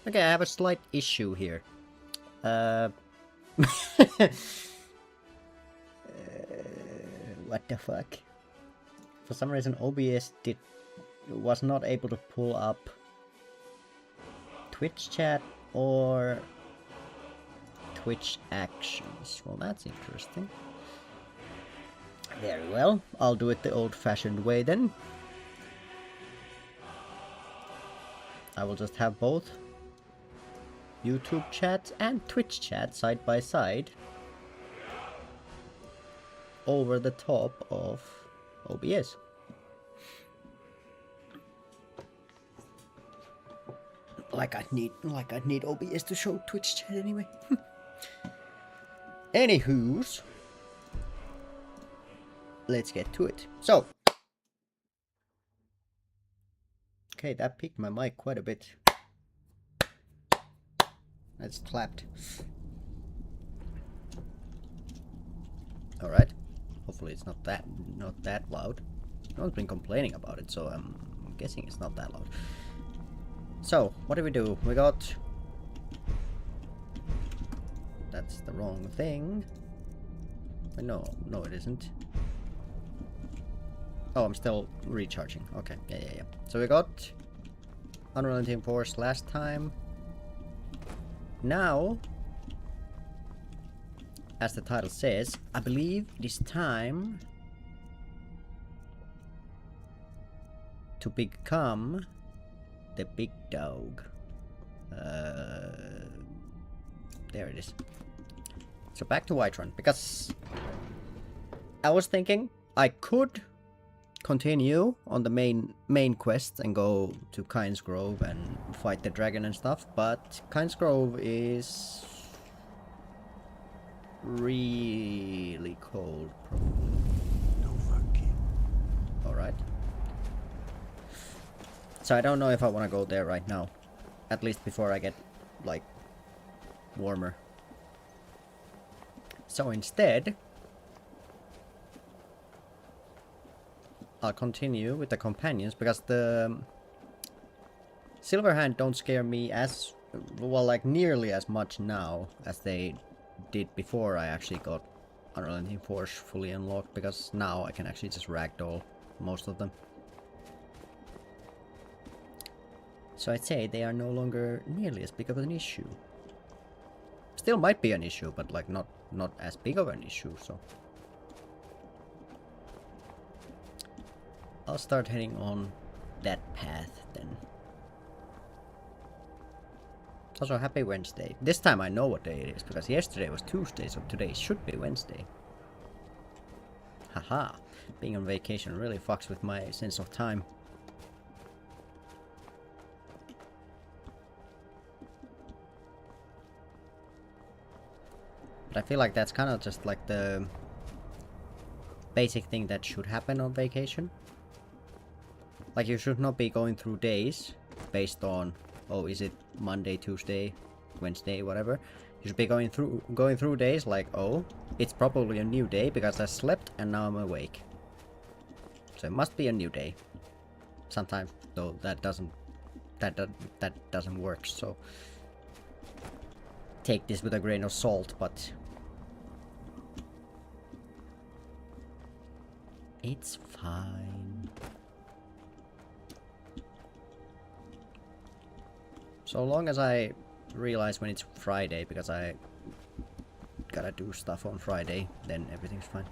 Okay, I have a slight issue here. What the fuck? For some reason OBS was not able to pull up Twitch chat or Twitch actions. Well, that's interesting. Very well, I'll do it the old-fashioned way then. I will just have both YouTube chat and Twitch chat side by side over the top of OBS. Like I need OBS to show Twitch chat anyway. Anywho's, let's get to it. So, okay, that picked my mic quite a bit. That's clapped. All right. Hopefully it's not that loud. No one's been complaining about it, so I'm guessing it's not that loud. So, what do? We got... That's the wrong thing. No, it isn't. Oh, I'm still recharging. Okay, yeah. So we got Unrelenting Force last time. Now, as the title says, I believe it is time to become the big dog. There it is. So back to Whiterun, because I was thinking I could continue on the main quest and go to Kyne's Grove and fight the dragon and stuff, but Kyne's Grove is really cold, probably. No fucking. Alright. So I don't know if I want to go there right now. At least before I get, like, warmer. So instead, I'll continue with the companions, because the Silverhand don't scare me as, well, like, nearly as much now as they did before I actually got Unrelenting Force fully unlocked, because now I can actually just ragdoll most of them. So I'd say they are no longer nearly as big of an issue. Still might be an issue, but like not as big of an issue, so I'll start heading on that path then. Also, happy Wednesday. This time I know what day it is, because yesterday was Tuesday, so today should be Wednesday. Haha, being on vacation really fucks with my sense of time. But I feel like that's kind of just like the basic thing that should happen on vacation. Like, you should not be going through days based on, oh, is it Monday, Tuesday, Wednesday, whatever. You should be going through days like, oh, it's probably a new day because I slept and now I'm awake. So it must be a new day. Sometimes though that doesn't work, so take this with a grain of salt, but it's fine. So long as I realize when it's Friday, because I gotta do stuff on Friday, then everything's fine.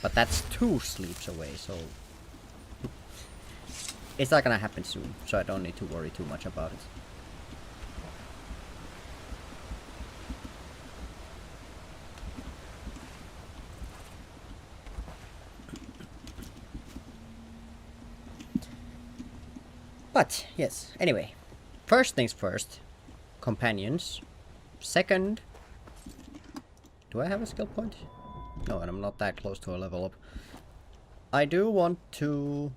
But that's 2 sleeps away, so it's not gonna happen soon, so I don't need to worry too much about it. But, yes, anyway. First things first. Companions. Second... Do I have a skill point? No, and I'm not that close to a level up. I do want to...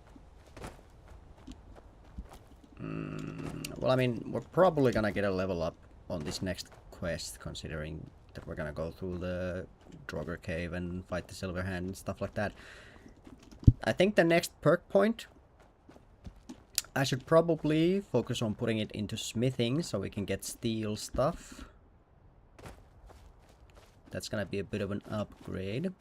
well, I mean, we're probably gonna get a level up on this next quest, considering that we're gonna go through the Draugr Cave and fight the Silver Hand and stuff like that. I think the next perk point, I should probably focus on putting it into smithing so we can get steel stuff. That's gonna be a bit of an upgrade.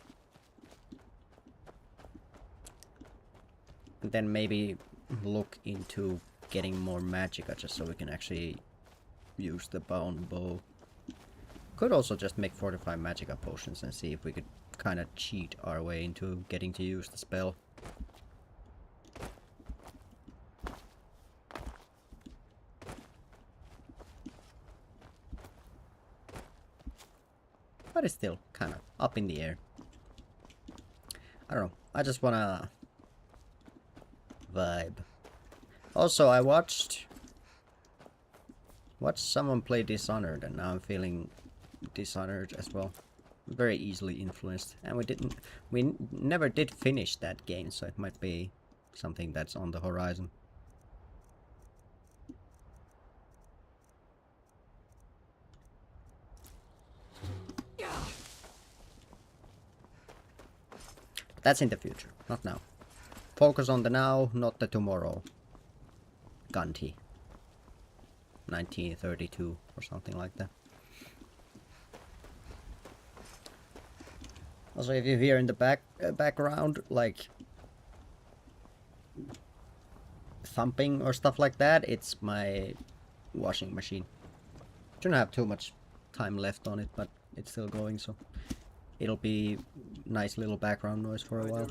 And then maybe look into getting more magicka just so we can actually use the bound bow. Could also just make 45 magicka potions and see if we could kind of cheat our way into getting to use the spell. But it's still kind of up in the air. I don't know. I just wanna vibe. Also, I watched someone play Dishonored, and now I'm feeling Dishonored as well. Very easily influenced, and we never did finish that game, so it might be something that's on the horizon. That's in the future, not now. Focus on the now, not the tomorrow. Gandhi. 1932 or something like that. Also, if you hear in the background like thumping or stuff like that, it's my washing machine. Shouldn't have too much time left on it, but it's still going, so it'll be nice little background noise for a while.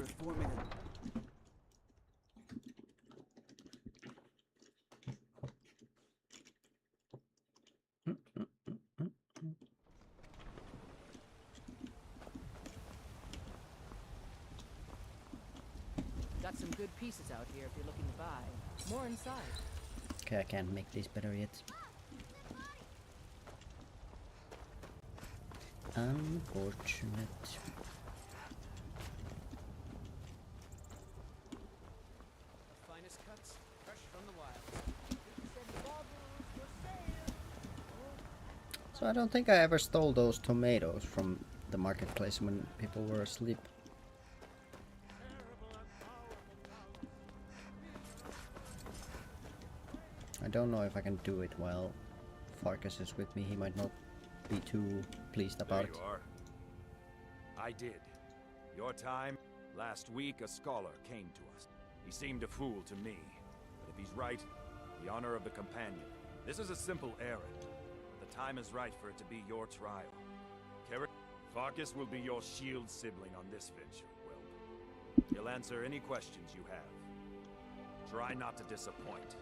Got some good pieces out here if you're looking to buy. More inside. Okay, I can't make these better yet. Unfortunate. The finest cuts, fresh from the wild. So I don't think I ever stole those tomatoes from the marketplace when people were asleep. I don't know if I can do it while Farkas is with me. He might not be too pleased about it. There you are. I did. Your time? Last week, a scholar came to us. He seemed a fool to me. But if he's right, the honor of the companion. This is a simple errand. The time is right for it to be your trial. Farkas will be your shield sibling on this venture, Whelp. He'll answer any questions you have. Try not to disappoint,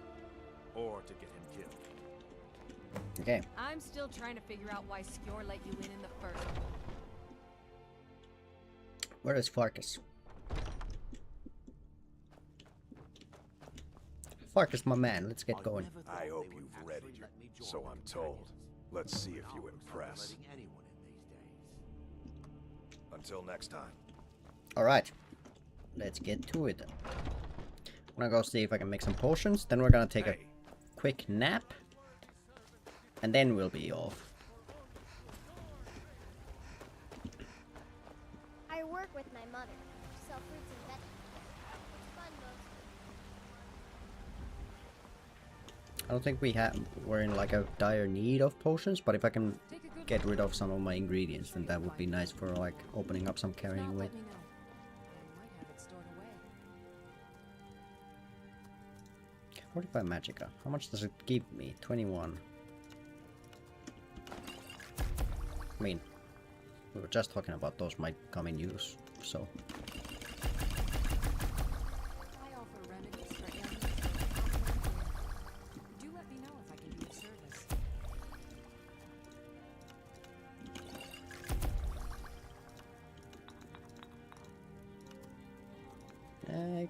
or to get him killed. Okay. I'm still trying to figure out why Skjor let you in the first place. Where is Farkas? Farkas, my man, let's get going. I hope you've readied your... So I'm told. Let's see if you impress. Until next time. Alright. Let's get to it. I'm gonna go see if I can make some potions. Then we're gonna take a quick nap. And then we'll be off. I work with my mother. Sell fruits and vegetables. It's fun mostly. I don't think we're in like a dire need of potions, but if I can get rid of some of my ingredients, then that would be nice for like opening up some carrying weight. 45 magicka. How much does it give me? 21. I mean, we were just talking about those might come in use, so. I offer remedies for ailments. Do let me know if I can be of service. I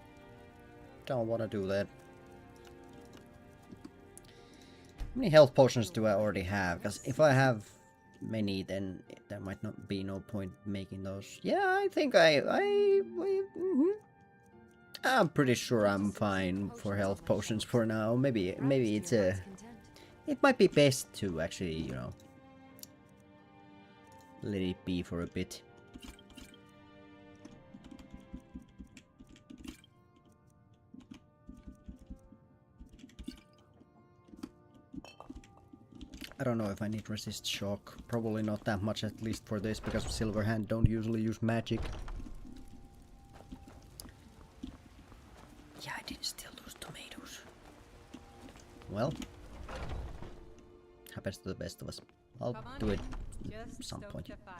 don't want to do that. How many health potions do I already have? Because if I have many, then there might not be no point making those. Yeah, I think I'm pretty sure I'm fine for health potions for now. Maybe it's a... It might be best to actually, you know, let it be for a bit. I don't know if I need resist shock. Probably not that much, at least for this, because Silverhand don't usually use magic. Yeah, I did still lose tomatoes. Well, happens to the best of us. I'll Come on do it in. at Just some stoke point. the fire.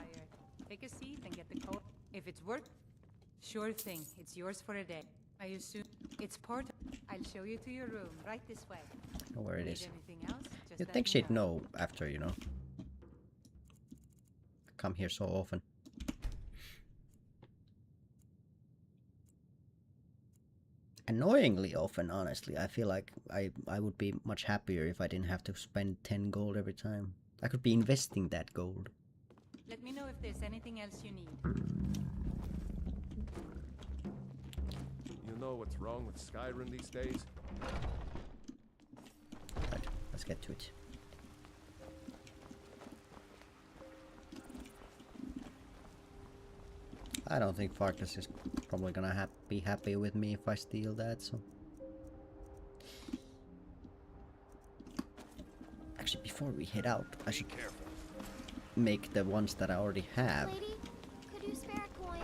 Take a seat and get the coat. If it's worth, sure thing. It's yours for a day. I assume it's part. I'll show you to your room right this way. I know where it Need is. anything else? Just You'd let think me she'd know after, you know. Come here so often. Annoyingly often, honestly. I feel like I would be much happier if I didn't have to spend 10 gold every time. I could be investing that gold. Let me know if there's anything else you need. You know what's wrong with Skyrim these days? Right, let's get to it. I don't think Farkas is probably gonna be happy with me if I steal that, so... Actually, before we head out, I should make the ones that I already have. Lady, could you spare a coin?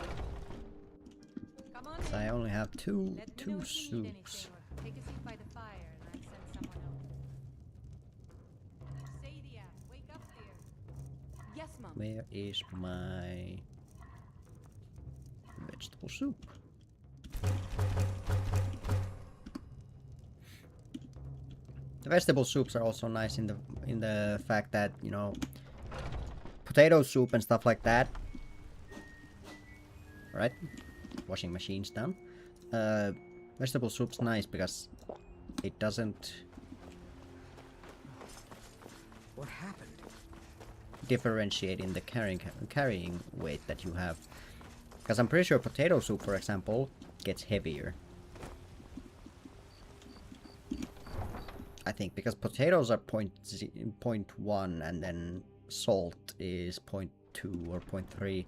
Come on So in. I only have two Let me know if you need soups. anything, or take a seat by the fire and I'll send someone over. Sadia, wake up there. Yes, Mom. Where is my vegetable soup? The vegetable soups are also nice in the fact that, you know, potato soup and stuff like that. Right? Washing machine's done. Vegetable soup's nice because it doesn't What happened? differentiate in the carrying weight that you have. Because I'm pretty sure potato soup, for example, gets heavier. I think, because potatoes are 0.1 and then salt is 0.2 or 0.3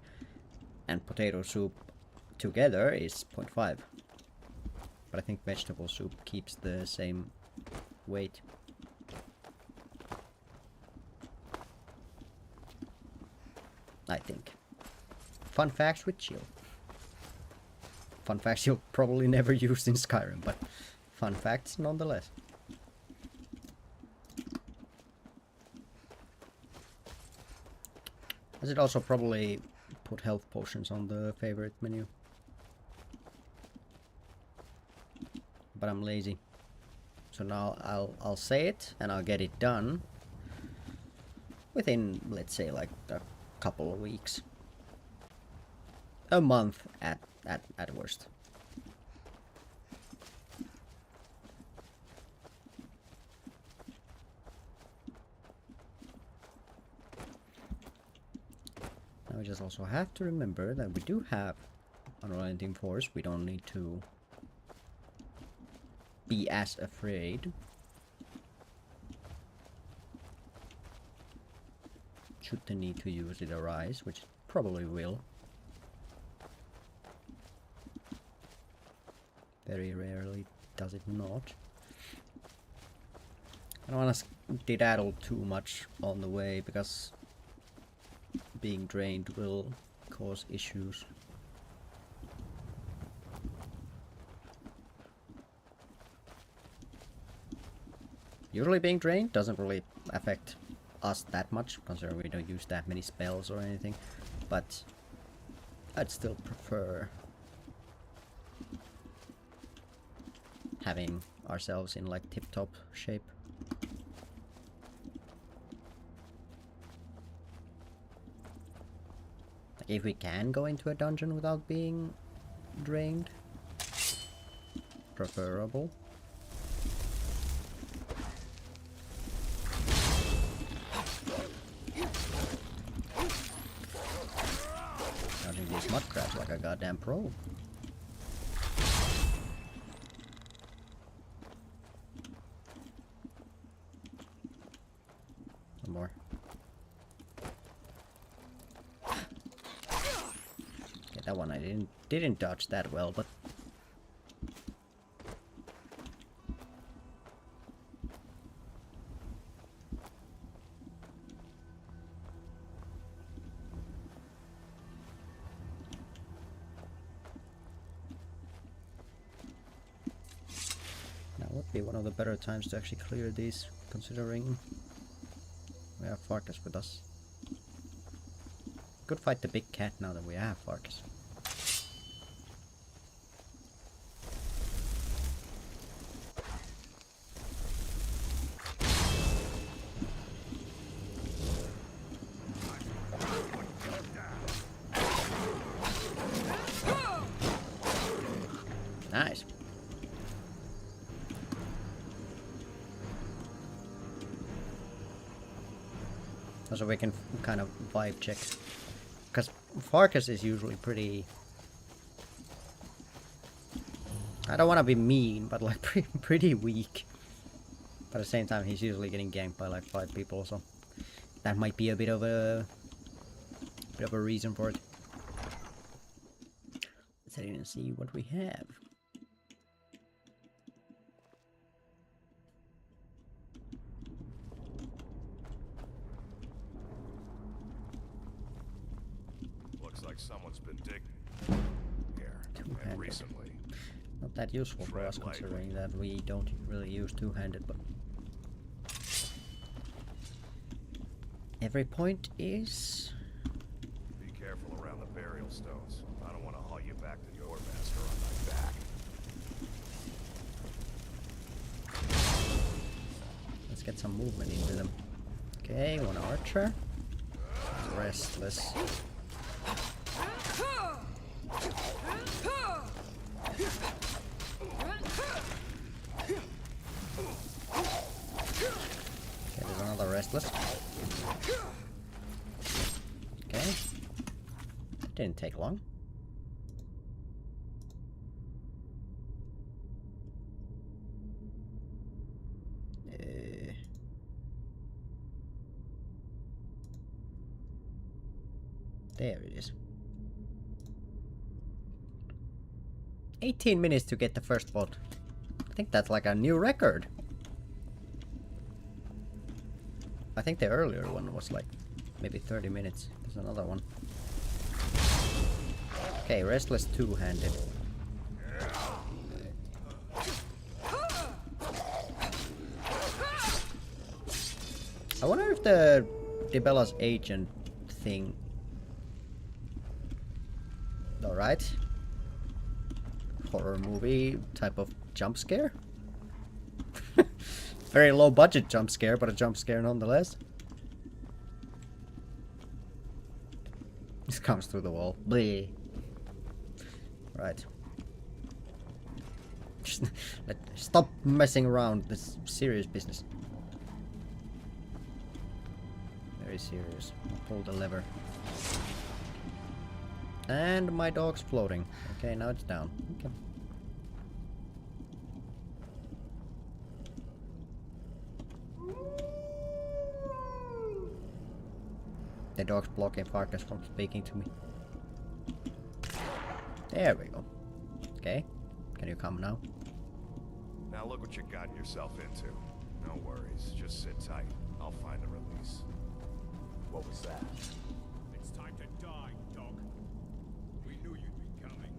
and potato soup together is 0.5. But I think vegetable soup keeps the same weight. I think. Fun facts with Chill. Fun facts you'll probably never use in Skyrim, but fun facts nonetheless. I should also probably put health potions on the favorite menu. But I'm lazy. So now I'll say it and I'll get it done within, let's say, like a couple of weeks. A month at worst. Now we just also have to remember that we do have unrelenting force. We don't need to be as afraid. Should the need to use it arise, which it probably will. Very rarely does it not. I don't want to skedaddle too much on the way because being drained will cause issues. Usually being drained doesn't really affect us that much, considering we don't use that many spells or anything, but I'd still prefer having ourselves in like tip-top shape. Like if we can go into a dungeon without being drained, preferable. Dodging these mud crabs like a goddamn pro. One more. Yeah, that one I didn't dodge that well, but be one of the better times to actually clear these, considering we have Farkas with us. Could fight the big cat now that we have Farkas. Nice. So we can kind of vibe check. Because Farkas is usually pretty... I don't want to be mean, but like pretty weak. But at the same time, he's usually getting ganked by like 5 people, so that might be a bit of a reason for it. Let's head in and see what we have. Looks like someone's been digging here, and recently. Not that useful for us, considering that we don't really use two-handed, but every point is... Be careful around the burial stones. I don't want to haul you back to your master on my back. Let's get some movement into them. Okay, one archer. Restless. Okay, there's another restless. Okay. That didn't take long. There it is. 18 minutes to get the first bot. I think that's like a new record. I think the earlier one was like maybe 30 minutes. There's another one. Okay, restless two-handed. I wonder if the Dibella's agent thing... Alright. Horror movie type of jump scare. Very low budget jump scare, but a jump scare nonetheless. This comes through the wall. Bleh. Right. Just stop messing around. This is serious business. Very serious. Pull the lever. And my dog's floating. Okay, now it's down. Okay. The dog's blocking Farkas from speaking to me. There we go. Okay. Can you come now? Now look what you've gotten yourself into. No worries. Just sit tight. I'll find the release. What was that? It's time to die, dog. We knew you'd be coming.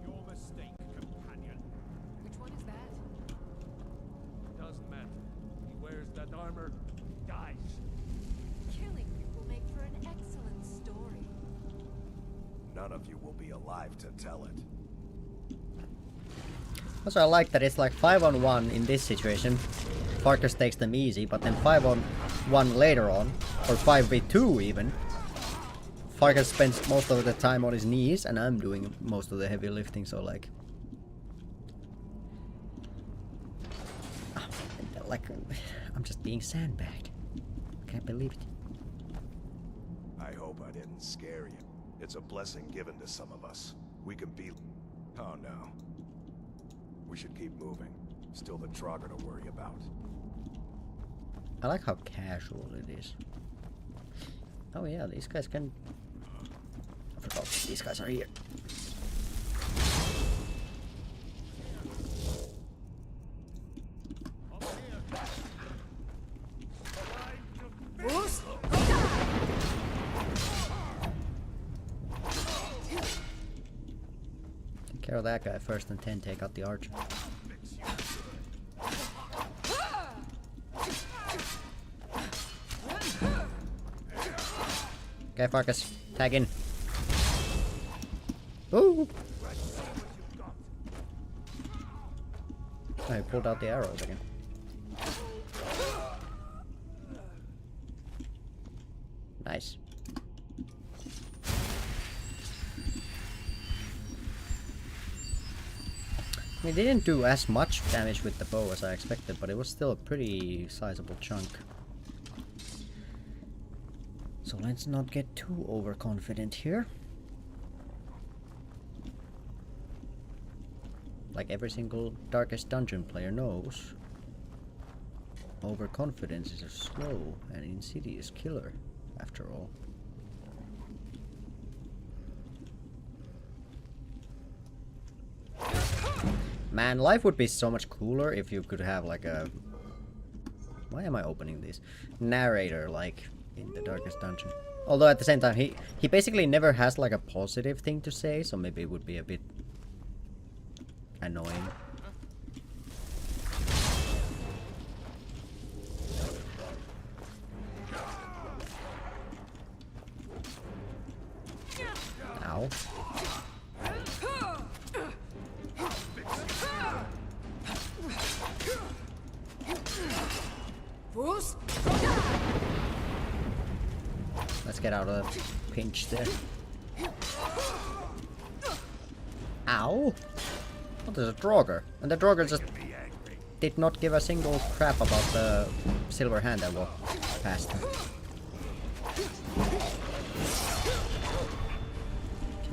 Your mistake, companion. Which one is that? Doesn't matter. He wears that armor, dies. Killing you will make for an excellent story. None of you will be alive to tell it. Also, I like that it's like 5-on-1 in this situation. Farkas takes them easy, but then 5-on-1 later on, or 5v2 even. Farkas spends most of the time on his knees, and I'm doing most of the heavy lifting, so like... Like, I'm just being sandbagged. Can't believe it. I hope I didn't scare you. It's a blessing given to some of us. We can be... Oh no. We should keep moving. Still the Trogger to worry about. I like how casual it is. Oh yeah, these guys can... I forgot these guys are here. Take care of that guy first and then take out the archer. Okay, Farkas, tag in. Ooh! I pulled out the arrows again. Nice. We didn't do as much damage with the bow as I expected, but it was still a pretty sizable chunk. So let's not get too overconfident here. Like every single Darkest Dungeon player knows, overconfidence is a slow and insidious killer, after all. Man, life would be so much cooler if you could have like a... Why am I opening this? Narrator, like, in the Darkest Dungeon. Although at the same time, he basically never has like a positive thing to say, so maybe it would be a bit annoying. Ow. Let's get out of the pinch there. Ow! Oh, there's a Draugr. And the Draugr just did not give a single crap about the silver hand that walked past him.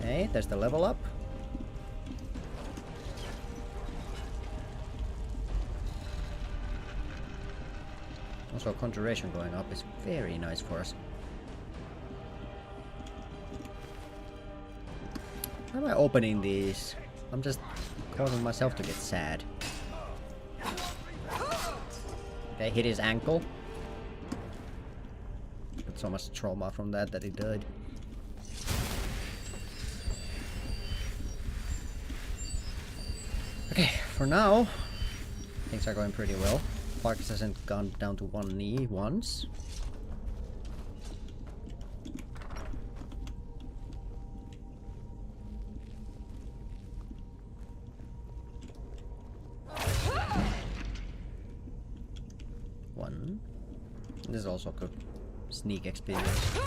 Okay, there's the level up. Also, conjuration going up is very nice for us. Why am I opening these? I'm just causing myself to get sad. Okay, hit his ankle. Got so much trauma from that he died. Okay, for now, things are going pretty well. Farkas hasn't gone down to one knee once. One. This is also good sneak experience.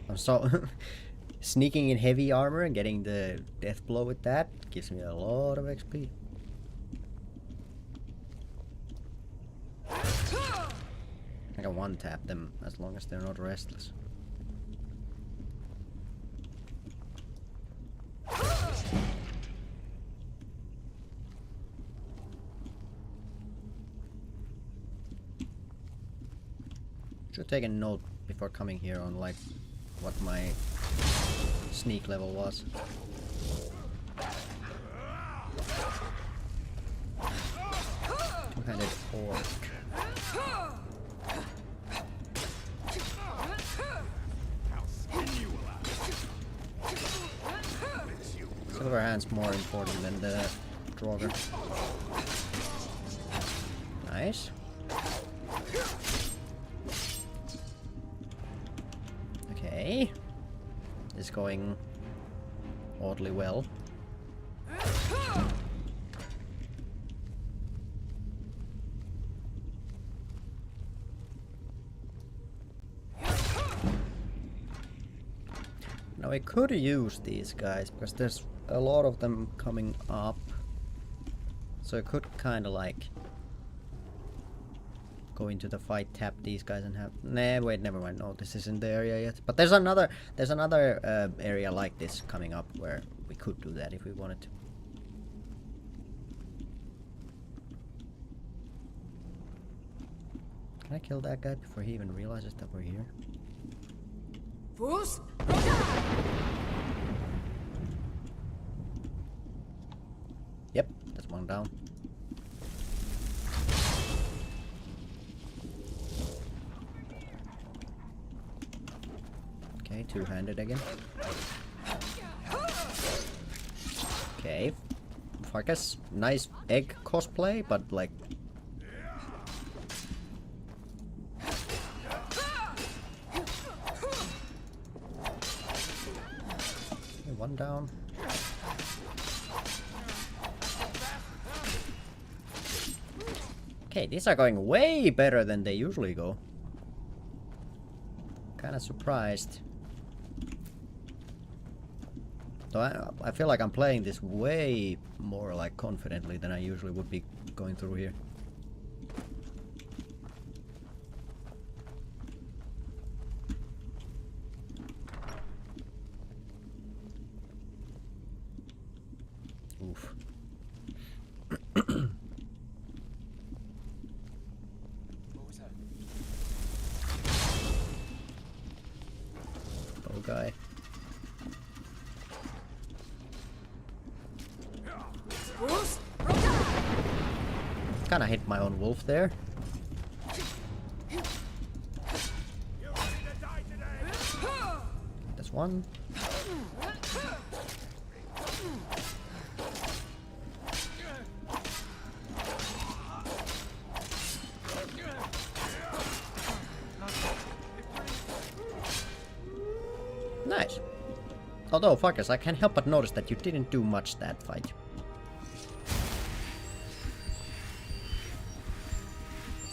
I'm so sneaking in heavy armor and getting the death blow with that gives me a lot of XP. I can one tap them as long as they're not restless. Should take a note before coming here on like what my sneak level was. Two-handed orc. Silver hand's more important than the Draugr. Nice. Okay. This is going oddly well. Now I could use these guys because there's a lot of them coming up. So I could kind of like go into the fight, tap these guys and have... Nah, wait, never mind. No, this isn't the area yet. But there's another area like this coming up where we could do that if we wanted to. Can I kill that guy before he even realizes that we're here? Fools! Yep, that's one down. Okay, two-handed again. Okay. Farkas, nice egg cosplay, but like... one down. Okay, these are going way better than they usually go. Kinda surprised. So I feel like I'm playing this way more like confidently than I usually would be going through here. Oof. What was that? Oh, guy. Kinda hit my own wolf there. That's one. Nice. Although, fuckers, I can't help but notice that you didn't do much that fight.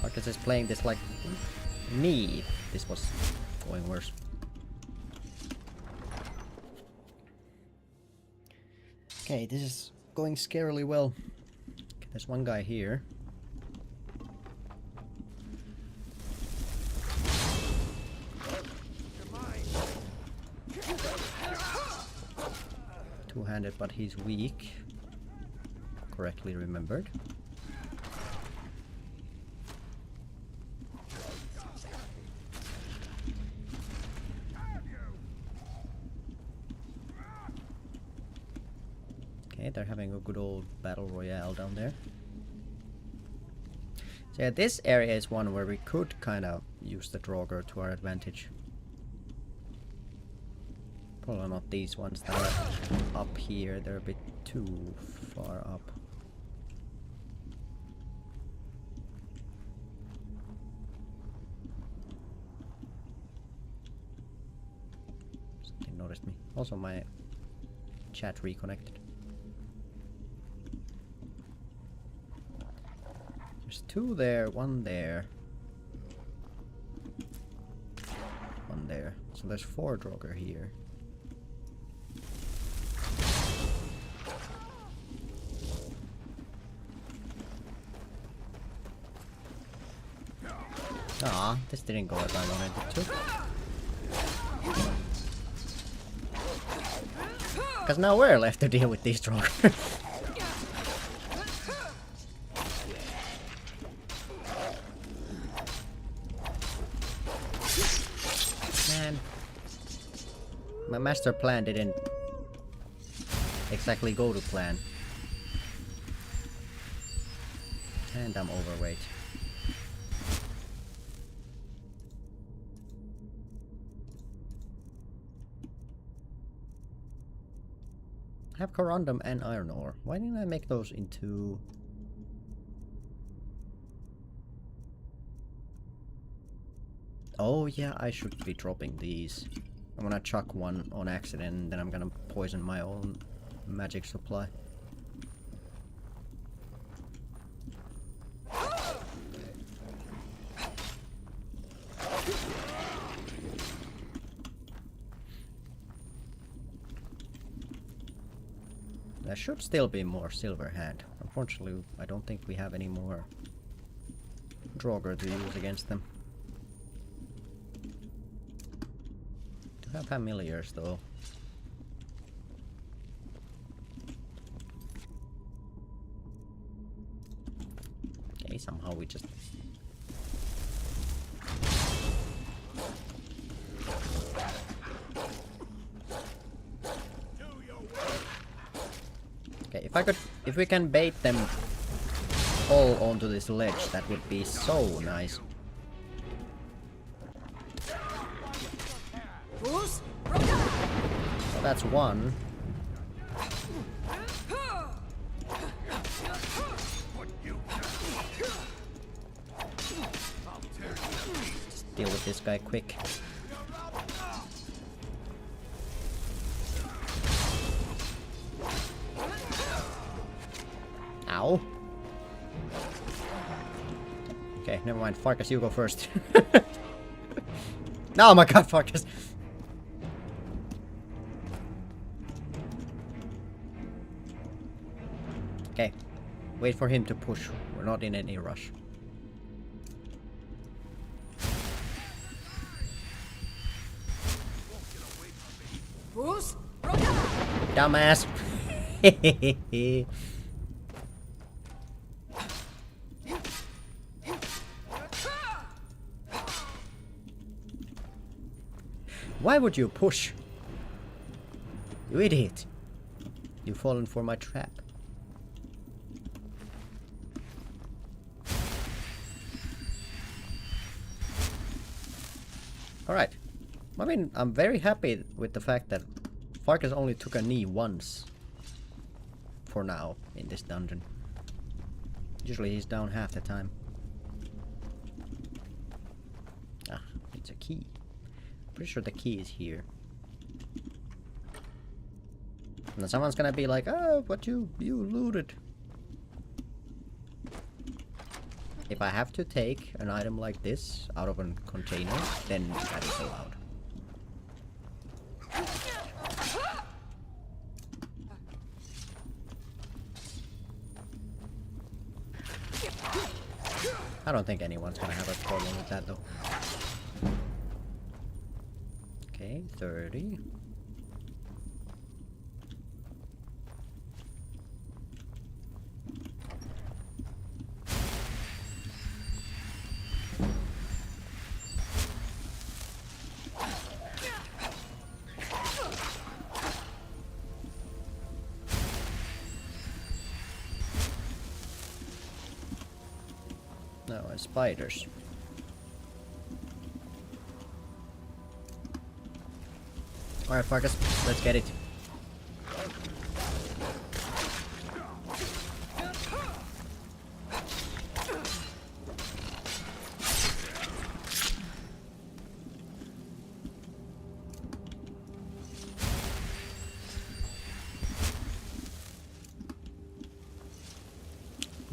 Fuckers is playing this like me. This was going worse. Okay, this is going scarily well. Okay, there's one guy here. Two-handed, but he's weak. Correctly remembered. Okay, they're having a good old battle royale down there. So yeah, this area is one where we could kind of use the Draugr to our advantage. Probably not these ones that are up here, they're a bit too far up. Something noticed me. Also my chat reconnected. There's two there, one there. One there. So there's 4 Draugr here. Ah, this didn't go as I wanted it to. Because now we're left to deal with these Draugr. Man. My master plan didn't exactly go to plan. And I'm overweight. I have corundum and iron ore. Why didn't I make those into... Oh yeah, I should be dropping these. I'm gonna chuck one on accident and then I'm gonna poison my own magic supply. There should still be more silver hand. Unfortunately, I don't think we have any more Draugr to use against them. Do have familiars though. Okay, somehow we just... Okay, if we can bait them all onto this ledge, that would be so nice. So that's one. Just deal with this guy quick. Okay, never mind. Farkas, you go first. No, oh my god, Farkas. Okay. Wait for him to push. We're not in any rush. Bruce? Dumbass. Why would you push? You idiot. You've fallen for my trap. Alright. I mean, I'm very happy with the fact that Farkas only took a knee once. For now, in this dungeon. Usually he's down half the time. Ah, it's a key. Pretty sure the key is here. And then someone's gonna be like, oh, but you looted. If I have to take an item like this out of a container, then that is allowed. I don't think anyone's gonna have a problem with that though. Okay, 30. No, it's spiders. Alright, Farkas, let's get it.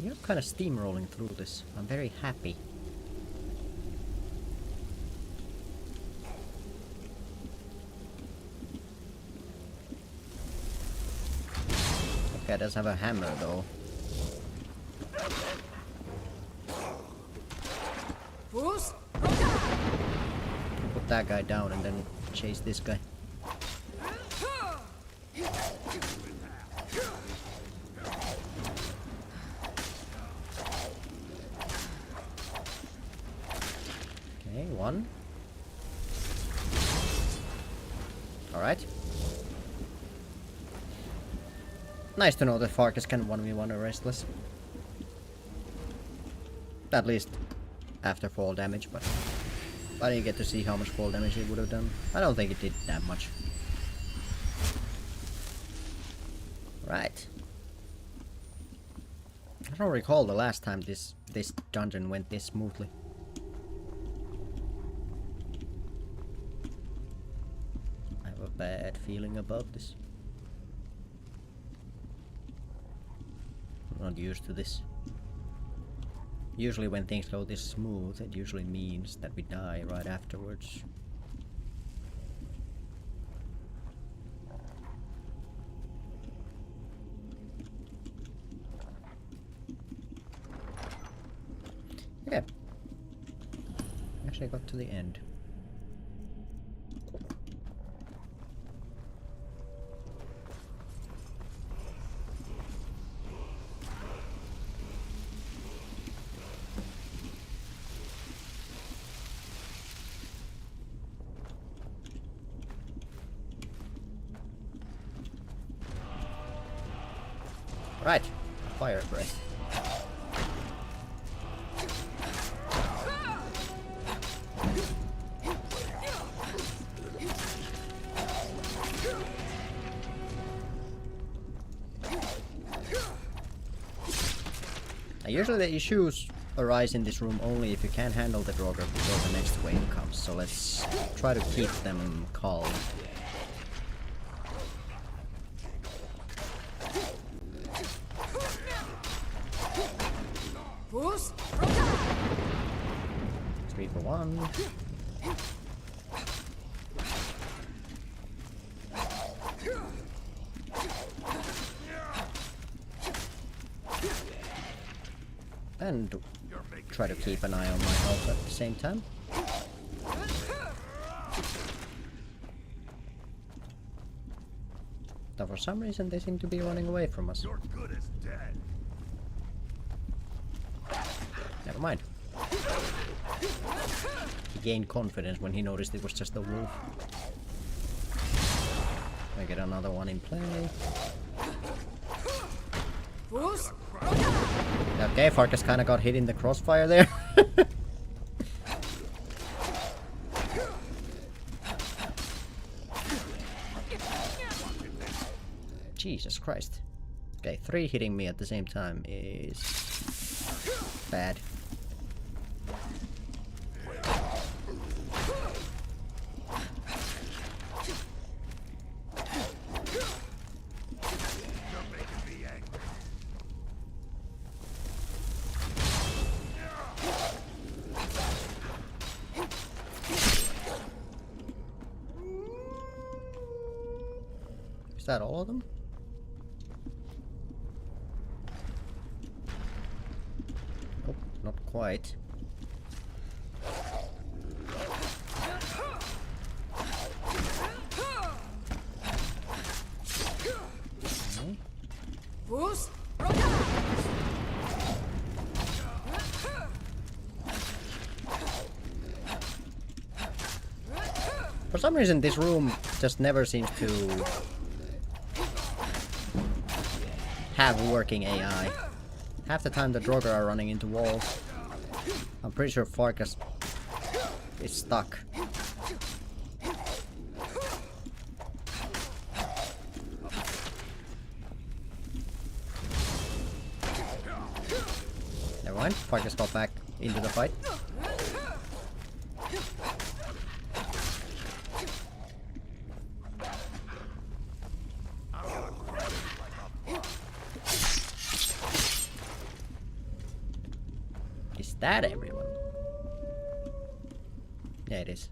You're kind of steamrolling through this. I'm very happy. That guy does have a hammer though. Bruce? Put that guy down and then chase this guy. Okay, one. Alright. Nice to know that Farkas can 1v1 a Restless. At least after fall damage, but I didn't get to see how much fall damage it would have done. I don't think it did that much. Right. I don't recall the last time this dungeon went this smoothly. I have a bad feeling about this. I'm not used to this. Usually when things go this smooth, it usually means that we die right afterwards. Yeah. Actually got to the end. Right, fire breath. Now, usually the issues arise in this room only if you can't handle the Draugr before the next wave comes, so let's try to keep them calm. Bruce? 3 for 1. And try to keep an eye on my health at the same time. Though for some reason they seem to be running away from us. You're good as dead. Never mind. He gained confidence when he noticed it was just a wolf. I get another one in play. Okay, Farkas kinda got hit in the crossfire there. Jesus Christ. Okay, 3 hitting me at the same time is bad. Is that all of them? Oh, not quite. For some reason this room just never seems to have working AI. Half the time the Draugr are running into walls. I'm pretty sure Farkas is stuck. Never mind, Farkas got back into the fight. Is that everyone? Yeah, it is.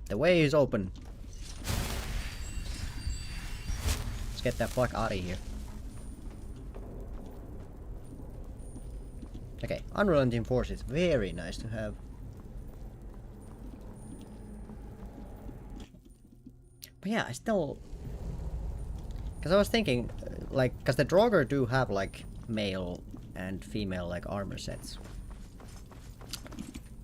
The way is open. Let's get that fuck out of here. Okay, Unrelenting Force is very nice to have. But yeah, I still... Because I was thinking, like, because the Draugr do have, like, male and female, like, armor sets.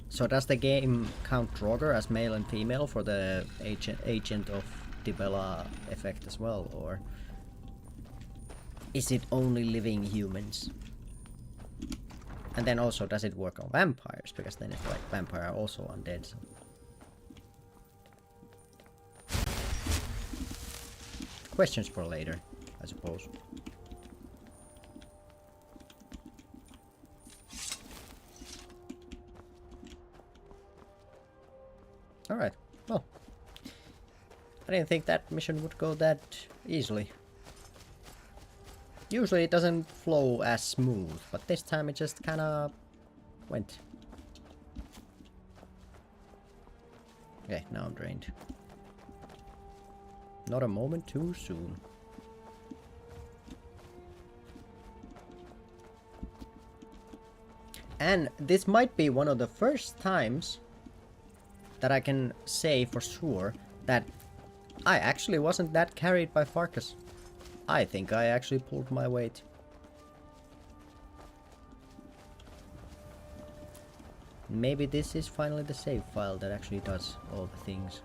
So does the game count Draugr as male and female for the Agent of Dibella effect as well, or is it only living humans? And then also, does it work on vampires? Because then it's like vampire are also undead. So. Questions for later, I suppose. Alright, well. I didn't think that mission would go that easily. Usually it doesn't flow as smooth, but this time it just kinda went. Okay, now I'm drained. Not a moment too soon. And this might be one of the first times that I can say for sure that I actually wasn't that carried by Farkas. I think I actually pulled my weight. Maybe this is finally the save file that actually does all the things.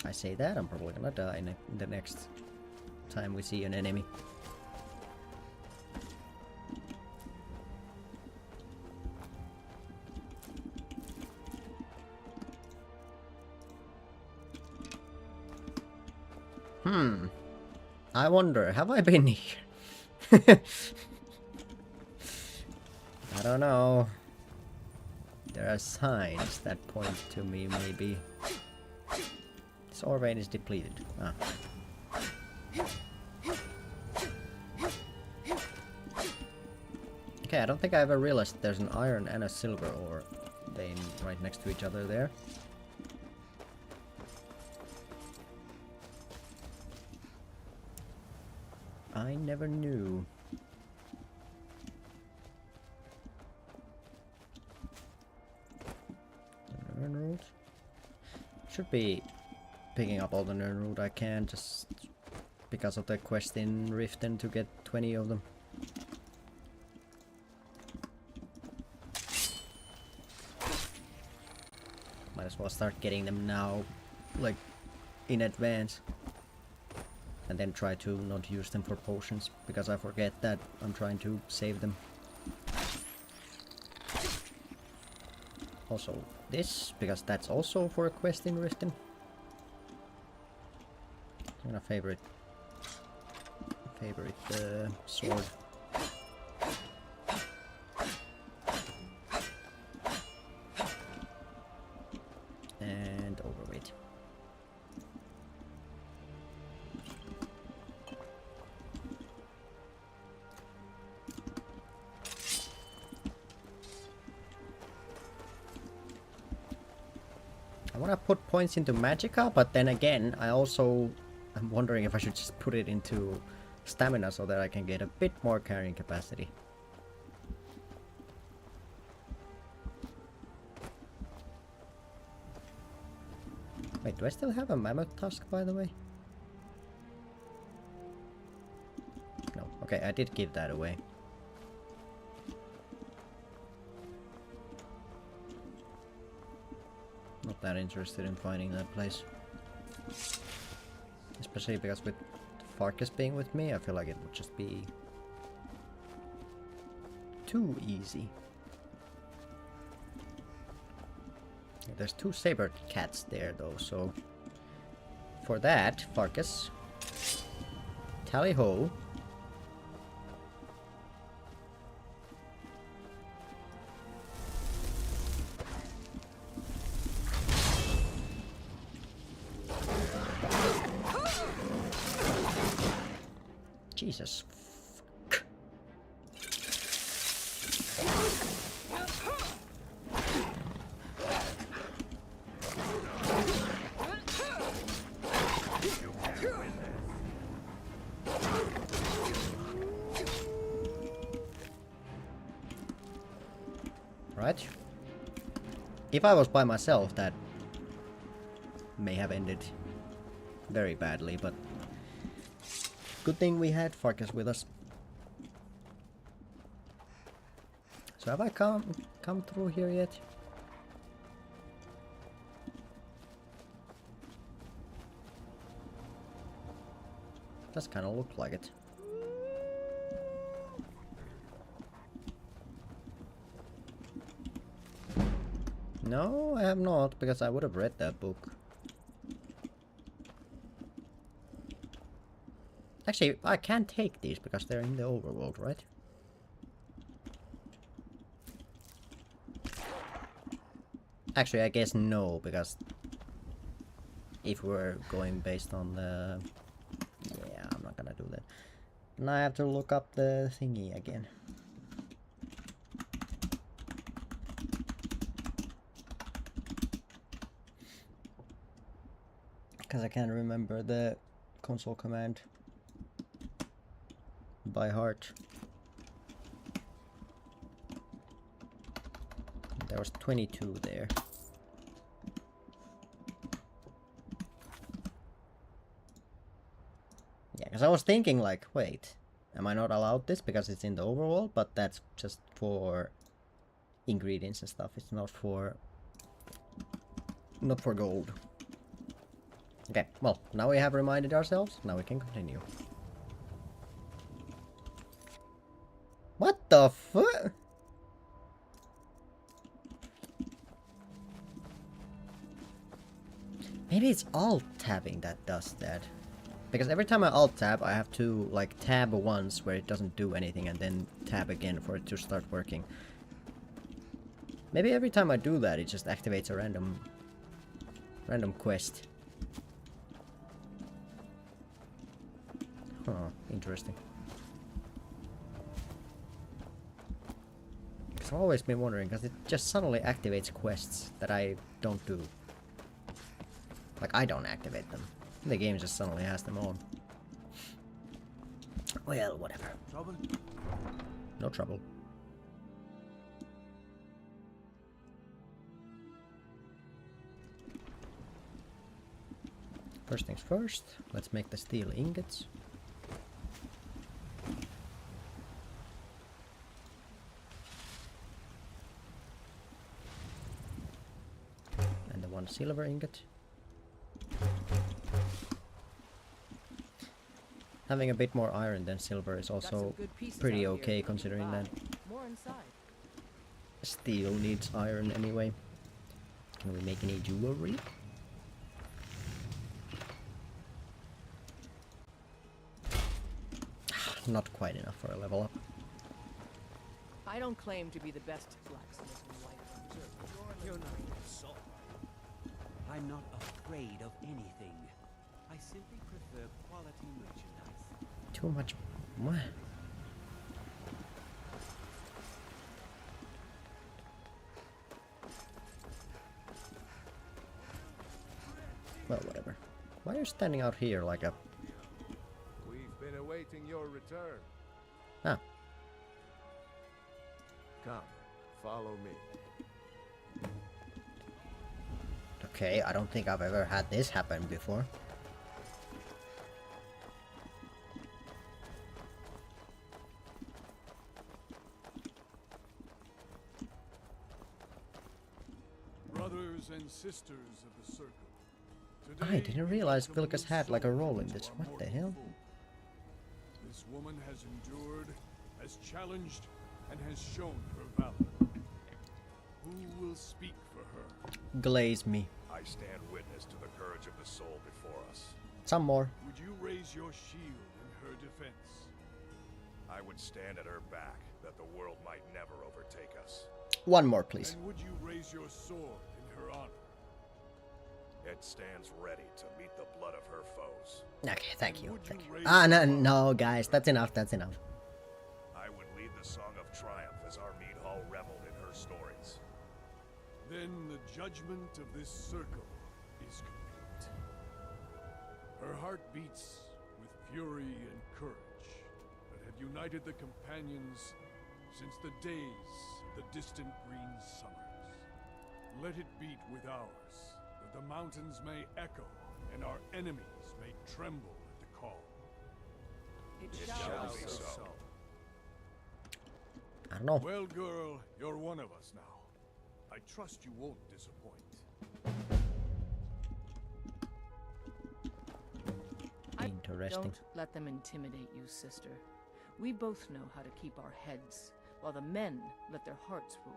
I say that, I'm probably gonna die in the next time we see an enemy. I wonder, have I been here? I don't know. There are signs that point to me, maybe. This ore vein is depleted. Ah. Okay, I don't think I ever realized there's an iron and a silver ore vein right next to each other there. I never knew. The Nernroot. Should be picking up all the Nernroot I can, just because of the quest in Riften to get 20 of them. Might as well start getting them now, like in advance. And then try to not use them for potions, because I forget that I'm trying to save them. Also this, because that's also for a quest in Riften. I'm gonna favorite sword. And overweight. I want to put points into Magicka, but then again, I'm wondering if I should just put it into stamina so that I can get a bit more carrying capacity. Wait, do I still have a mammoth tusk, by the way? No. Okay, I did give that away. Not that interested in finding that place. Especially because with Farkas being with me, I feel like it would just be too easy. There's 2 saber cats there though, so for that, Farkas, tally ho. Jesus. Fuck. Right. If I was by myself, that may have ended very badly, but good thing we had Farkas with us. So have I come through here yet? Does kind of look like it. No, I have not, because I would have read that book. Actually, I can't take these because they're in the overworld, right? Actually, I guess no, because if we're going based on the... Yeah, I'm not gonna do that. And I have to look up the thingy again. Because I can't remember the console command by heart. There was 22 there. Yeah, because I was thinking like, wait, am I not allowed this because it's in the overworld? But that's just for ingredients and stuff. It's not for gold. Okay, well, now we have reminded ourselves. Now we can continue. What the fuck? Maybe it's alt-tabbing that does that. Because every time I alt-tab, I have to, like, tab once where it doesn't do anything and then tab again for it to start working. Maybe every time I do that, it just activates a random quest. Huh, interesting. I've always been wondering, because it just suddenly activates quests that I don't do. Like, I don't activate them. The game just suddenly has them on. Well, whatever. Trouble? No trouble. First things first, let's make the steel ingots. And the one silver ingot. Having a bit more iron than silver is also pretty okay, considering that More inside. steel needs iron anyway. Can we make any jewelry? Not quite enough for a level up. I don't claim to be the best blacksmith in life. You're not so. I'm not afraid of anything. I simply prefer quality merchandise. Too much. What? Well, whatever. Why are you standing out here like a... We've been awaiting your return. Ah. Come, follow me. Okay, I don't think I've ever had this happen before. Brothers and sisters of the circle. I didn't realize Vilkas had like a role in this. What the hell? This woman has endured, has challenged, and has shown her valor. Who will speak for her? Glaze me. I stand witness to the courage of the soul before us. Some more. Would you raise your shield in her defense? I would stand at her back, that the world might never overtake us. One more, please. And would you raise your sword in her honor? It stands ready to meet the blood of her foes. Okay, thank you. Would you Thank you. raise Ah, no, your no, guys, that's enough. That's enough. I would lead the song of triumph as our mead hall reveled in her stories. Then the judgment of this circle is complete. Her heart beats with fury and courage that have united the companions since the days of the distant green summers. Let it beat with ours, that the mountains may echo and our enemies may tremble at the call. It It shall shall be be so. so. I don't know. Well, girl, you're one of us now. I trust you won't disappoint. Interesting. Don't let them intimidate you, sister. We both know how to keep our heads, while the men let their hearts rule.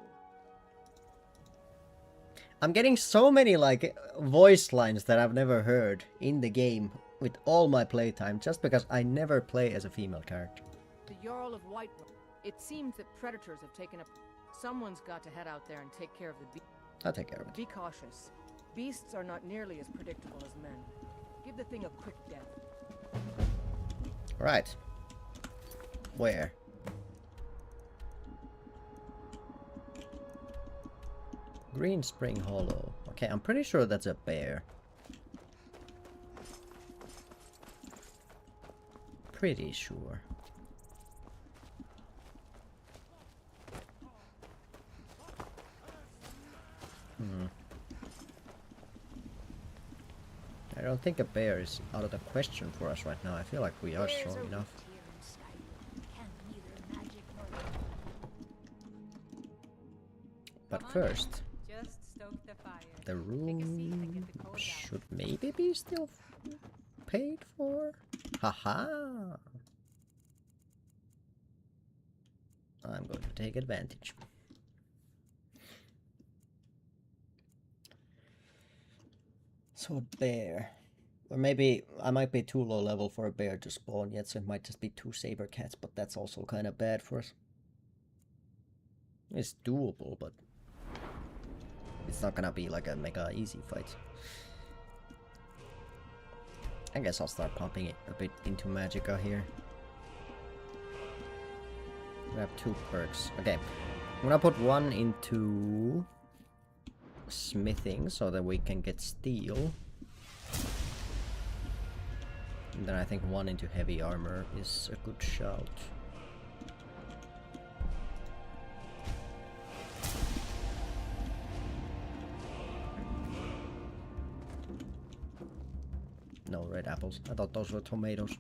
I'm getting so many like voice lines that I've never heard in the game with all my playtime just because I never play as a female character. The Jarl of Whitewood. It seems that predators have taken up. Someone's got to head out there and take care of the beasts. I'll take care of it. Be cautious. Beasts are not nearly as predictable as men. Give the thing a quick death. Right. Where? Green Spring Hollow. Okay, I'm pretty sure that's a bear. Pretty sure. I don't think a bear is out of the question for us right now. I feel like we are strong enough. But first, Just stoke the fire. the Take a seat and room get the coal down. should maybe be still paid for. Haha! I'm going to take advantage. So a bear. Or maybe I might be too low level for a bear to spawn yet, so it might just be 2 saber cats, but that's also kind of bad for us. It's doable, but it's not gonna be like a mega easy fight. I guess I'll start pumping it a bit into Magicka here. We have 2 perks. Okay. I'm gonna put one into smithing so that we can get steel. And then I think one into heavy armor is a good shout. No red apples. I thought those were tomatoes.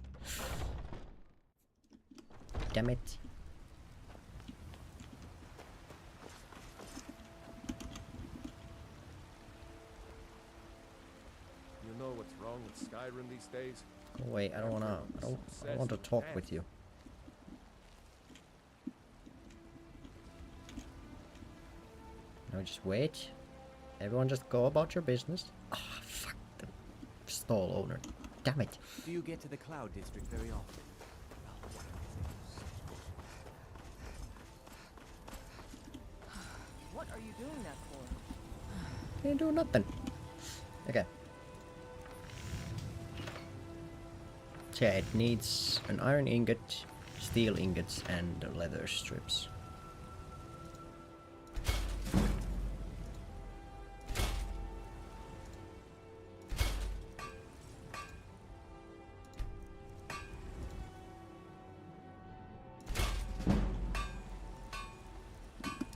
Damn it. You know what's wrong with Skyrim these days? Go away. I don't want to talk with you. No, just wait. Everyone just go about your business. Ah, fuck the stall owner. Damn it. Do you get to the Cloud District very often? What are you doing that for? Can't do nothing. Okay. So yeah, it needs an iron ingot, steel ingots, and leather strips.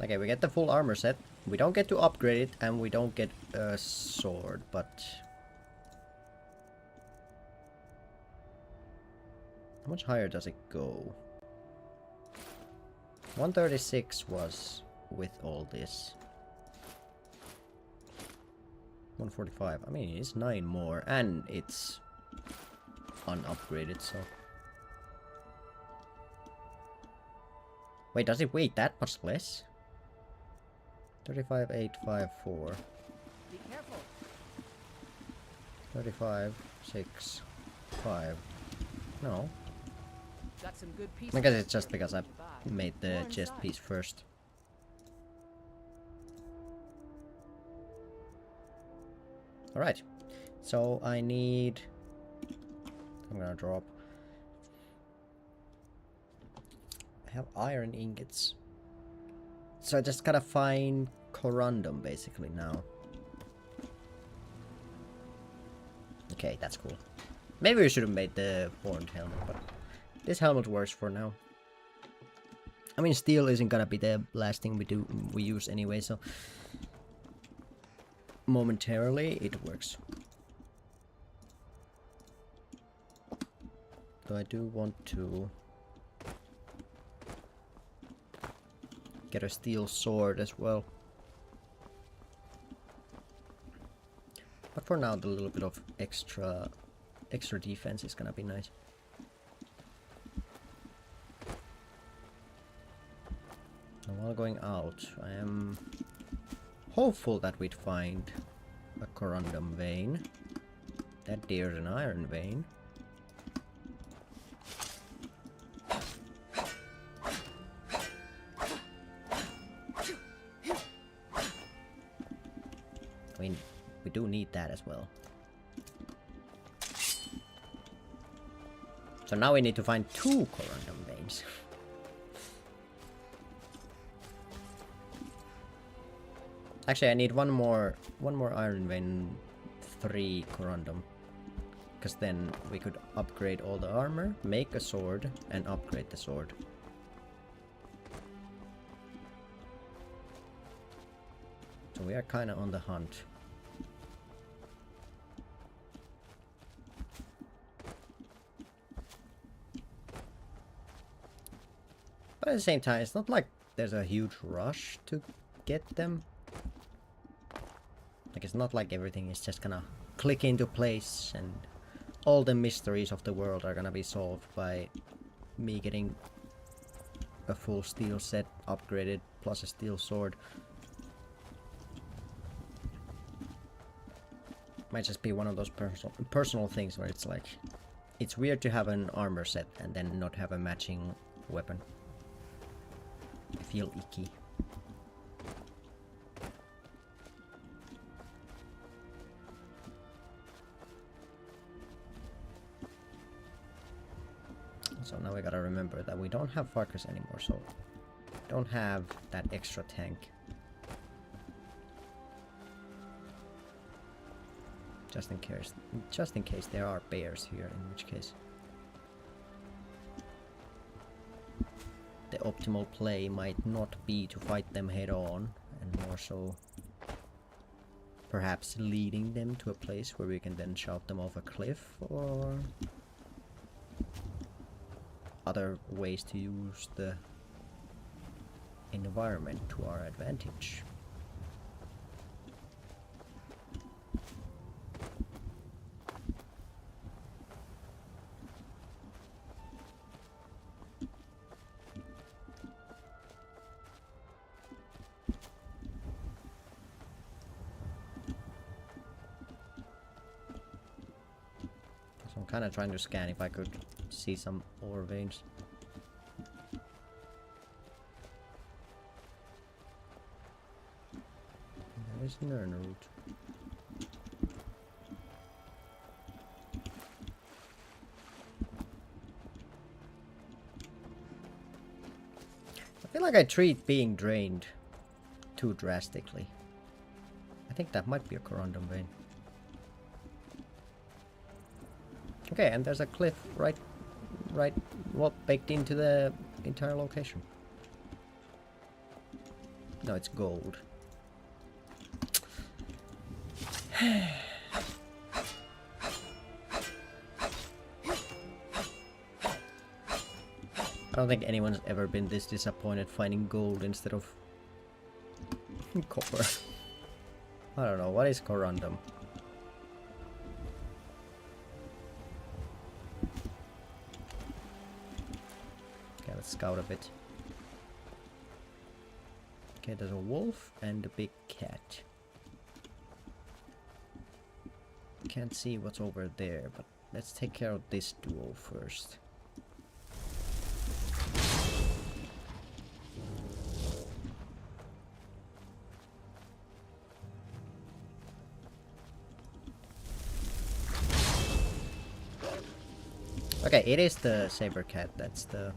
Okay, we get the full armor set. We don't get to upgrade it, and we don't get a sword, but... How much higher does it go? 136 was with all this. 145. I mean, it's 9 more, and it's unupgraded, so... Wait, does it weigh that much less? 35,854. Be careful. 35, 6, 5. No. Got some good pieces. I guess it's just because I to buy. made the More chest inside. piece first. Alright. So I need... I'm gonna drop... I have iron ingots. So I just gotta find corundum basically now. Okay, that's cool. Maybe we should have made the horned helmet, but this helmet works for now. I mean, steel isn't gonna be the last thing we use anyway, so momentarily it works. Though I do want to get a steel sword as well. But for now, the little bit of extra defense is gonna be nice. And while going out, I am hopeful that we'd find a corundum vein. That there's an iron vein. I mean, we do need that as well. So now we need to find 2 corundum veins. Actually, I need one more iron vein, 3 corundum. Because then we could upgrade all the armor, make a sword, and upgrade the sword. So we are kind of on the hunt. But at the same time, it's not like there's a huge rush to get them. Like, it's not like everything is just gonna click into place and all the mysteries of the world are gonna be solved by me getting a full steel set upgraded plus a steel sword. Might just be one of those personal things where it's like, it's weird to have an armor set and then not have a matching weapon. I feel icky. So now we gotta remember that we don't have Farkas anymore, so don't have that extra tank. Just in case there are bears here, in which case the optimal play might not be to fight them head on, and more so perhaps leading them to a place where we can then shout them off a cliff, or other ways to use the environment to our advantage. So I'm kind of trying to scan if I could see some ore veins. There is an route. I feel like I treat being drained too drastically. I think that might be a corundum vein. Okay, and there's a cliff right, well, baked into the entire location. No, it's gold. I don't think anyone's ever been this disappointed finding gold instead of copper. I don't know, what is corundum? Okay, let's scout a bit. Okay, there's a wolf and a big cat. Can't see what's over there, but let's take care of this duo first. Okay, it is the saber cat. That's the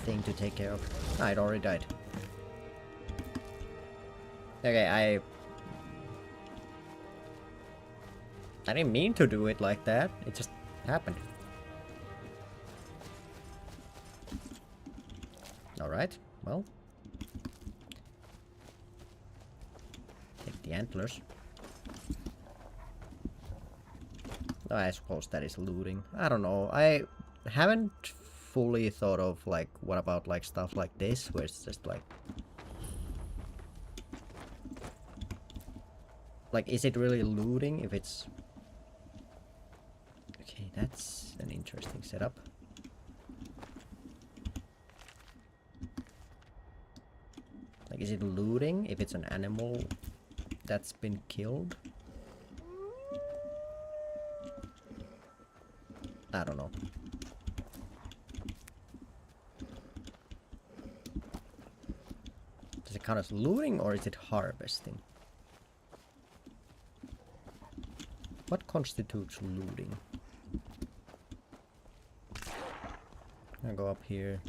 thing to take care of. Ah, it already died. Okay, I didn't mean to do it like that. It just happened. Alright, well. Take the antlers. I suppose that is looting. I don't know. I haven't fully thought of, like, what about, like, stuff like this, where it's just, like, is it really looting if it's... Okay, that's an interesting setup. Like, is it looting if it's an animal that's been killed? I don't know. Does it count as looting or is it harvesting? What constitutes looting? I'll go up here.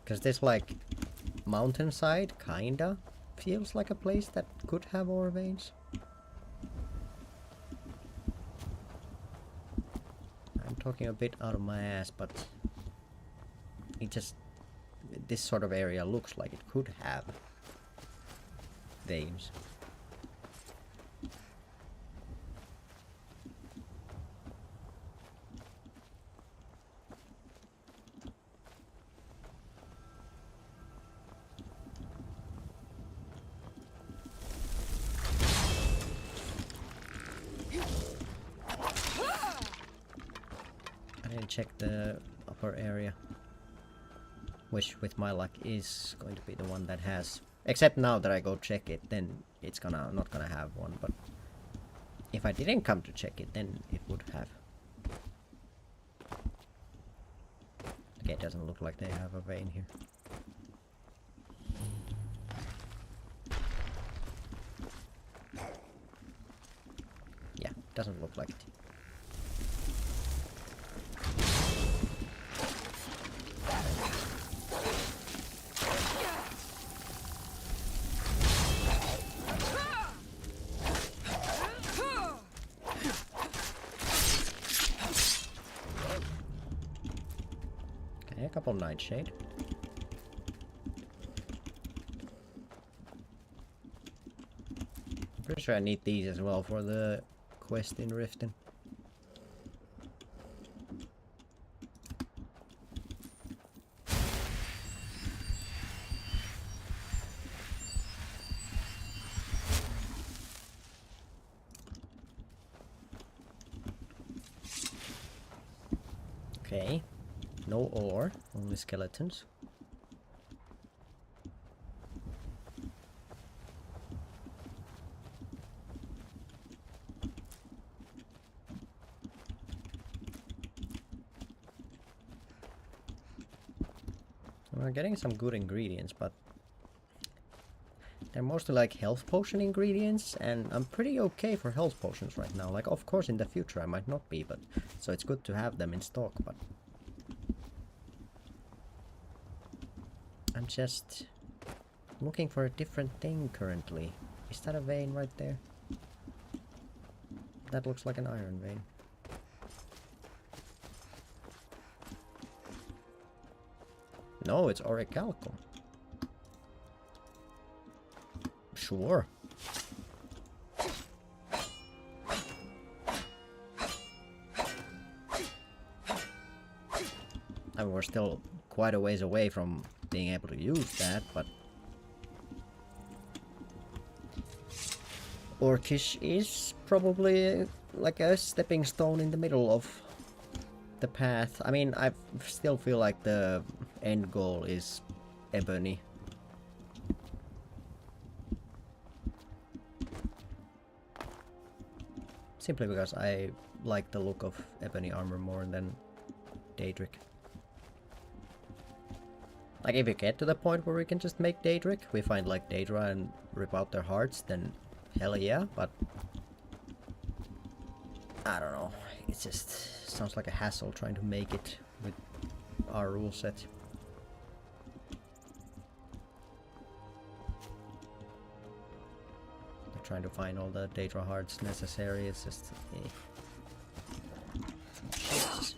Because this, like, mountainside, kinda feels like a place that could have ore veins. I'm talking a bit out of my ass, but it just... this sort of area looks like it could have veins. Check the upper area, which with my luck is going to be the one that has, except now that I go check it, then it's not gonna have one, but if I didn't come to check it, then it would have. Okay, it doesn't look like they have a vein here. Yeah, doesn't look like it. Couple nightshade. Pretty sure I need these as well for the quest in Riften. Okay, no ore, only skeletons. We're getting some good ingredients, but they're mostly like health potion ingredients, and I'm pretty okay for health potions right now. Like, of course in the future I might not be, but so it's good to have them in stock, but I'm just looking for a different thing currently. Is that a vein right there? That looks like an iron vein. No, it's orichalcum. Sure. I mean, we're still quite a ways away from being able to use that, but Orcish is probably like a stepping stone in the middle of the path. I mean, I still feel like the end goal is ebony. Simply because I like the look of ebony armor more than Daedric. Like, if you get to the point where we can just make Daedric, we find like Daedra and rip out their hearts, then hell yeah, but I don't know, it just sounds like a hassle trying to make it with our rule set. Trying to find all the Daedra hearts necessary, it's just Jesus.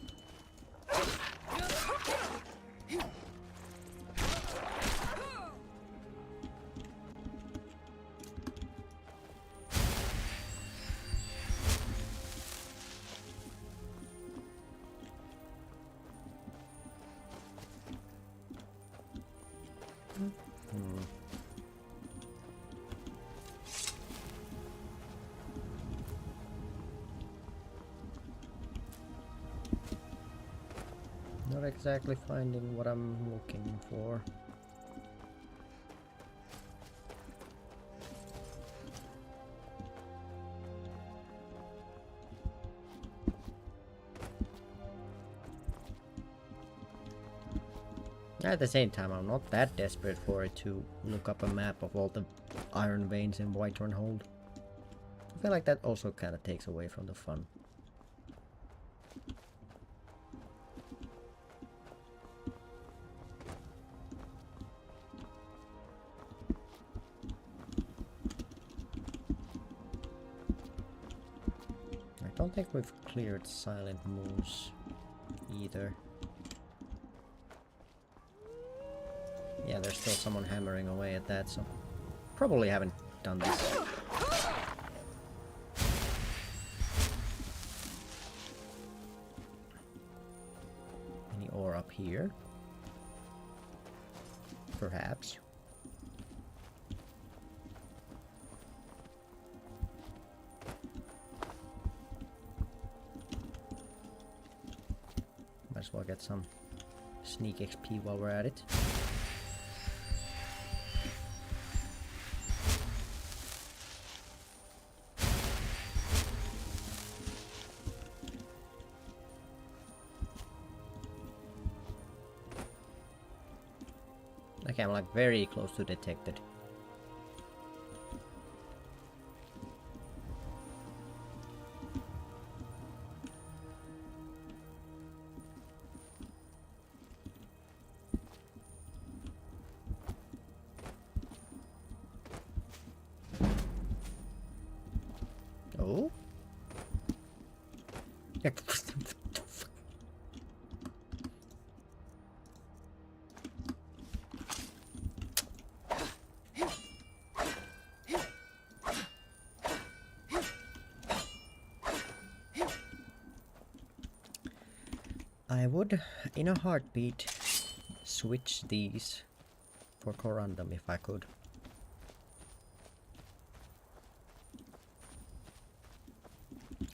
Not exactly finding what I'm looking for. At the same time, I'm not that desperate for it to look up a map of all the iron veins in Whitehorn Hold. I feel like that also kind of takes away from the fun. I don't think we've cleared Silent Moose either. Yeah, there's still someone hammering away at that, so probably haven't done this. Any ore up here? Perhaps. Might as well get some sneak XP while we're at it. Okay, I'm like very close to detected. Oh? I would, in a heartbeat, switch these for corundum if I could.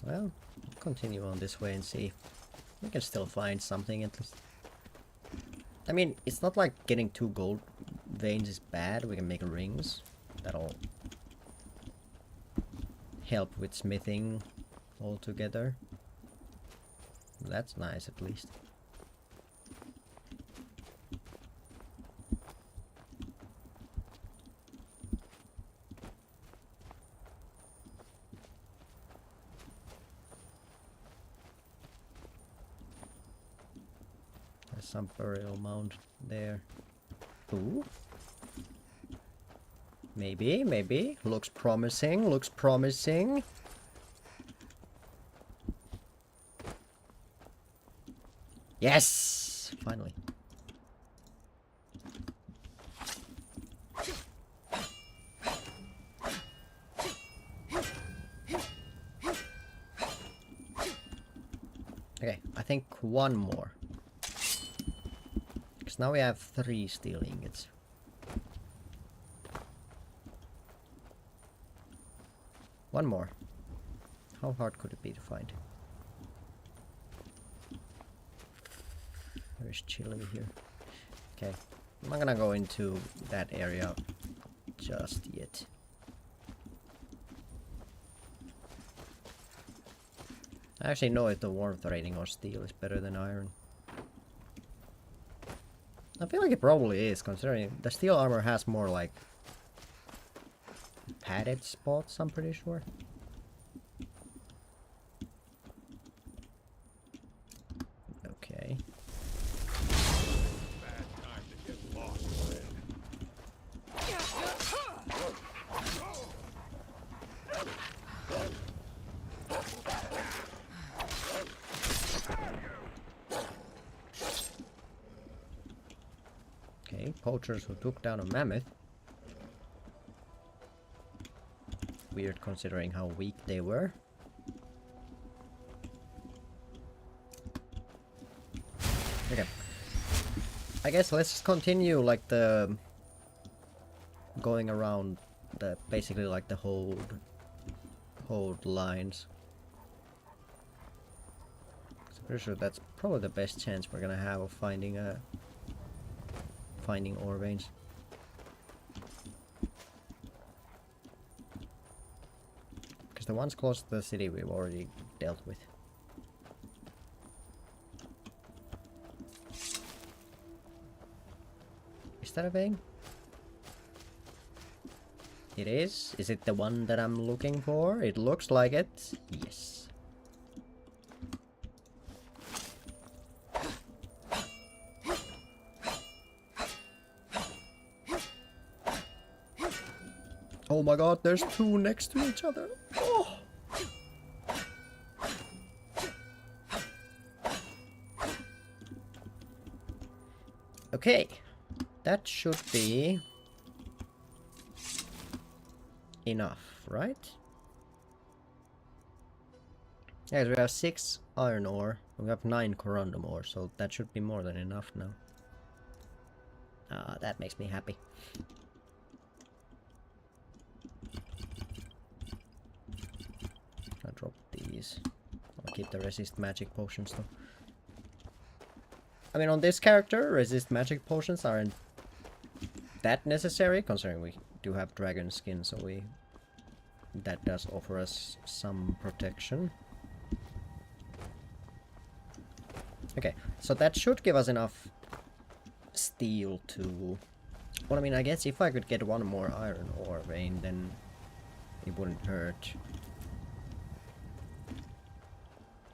Well, continue on this way and see. We can still find something at least. I mean, it's not like getting 2 gold veins is bad. We can make rings. That'll help with smithing altogether. That's nice at least. There's some burial mound there. Ooh. Maybe, maybe. Looks promising, looks promising. Yes! Finally. Okay, I think one more. Because now we have 3 steel ingots. One more. How hard could it be to find? There's chili here. Okay, I'm not gonna go into that area just yet. I actually know if the warmth rating on steel is better than iron. I feel like it probably is, considering the steel armor has more like padded spots, I'm pretty sure. Okay. Bad time to get lost, Red. Okay, poachers who took down a mammoth. Weird considering how weak they were. Okay. I guess let's just continue like the going around the basically like the hold lines. So I'm pretty sure that's probably the best chance we're gonna have of finding ore veins. Because the ones close to the city we've already dealt with. Is that a vein? It is? Is it the one that I'm looking for? It looks like it. Yes. Oh my god, there's 2 next to each other. Oh. Okay, that should be enough, right? Yes, we have 6 iron ore, we have 9 corundum ore, so that should be more than enough now. That makes me happy. I'll drop these. I'll keep the resist magic potions though. I mean, on this character, resist magic potions aren't that necessary, considering we do have dragon skin, so that does offer us some protection. Okay, so that should give us enough steel to... Well, I mean, I guess if I could get 1 more iron ore vein, then it wouldn't hurt.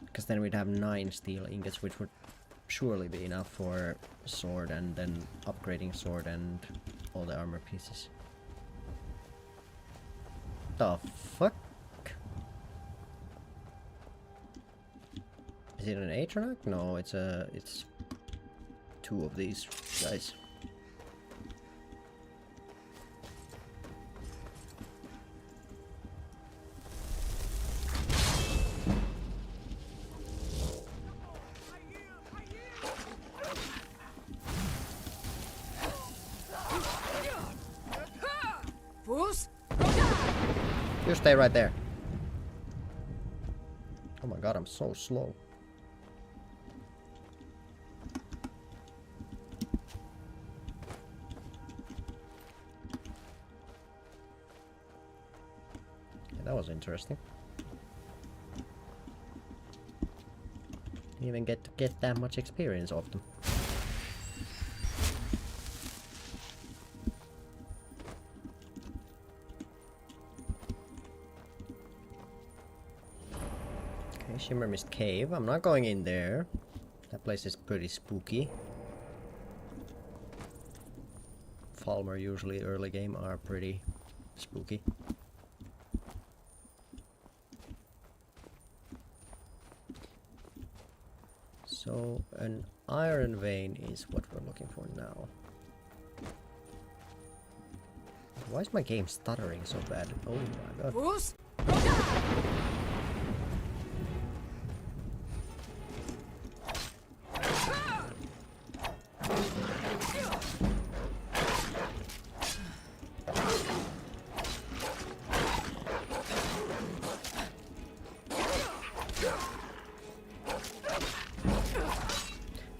Because then we'd have 9 steel ingots, which would surely be enough for sword and then upgrading sword and all the armor pieces. The fuck? Is it an Atronach? No, it's 2 of these guys. stay right there. Oh my god, I'm so slow. Yeah, that was interesting. Didn't even get to get that much experience of them. Okay, Shimmer Mist Cave. I'm not going in there. That place is pretty spooky. Falmer usually early game are pretty spooky. So an iron vein is what we're looking for now. Why is my game stuttering so bad? Oh my god.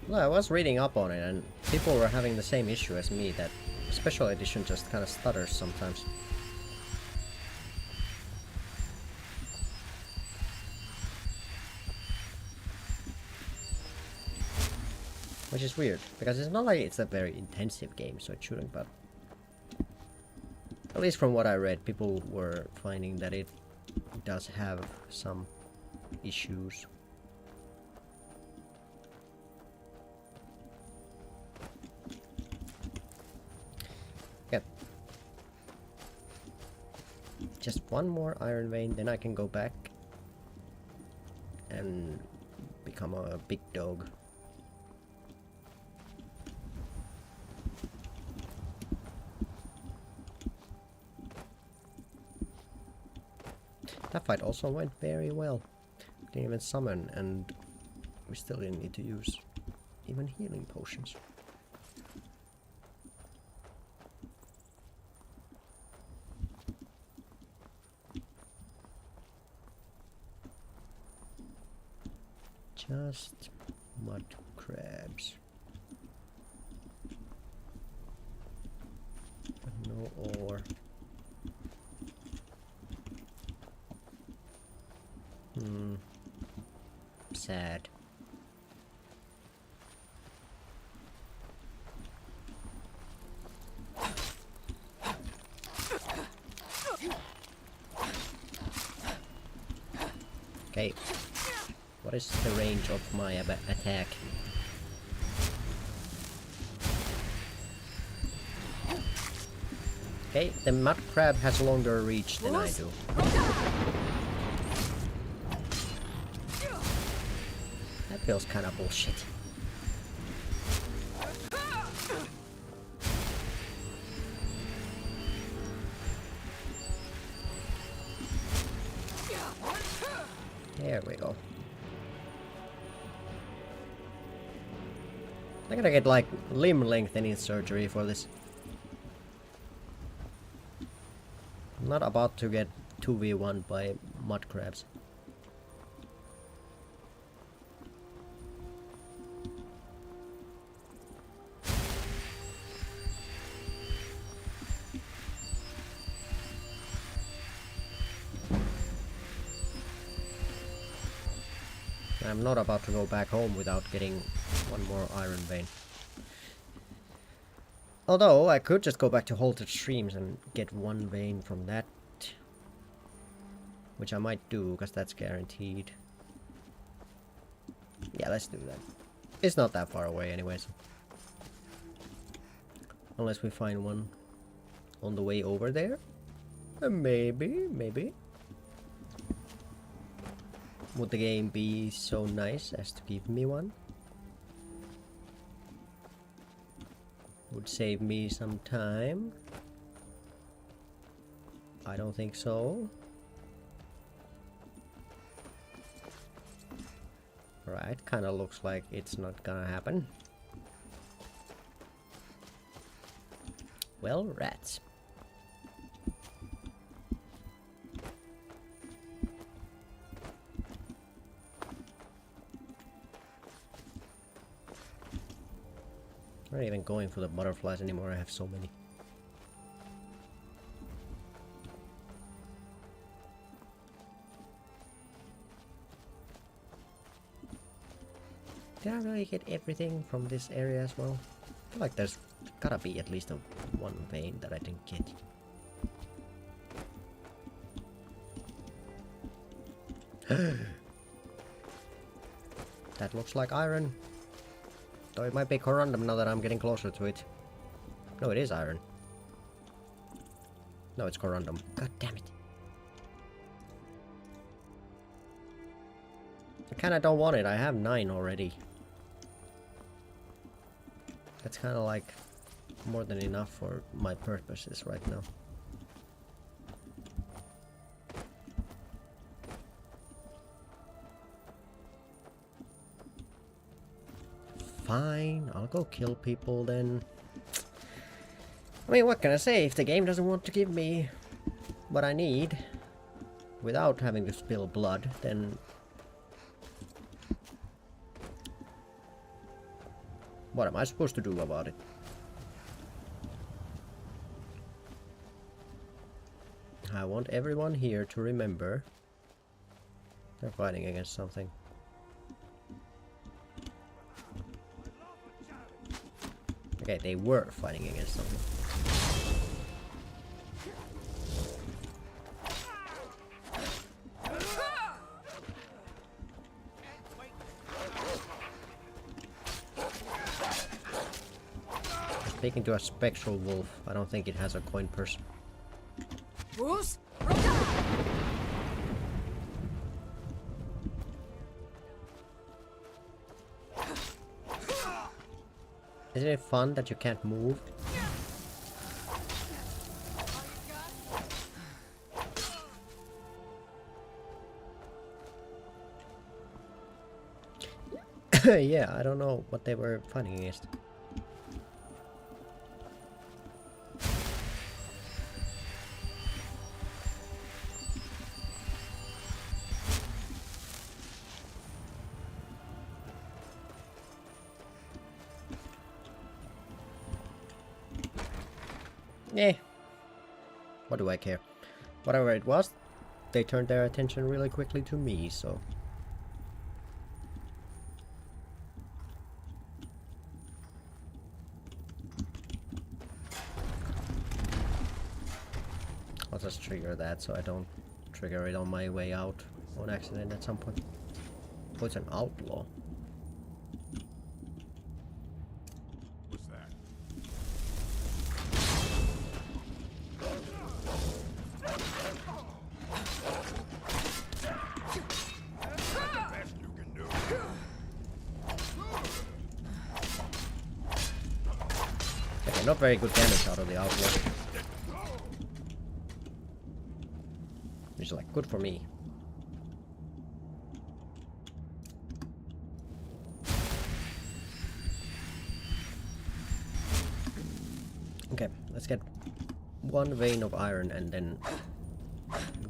Well, I was reading up on it and people were having the same issue as me, that special edition just kind of stutters sometimes. Which is weird, because it's not like it's a very intensive game, so it shouldn't, but... At least from what I read, people were finding that it does have some issues. Yep. Just one more iron vein, then I can go back and become a big dog. That fight also went very well. Didn't even summon, and we still didn't need to use even healing potions. Just mud crabs. But no ore. Sad. Okay. What is the range of my attack? Okay, the mud crab has longer reach than I do. That feels kind of bullshit. There we go. I'm gonna get like limb lengthening surgery for this. I'm not about to get 2v1 by mud crabs. I'm not about to go back home without getting one more iron vein. Although, I could just go back to Halted Streams and get one vein from that. Which I might do, because that's guaranteed. Yeah, let's do that. It's not that far away anyways. Unless we find one on the way over there. Maybe. Would the game be so nice as to give me one? Would save me some time? I don't think so. Right, kinda looks like it's not gonna happen. Well, rats. I'm not even going for the butterflies anymore, I have so many. Did I really get everything from this area as well? I feel like there's gotta be at least one vein that I didn't get. That looks like iron. Though it might be corundum now that I'm getting closer to it. No, it is iron. No, it's corundum. God damn it. I kinda don't want it. I have 9 already. That's kinda like more than enough for my purposes right now. Fine, I'll go kill people then. I mean, what can I say? If the game doesn't want to give me what I need without having to spill blood, then what am I supposed to do about it? I want everyone here to remember they're fighting against something. Okay, they were fighting against something. Speaking to a spectral wolf, I don't think it has a coin purse. Isn't it fun that you can't move? Yeah, I don't know what they were fighting against. Eh. What do I care? Whatever it was, they turned their attention really quickly to me, so... I'll just trigger that so I don't trigger it on my way out on accident at some point. Oh, it's an outlaw. What's that? Best you can do. Okay, not very good damage out of the outlaw. Which is like good for me. Okay, let's get one vein of iron and then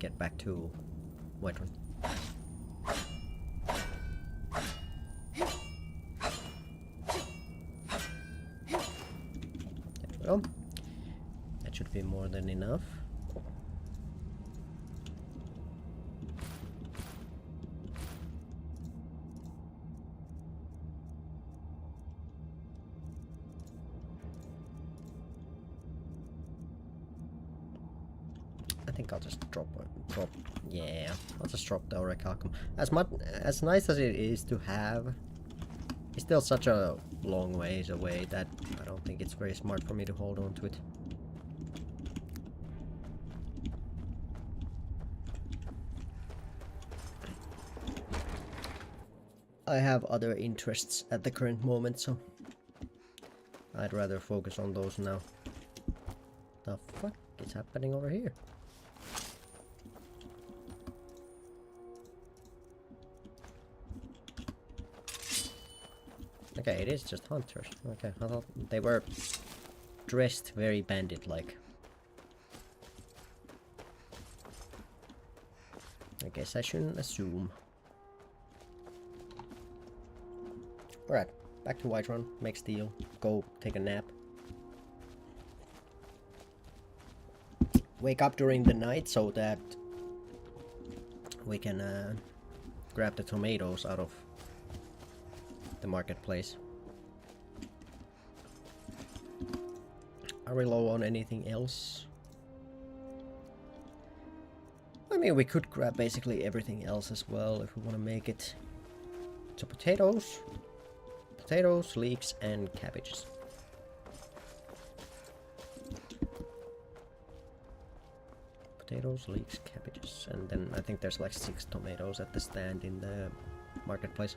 get back to Whiterun. There we go. That should be more than enough. I think I'll just drop, yeah, I'll just drop the orichalcum. As nice as it is to have, it's still such a long ways away that I don't think it's very smart for me to hold on to it. I have other interests at the current moment, so I'd rather focus on those now. The fuck is happening over here? Okay, it is just hunters. Okay, I thought they were dressed very bandit-like. I guess I shouldn't assume. Alright, Back to Whiterun, make steel, go take a nap. Wake up during the night so that we can grab the tomatoes out of the marketplace. Are we low on anything else? I mean, we could grab basically everything else as well if we want to make it. So potatoes, leeks, and cabbages. Potatoes, leeks, cabbages, and then I think there's like 6 tomatoes at the stand in the marketplace.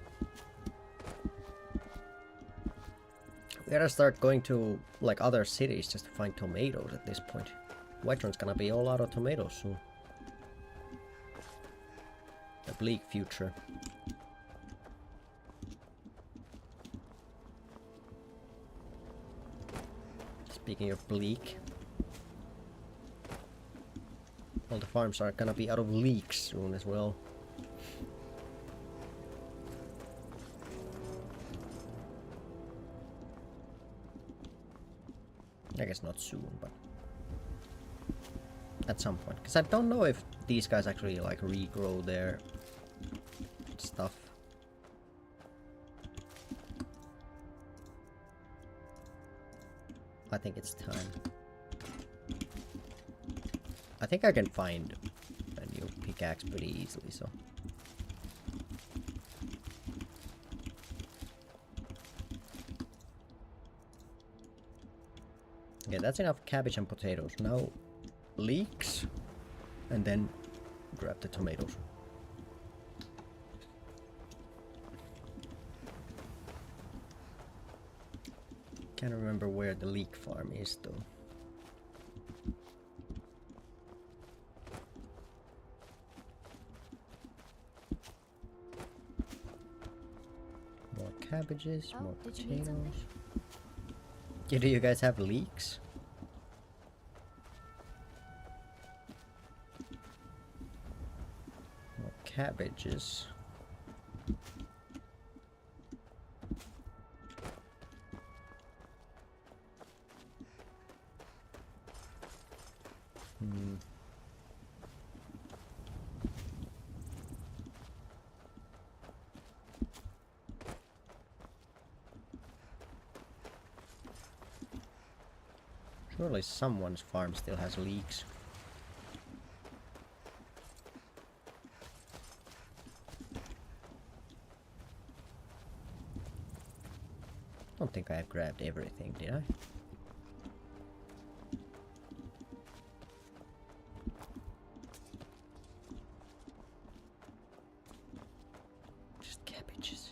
We gotta start going to like other cities just to find tomatoes at this point. Whiterun's gonna be all out of tomatoes soon. A bleak future. Speaking of bleak, all the farms are gonna be out of leeks soon as well. I guess not soon, but at some point. Because I don't know if these guys actually like regrow their stuff. I think it's time. I think I can find a new pickaxe pretty easily, so. Okay, that's enough cabbage and potatoes. Now, leeks, and then grab the tomatoes. Can't remember where the leek farm is though. More cabbages, more potatoes. Yeah, do you guys have leeks? More cabbages. Surely someone's farm still has leeks. Don't think I have grabbed everything, did I? Just cabbages.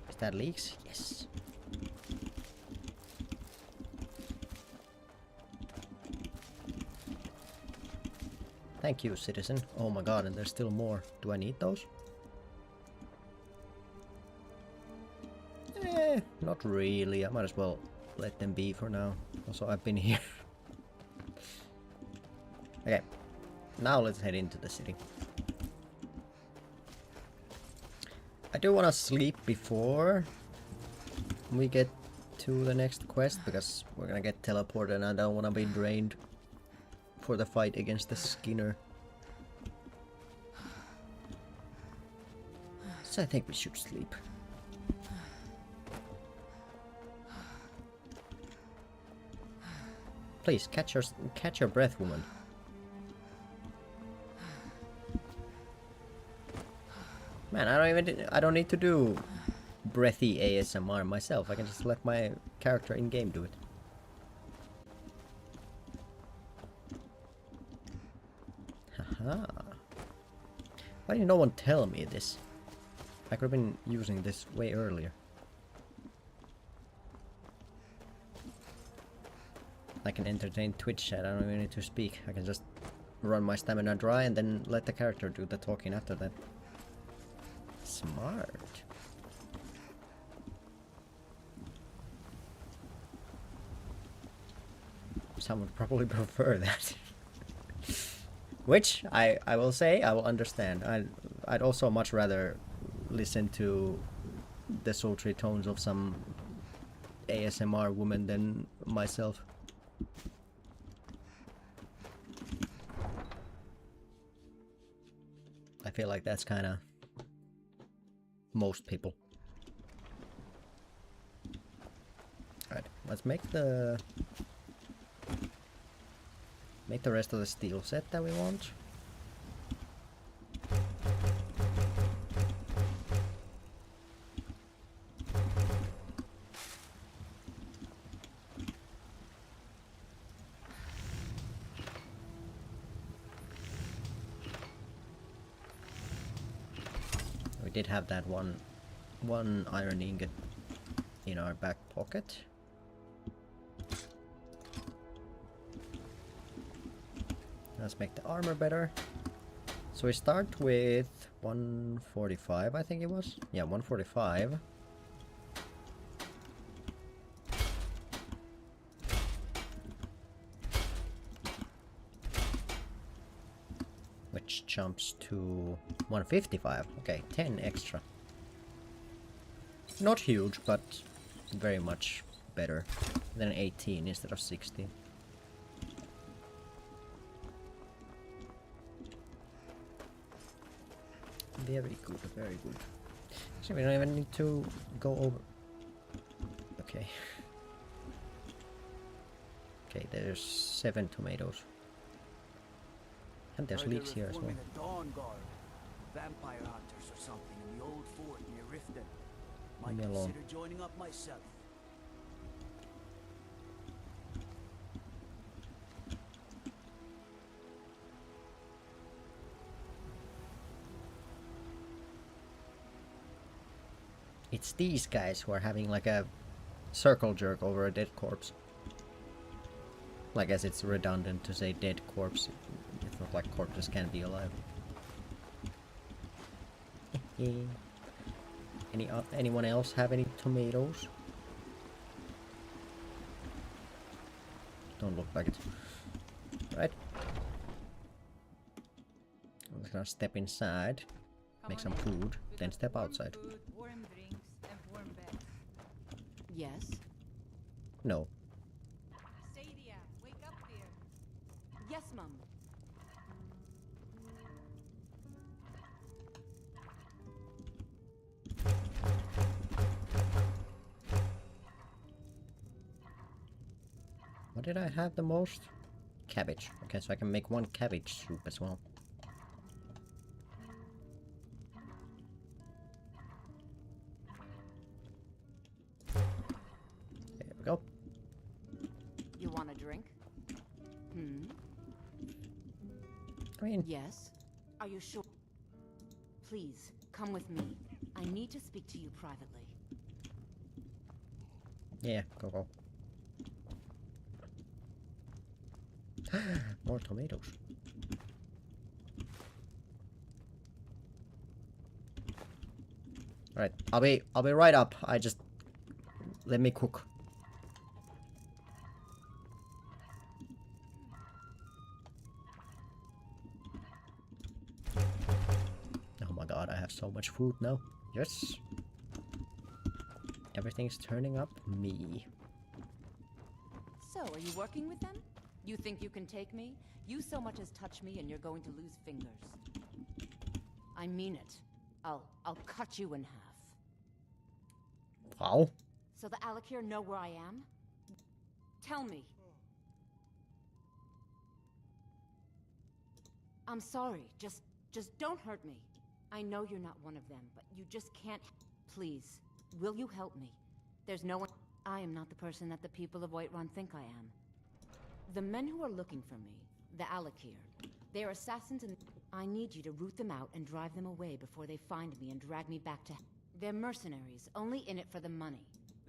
Is that leeks? Yes. Thank you, citizen. Oh my god, and there's still more. Do I need those? Not really. I might as well let them be for now. Also, I've been here. Okay. Now let's head into the city. I do want to sleep before we get to the next quest, because we're gonna get teleported and I don't want to be drained for the fight against the Skinner. So I think we should sleep. Please catch your breath, woman. Man, I don't need to do breathy ASMR myself. I can just let my character in game do it. Haha. Why did no one tell me this? I could have been using this way earlier. I can entertain Twitch chat, I don't even need to speak. I can just run my stamina dry and then let the character do the talking after that. Smart. Some would probably prefer that. Which I will say I will understand. I'd also much rather listen to the sultry tones of some ASMR woman than myself. I feel like that's kind of most people. Alright, let's make the rest of the steel set that we want. We did have that one iron ingot in our back pocket. Let's make the armor better. So we start with 145, I think it was. Yeah, 145. Which jumps to 155. Okay, 10 extra. Not huge, but very much better than 18 instead of 16. Very good, very good. So we don't even need to go over. Okay. Okay, there's 7 tomatoes. And there's leeks here as well. The Dawn Guard, vampire hunters or something in the old fort near Riften. Might Leave me alone. consider joining up myself. It's these guys who are having like a circle jerk over a dead corpse. Well, I guess it's redundant to say dead corpse. It's not like corpses can be alive. Anyone else have any tomatoes? Don't look like it. Right. I'm just gonna step inside, make some food, then step outside. Food, warm drinks, and warm beds. Yes? No. Sadia, wake up, dear. Yes, Mum. What did I have the most? Cabbage. Okay, so I can make one cabbage soup as well. There we go. You want a drink? Hmm? I mean, Yes? Are you sure? Please, come with me. I need to speak to you privately. yeah, go. More tomatoes. Alright, I'll be right up. Let me cook. Oh my god, I have so much food now. Yes. Everything's turning up me. So, are you working with them? You think you can take me? You so much as touch me and you're going to lose fingers. I mean it. I'll cut you in half. Wow. So the Alakir know where I am? Tell me. I'm sorry. Just don't hurt me. I know you're not one of them, but you just can't. Please, will you help me? There's no one. I am not the person that the people of Whiterun think I am. The men who are looking for me, the Alakir, they are assassins and I need you to root them out and drive them away before they find me and drag me back to. They're mercenaries, only in it for the money.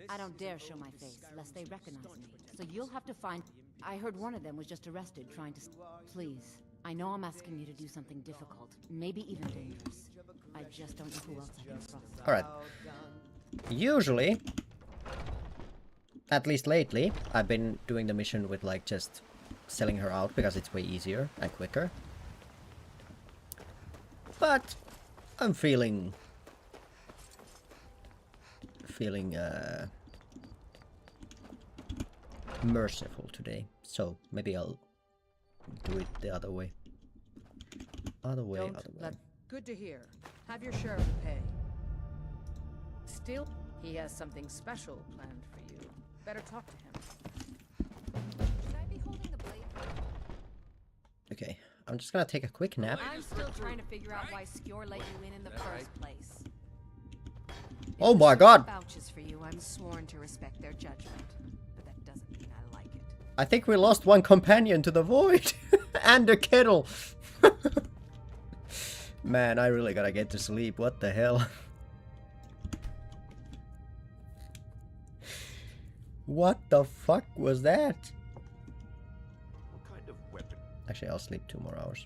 I don't dare show my face, lest they recognize me. So you'll have to find. I heard one of them was just arrested trying to. Please, I know I'm asking you to do something difficult, maybe even dangerous. I just don't know who else I can trust. Alright. Usually, at least lately, I've been doing the mission with like just selling her out because it's way easier and quicker. But I'm feeling merciful today, so maybe I'll do it the other way. Other way. Good to hear. Have your share of the pay. Still, he has something special planned for you. Better talk to him. Should I be holding the blade? Okay, I'm just gonna take a quick nap. I'm still trying to figure out why Skjor let you in the first place. Oh my god! Vouches for you. I'm sworn to respect their judgment, but that doesn't mean I like it. I think we lost one companion to the void and the kettle. Man, I really gotta get to sleep. What the hell? What the fuck was that? What kind of weapon Actually, I'll sleep 2 more hours.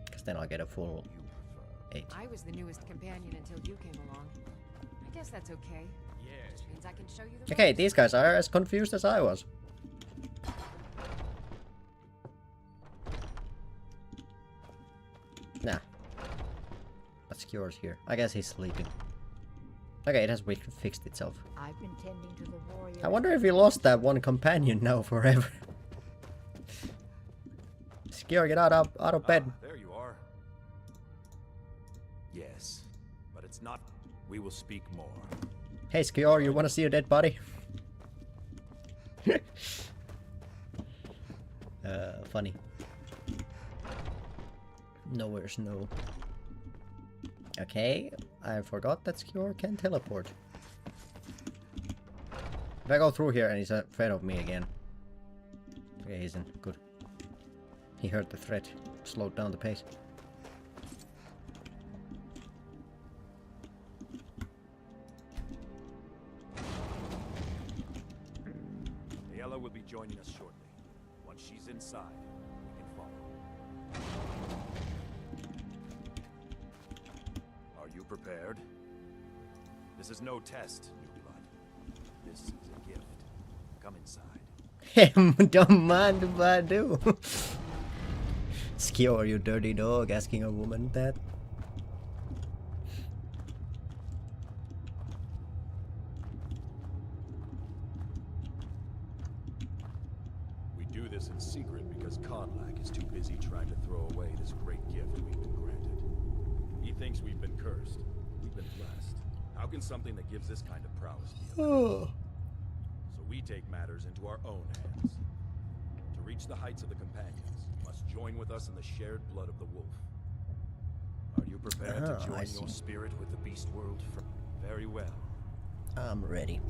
Because then I'll get a full you prefer? 8. I was the newest companion until you came along. I guess that's okay. Yeah. Which means I can show you the Okay, ropes. these guys are as confused as I was. Nah. But Skjor's here. I guess he's sleeping. Okay, it has fixed itself. I've been tending to the warrior. I wonder if we lost that one companion now forever. Skjor, get out of bed. There you are. Yes, but it's not. We will speak more. Hey Skjor, you wanna see a dead body? Funny. Nowhere's no. Okay, I forgot that Skjor can teleport. If I go through here and he's afraid of me again. Okay, he's in. Good. He heard the threat. Slowed down the pace. Ayala will be joining us shortly. Once she's inside, we can follow. Are you prepared? This is no test, new blood. This is a gift. Come inside. Don't mind if I do. Skjor, you dirty dog, asking a woman that. We do this in secret because Konlak is too busy trying to throw away this great gift we've been granted. He thinks we've been cursed. We've been blessed. How can something that gives this kind of prowess be allowed? So we take matters into our own hands. To reach the heights of the companions, you must join with us in the shared blood of the wolf. Are you prepared to I join see. your spirit with the beast world? Very well. I'm ready.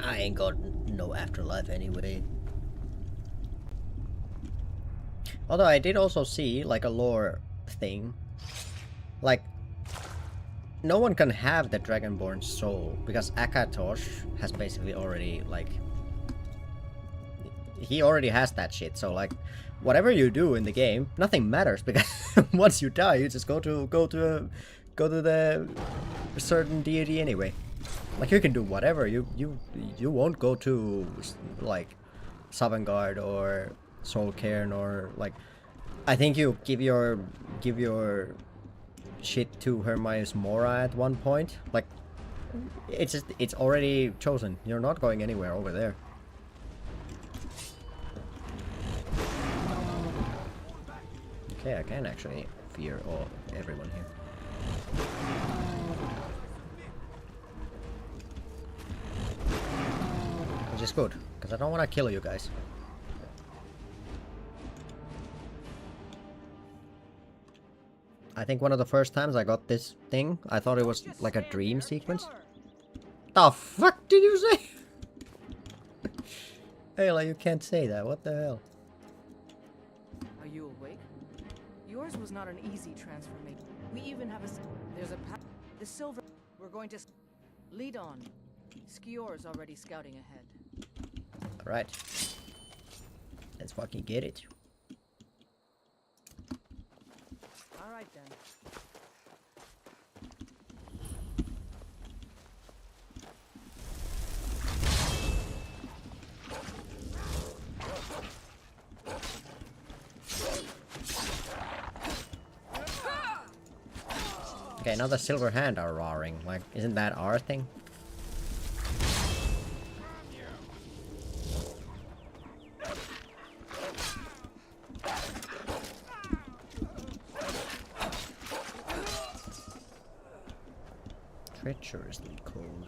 I ain't got no afterlife anyway. Although I did also see like a lore thing. Like, no one can have the Dragonborn soul because Akatosh has basically already like he already has that shit. So like, whatever you do in the game, nothing matters because once you die, you just go to the certain deity anyway. Like you can do whatever you won't go to like Sovngarde or Soulcairn or like. I think you give your shit to Hermaeus Mora at one point. Like it's already chosen. You're not going anywhere over there. Okay, I can actually fear everyone here. Which is good, because I don't want to kill you guys. I think one of the first times I got this thing, I thought it was like a dream sequence. The fuck did you say? Ayla, you can't say that. What the hell? Are you awake? Yours was not an easy transformation. We even have a... There's a path. The silver... We're going to... Lead on. Skjor's already scouting ahead. Alright. Let's fucking get it. All right then. Okay, now the silver hand are roaring. Like, isn't that our thing? Treacherously cold.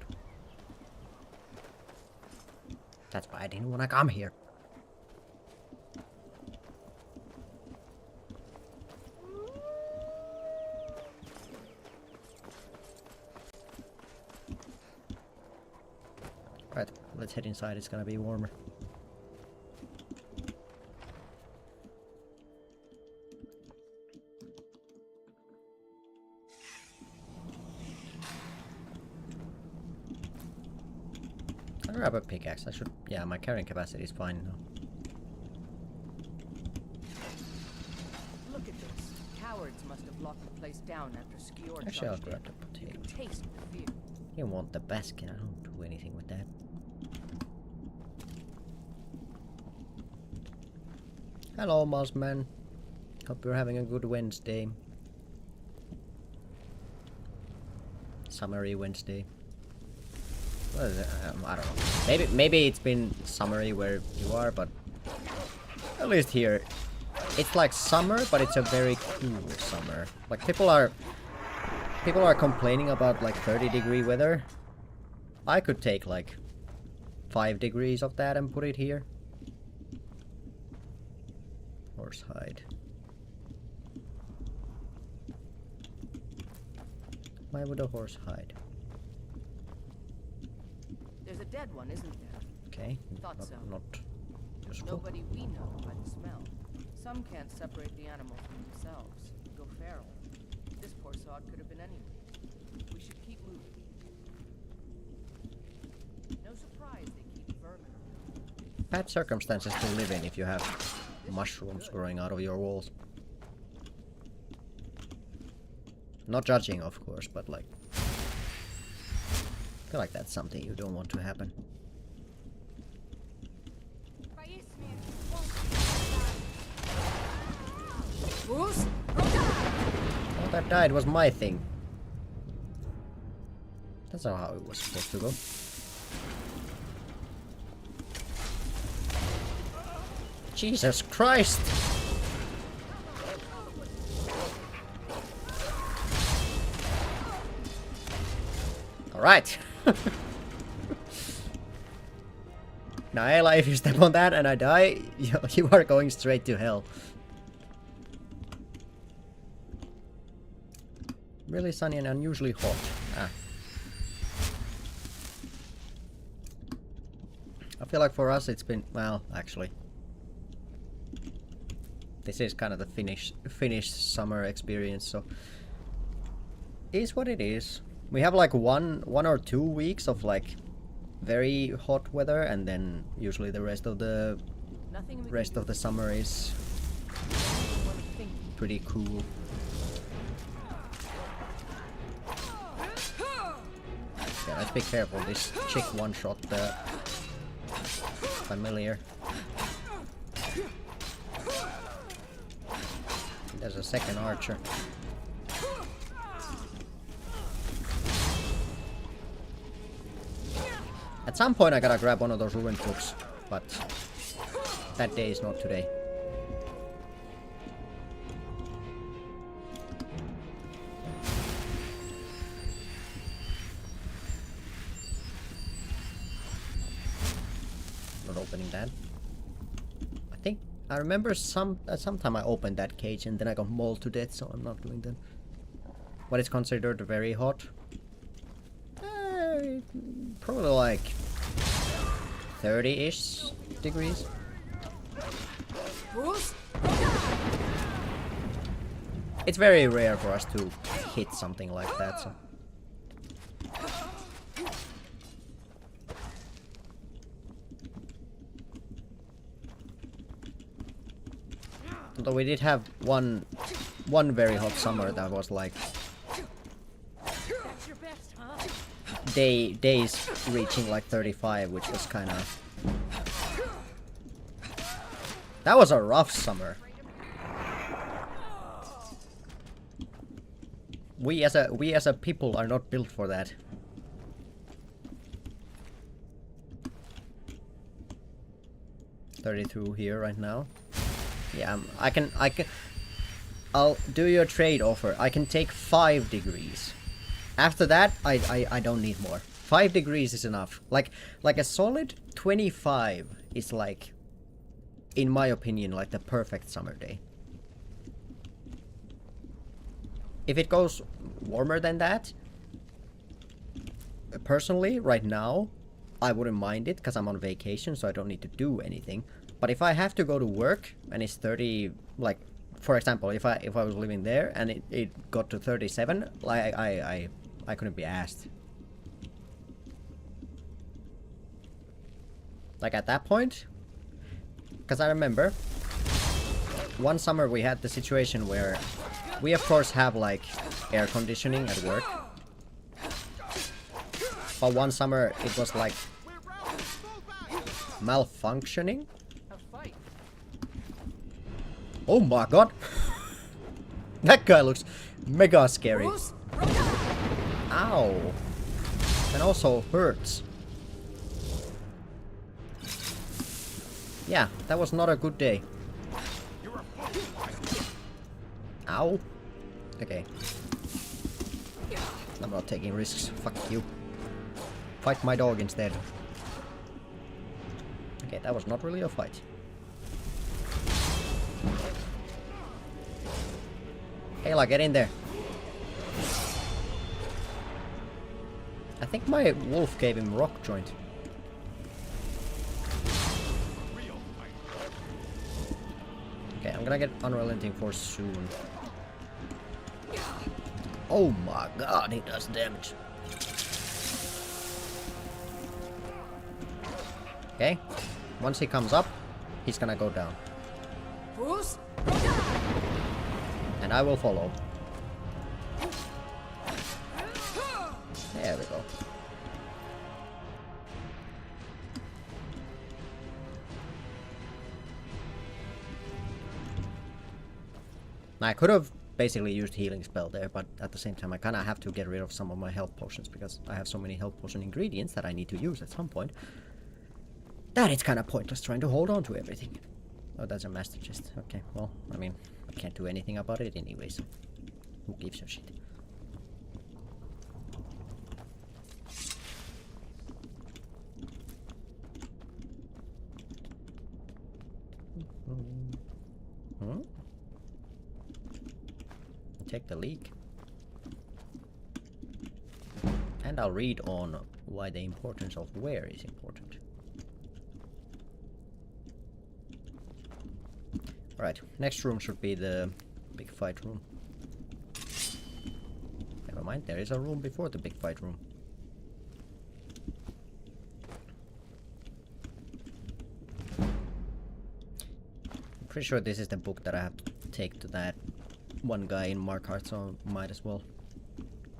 That's why I didn't want to come here. Right, let's head inside, it's gonna be warmer. I'll grab a pickaxe, I should... yeah, my carrying capacity is fine now. Look at this. Cowards must have locked the place down after Skior Actually, I'll charged grab in. the potato. You can taste the fear. You want the basket, I don't do anything with that. Hello, Mossman. Hope you're having a good Wednesday. Summery Wednesday. What is it? I don't know. Maybe it's been summery where you are, but at least here, it's like summer, but it's a very cool summer. Like people are complaining about like 30-degree weather. I could take like 5 degrees of that and put it here. Horsehide. Why would a horse hide? There's a dead one, isn't there? Okay, Thought so. not useful. Nobody we know by the smell. Some can't separate the animal from themselves. Go feral. This poor sod could have been anyone. We should keep moving. No surprise they keep vermin around. Bad circumstances to live in if you have mushrooms growing out of your walls. Not judging, of course, but like... I feel like that's something you don't want to happen. All All that died was my thing. That's not how it was supposed to go. Jesus Christ! Alright! Now, Ayla, if you step on that and I die, you are going straight to hell. Really sunny and unusually hot. Ah. I feel like for us it's been... well, actually. This is kind of the Finnish summer experience, so... Is what it is. We have like one or 2 weeks of like very hot weather, and then usually the rest of the summer is pretty cool. Yeah, let's be careful. This chick one-shot the familiar. There's a second archer. At some point I gotta grab one of those ruined books, but that day is not today. Not opening that. I think I remember sometime I opened that cage and then I got mauled to death, so I'm not doing that. What is considered very hot? Probably like 30-ish degrees. It's very rare for us to hit something like that, so. Although we did have one very hot summer that was like days reaching like 35, which was kind of... That was a rough summer. we as a people are not built for that. $32 here right now. Yeah, I'll do you a trade offer. I can take 5 degrees. After that, I don't need more. 5 degrees is enough. Like a solid 25 is like, in my opinion, like the perfect summer day. If it goes warmer than that, personally, right now, I wouldn't mind it because I'm on vacation, so I don't need to do anything. But if I have to go to work and it's 30, like, for example, if I was living there and it got to 37, like I couldn't be asked. Like at that point, because I remember one summer we had the situation where we of course have like air conditioning at work, but one summer it was like malfunctioning. Oh my god! That guy looks mega scary. Ow! And also hurts. Yeah, that was not a good day. Ow. Okay. I'm not taking risks. Fuck you. Fight my dog instead. Okay, that was not really a fight. Ayla, get in there. I think my wolf gave him rock joint. Okay, I'm gonna get Unrelenting Force soon. Oh my god, he does damage. Okay, once he comes up, he's gonna go down. And I will follow. There we go. I could have basically used healing spell there, but at the same time I kind of have to get rid of some of my health potions because I have so many health potion ingredients that I need to use at some point. That it's kind of pointless trying to hold on to everything. Oh, that's a master chest. Okay, well, I mean, I can't do anything about it anyway, so who gives a shit? Hmm? Check the leak. And I'll read on why the importance of wear is important. Alright, next room should be the big fight room. Never mind, there is a room before the big fight room. I'm pretty sure this is the book that I have to take to that one guy in Markarth, so might as well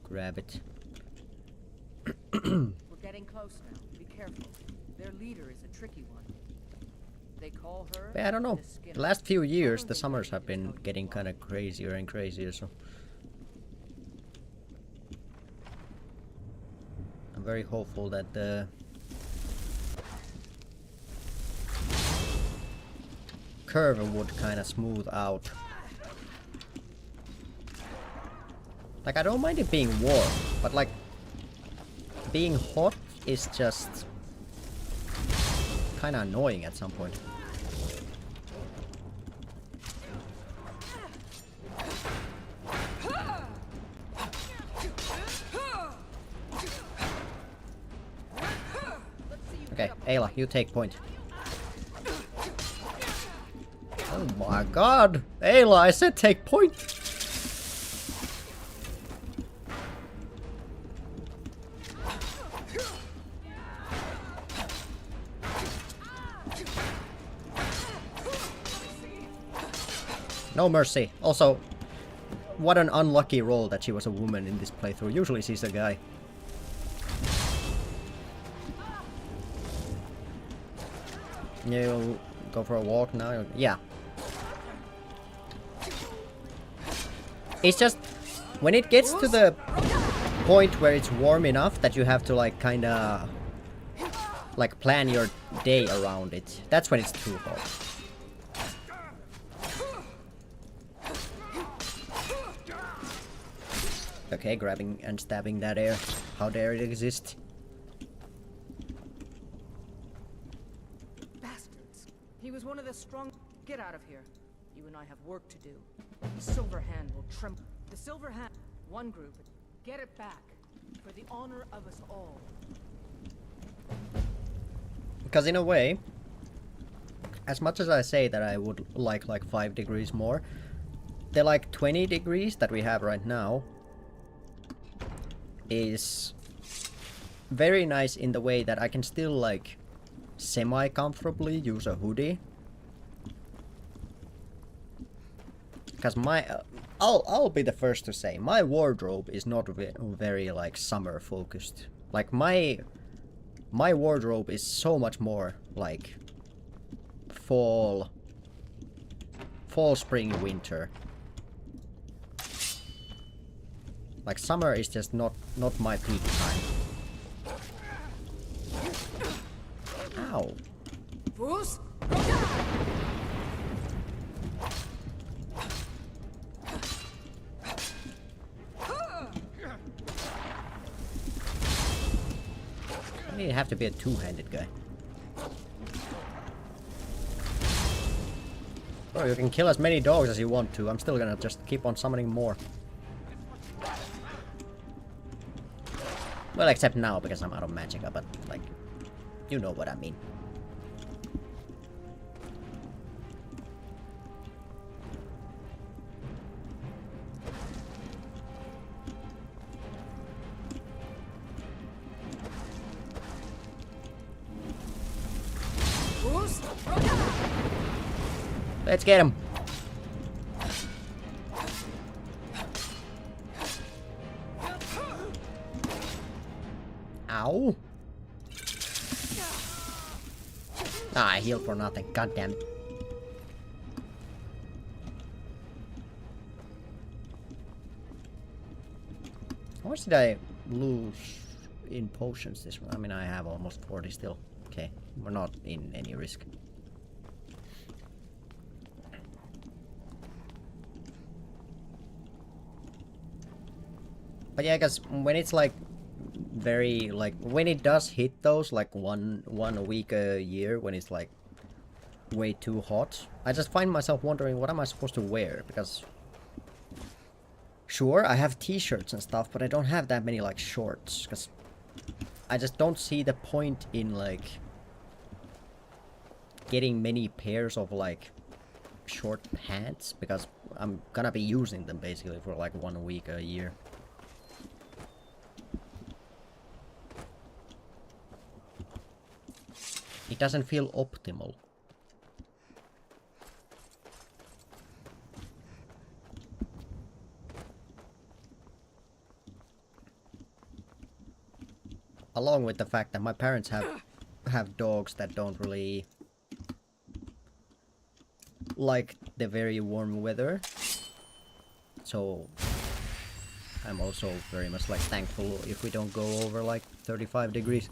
grab it. We're getting close now. Be careful. Their leader is a tricky one. They call her. Yeah, I don't know. The last few years, the summers have been getting kind of crazier and crazier, so I'm very hopeful that the curve would kind of smooth out. Like, I don't mind it being warm, but like being hot is just kind of annoying at some point. Okay, Ayla, you take point. Oh my god! Ayla, I said take point! No mercy. Also, what an unlucky roll that she was a woman in this playthrough. Usually she's a guy. You'll go for a walk now? Yeah. It's just When it gets to the point where it's warm enough that you have to like kinda like plan your day around it, that's when it's too hot. Okay, grabbing and stabbing that air. How dare it exist? Bastards. He was one of the strong... Get out of here. You and I have work to do. The Silver Hand will tremble. The Silver Hand. One group. Get it back. For the honor of us all. Because in a way, as much as I say that I would like 5 degrees more, the like 20 degrees that we have right now is very nice in the way that I can still like semi-comfortably use a hoodie. Because my I'll be the first to say my wardrobe is not very like summer focused. Like my wardrobe is so much more like fall, spring, winter. Like summer is just not my peak time. Ow. Bruce? I mean, have to be a two-handed guy. Oh, you can kill as many dogs as you want to. I'm still gonna just keep on summoning more. Well, except now, because I'm out of magicka, but, like, you know what I mean. Let's get him. Ow. Ah, I healed for nothing. God damn it. How much did I lose in potions this one? I mean, I have almost 40 still. Okay, we're not in any risk. But yeah, because when it's like very like when it does hit those like one a week a year, when it's like way too hot, I just find myself wondering what am I supposed to wear, because sure I have t-shirts and stuff, but I don't have that many like shorts, because I just don't see the point in like getting many pairs of like short pants, because I'm gonna be using them basically for like 1 week a year. It doesn't feel optimal. Along with the fact that my parents have dogs that don't really like the very warm weather. So I'm also very much like thankful if we don't go over like 35 degrees.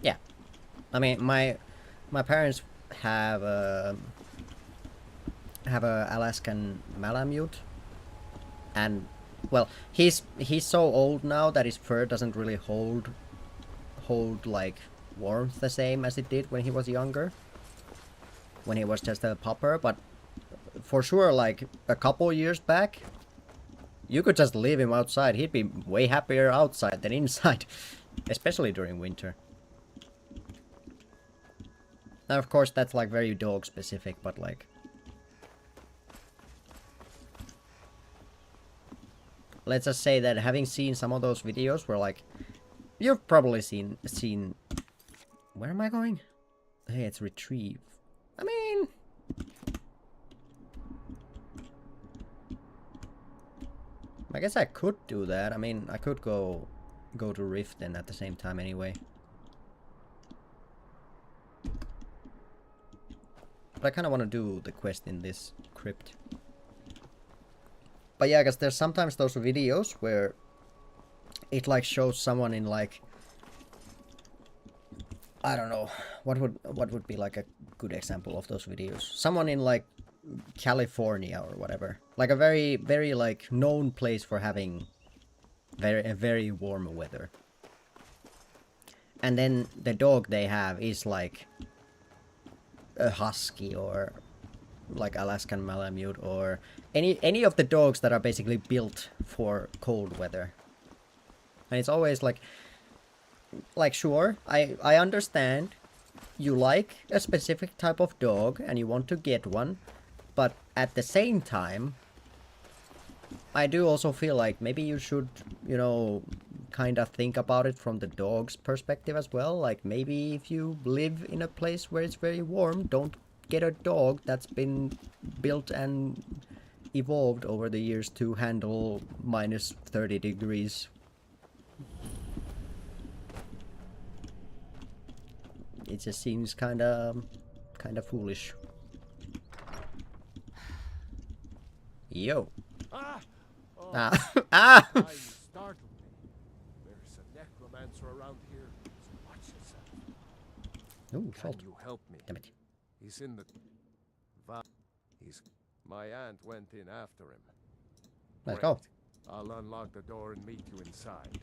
Yeah, I mean my parents have a Alaskan Malamute, and well, he's so old now that his fur doesn't really hold like warmth the same as it did when he was younger, when he was just a pupper. But for sure, like a couple years back, you could just leave him outside. He'd be way happier outside than inside, especially during winter. Now, of course, that's like very dog specific, but like, let's just say that having seen some of those videos where like, you've probably seen, where am I going? Hey, it's retrieve. I mean, I guess I could do that. I mean, I could go to Rift then at the same time anyway. But I kind of want to do the quest in this crypt. But yeah, I guess there's sometimes those videos where it like shows someone in like, I don't know, what would be like a good example of those videos? Someone in like California or whatever, like a very like known place for having very warm weather, and then the dog they have is like a husky or like Alaskan Malamute or any of the dogs that are basically built for cold weather. And it's always like sure, I understand you like a specific type of dog and you want to get one, but at the same time I do also feel like maybe you should, you know, kind of think about it from the dog's perspective as well. Like maybe if you live in a place where it's very warm, don't get a dog that's been built and evolved over the years to handle minus 30 degrees. It just seems kind of foolish. Yo. Ah! Oh, Ah! you startled me. There's a necromancer around here, so watch yourself. Ooh, salt. Can you help me? Damn it. He's in the... My aunt went in after him. Let's go. I'll unlock the door and meet you inside.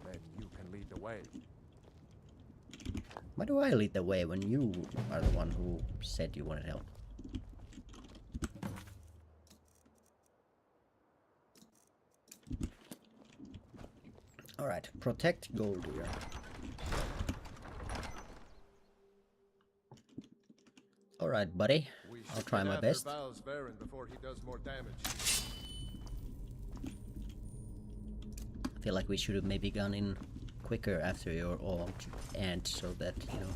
Then you can lead the way. Why do I lead the way when you are the one who said you wanted help? Alright, protect gold digger. Alright, buddy. I'll try my best. Before he does more damage. I feel like we should have maybe gone in quicker after your aunt so that, you know.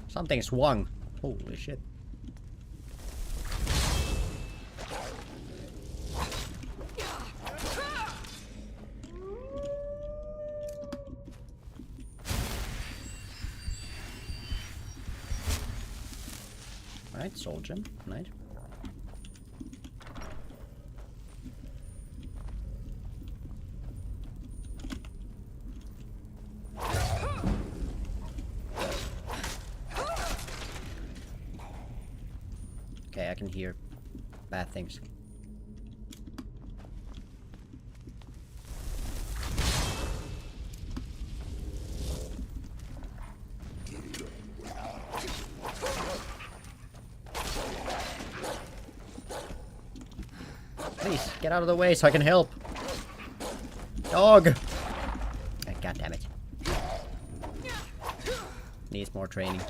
Something swung. Holy shit. Alright, soldier. Right. Okay, I can hear bad things. Please, get out of the way so I can help. Dog! God damn it. Needs more training.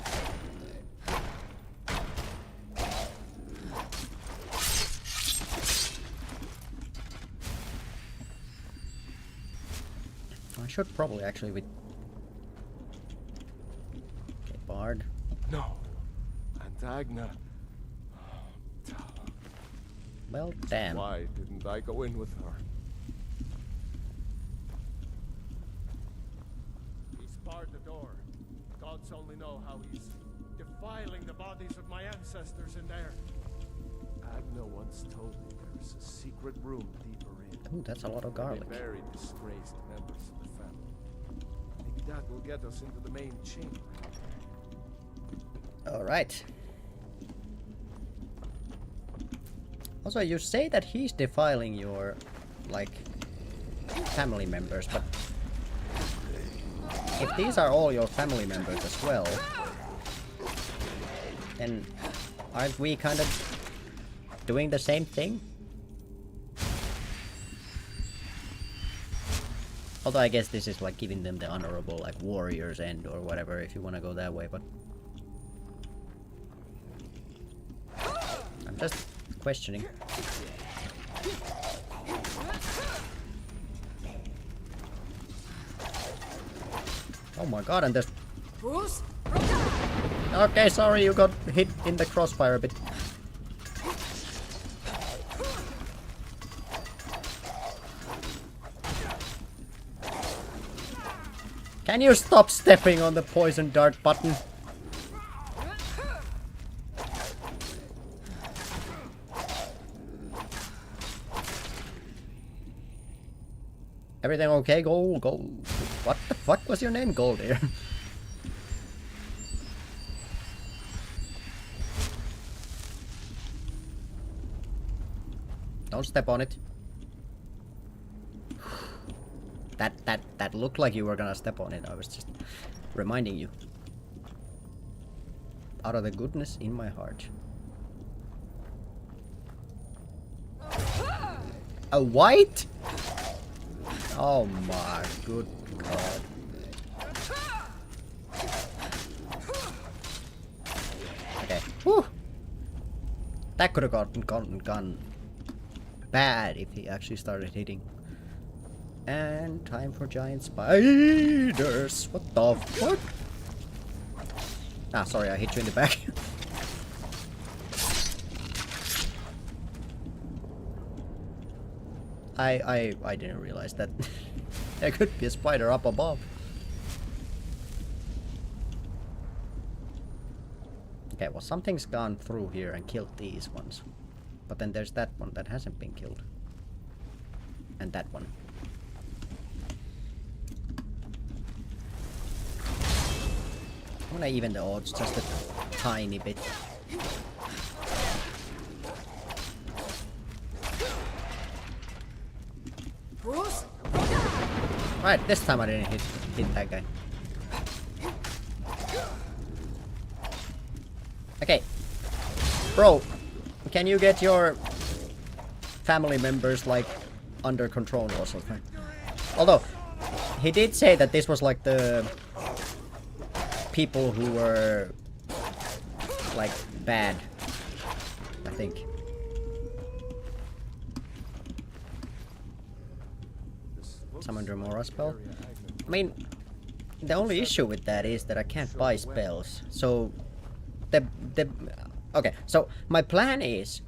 I should probably actually with... Okay, Bard. No. Antagna. Well, damn. Why didn't I go in with her? He's barred the door. Gods only know how he's defiling the bodies of my ancestors in there. Agna once told me there's a secret room deeper in. Ooh, that's a lot of garlic. They buried disgraced members of the family. Maybe that will get us into the main chamber. Alright. Also, you say that he's defiling your, like, family members, but if these are all your family members as well, then aren't we kind of doing the same thing? Although I guess this is like giving them the honorable, like, warrior's end or whatever, if you want to go that way, but I'm just questioning. Oh my god, and there's... Bruce? Okay, sorry, you got hit in the crossfire a bit. Can you stop stepping on the poison dart button? Everything okay? Gold, gold. What the fuck was your name, Gold here? Don't step on it. That looked like you were gonna step on it. I was just reminding you. Out of the goodness in my heart. A white? Oh my good god. Okay. Whew. That could have gone bad if he actually started hitting. And time for giant spiders. What the fuck? Ah, sorry, I hit you in the back. I didn't realize that there could be a spider up above. Okay, well, something's gone through here and killed these ones. But then there's that one that hasn't been killed. And that one. I'm gonna even the odds just a tiny bit. Bruce? Right, this time I didn't hit that guy. Okay. Bro, can you get your family members like under control or something? Although, he did say that this was like the people who were like bad, I think. Summon Remora spell. I mean, the only issue with that is that I can't buy spells. So, okay, so my plan is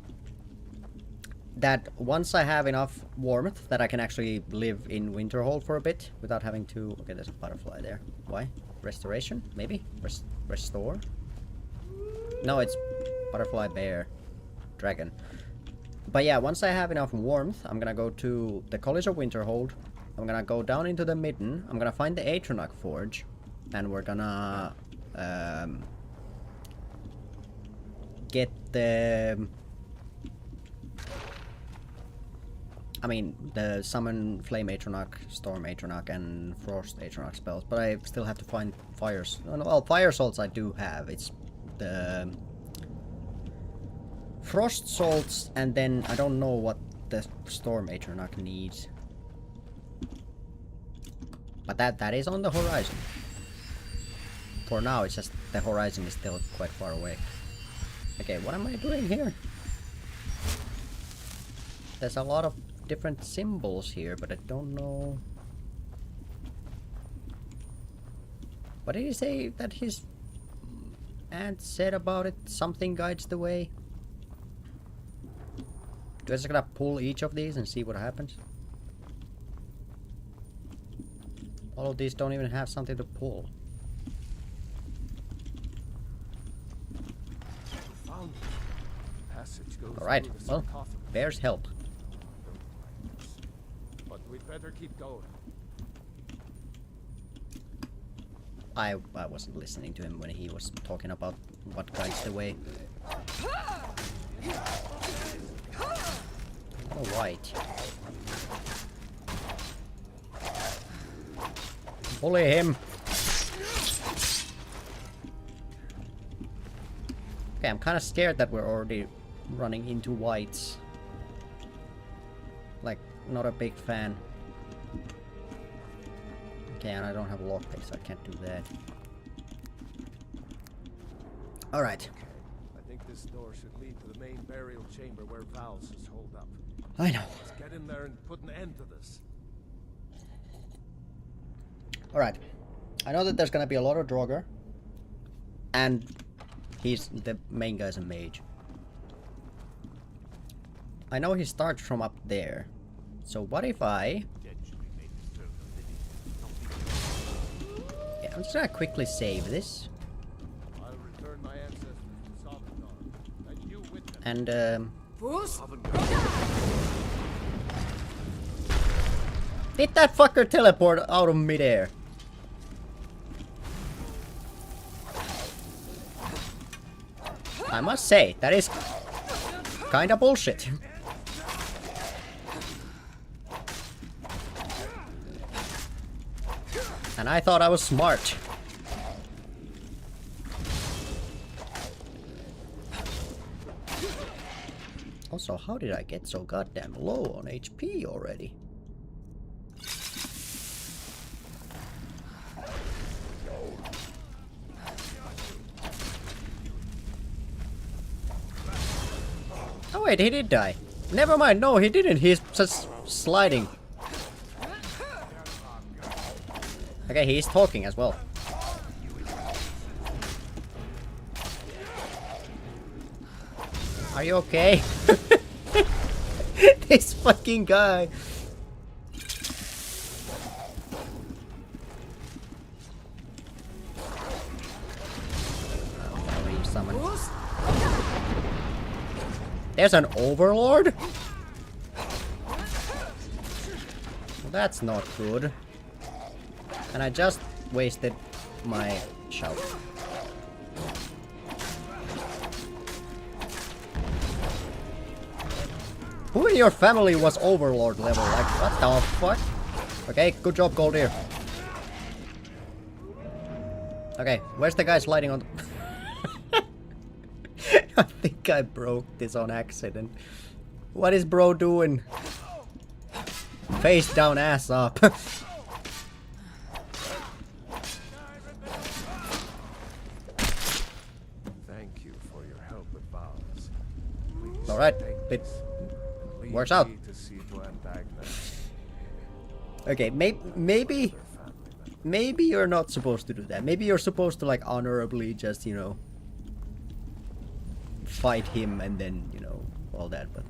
that once I have enough warmth that I can actually live in Winterhold for a bit without having to... Okay, there's a butterfly there. Why? Restoration? Maybe? Restore? No, it's butterfly, bear, dragon. But yeah, once I have enough warmth, I'm gonna go to the College of Winterhold. I'm gonna go down into the Midden. I'm gonna find the Atronach Forge. And we're gonna... get the... I mean, the Summon Flame Atronach, Storm Atronach, and Frost Atronach spells. But I still have to find Fires. Well, Fire Salts I do have. It's the... Frost Salts, and then I don't know what the Storm Atronach needs. But that is on the horizon. For now, it's just the horizon is still quite far away. Okay, what am I doing here? There's a lot of different symbols here, but I don't know. What did he say that his aunt said about it? Something guides the way. Do I just gonna pull each of these and see what happens? All of these don't even have something to pull. Alright, well, bears help. But we'd better keep going. I wasn't listening to him when he was talking about what guides the way. Alright. Bully him! Okay, I'm kinda scared that we're already running into whites. Like, not a big fan. Okay, and I don't have a lockpick, so I can't do that. Alright. I think this door should lead to the main burial chamber where Val's is holed up. I know. Let's get in there and put an end to this. Alright. I know that there's gonna be a lot of Draugr. And the main guy's a mage. I know he starts from up there. So what if I... Yeah, I'm just gonna quickly save this. I'll return my ancestors to Sovngarde, and you with them. And Fools! did that fucker teleport out of midair? I must say, that is kinda bullshit. And I thought I was smart. Also, how did I get so goddamn low on HP already? Oh wait, he did die. Never mind, no he didn't, he's just sliding. Okay, he's talking as well. Are you okay? This fucking guy. There's an overlord? Well, that's not good. And I just wasted my shout. Who in your family was overlord level? Like, what the fuck? Okay, good job, Goldir. Okay, where's the guy sliding on the... I think I broke this on accident. What is bro doing? Face down, ass up. Thank you for your help with vows. Alright, it works out. Okay, maybe you're not supposed to do that. Maybe you're supposed to like honorably just, you know, fight him and then, you know, all that, but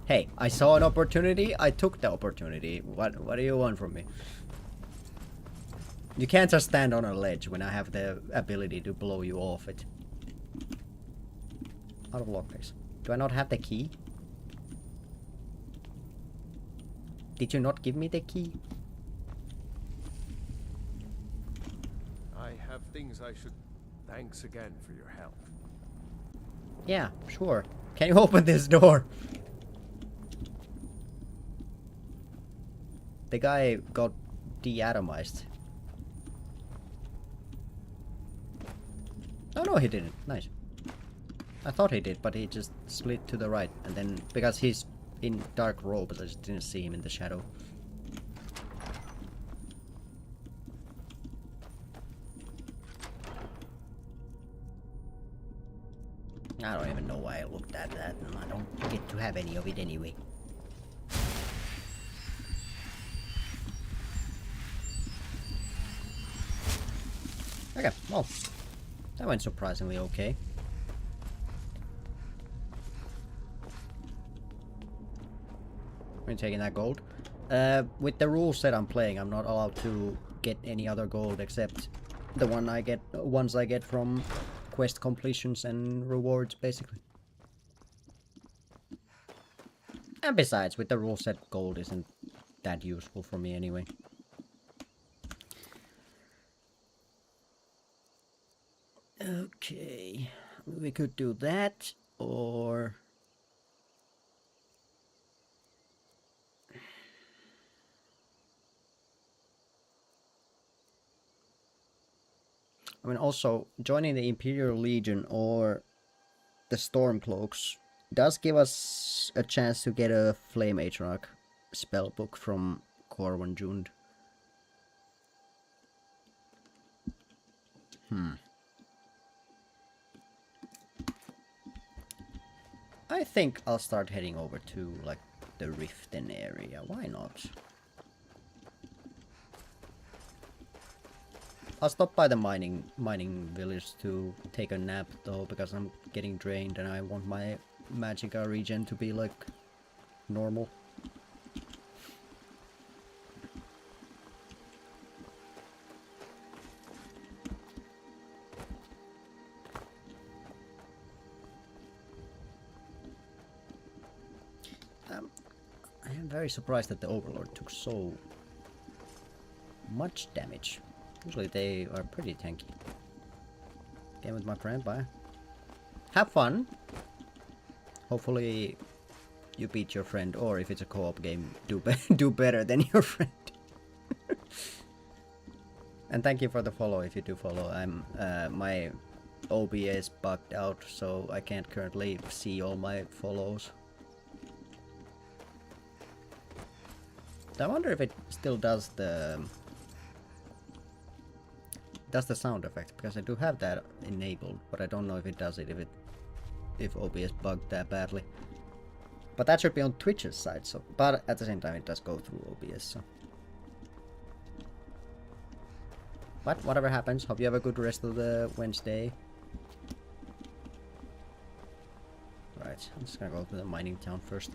hey, I saw an opportunity, I took the opportunity. What do you want from me? You can't just stand on a ledge when I have the ability to blow you off it. Out of lockpicks. Do I not have the key? Did you not give me the key? I have things I should... Thanks again for your help. Yeah, sure. Can you open this door? The guy got de-atomized. Oh no, he didn't. Nice. I thought he did, but he just slid to the right. And then, because he's in dark robes, I just didn't see him in the shadow. I don't even know why I looked at that, and I don't get to have any of it anyway. Okay, well, that went surprisingly okay. We're taking that gold. With the rule set I'm playing, I'm not allowed to get any other gold except the ones I get from quest completions and rewards, basically. And besides, with the rule set, gold isn't that useful for me anyway. Okay, we could do that, or... I mean, also, joining the Imperial Legion or the Stormcloaks does give us a chance to get a Flame Atronach spellbook from Corwin Jund. I think I'll start heading over to, like, the Riften area. Why not? I'll stop by the mining village to take a nap though, because I'm getting drained and I want my magicka regen to be like normal. I am very surprised that the Overlord took so much damage. Usually they are pretty tanky. Game with my friend, bye. Have fun! Hopefully you beat your friend, or if it's a co-op game, do better than your friend. And thank you for the follow if you do follow. I'm my OBS bugged out, so I can't currently see all my follows. I wonder if it still does the sound effect, because I do have that enabled, but I don't know if it does it if OBS bugged that badly. But that should be on Twitch's side, so but at the same time it does go through OBS, so. But whatever happens, hope you have a good rest of the Wednesday. Right, I'm just gonna go to the mining town first.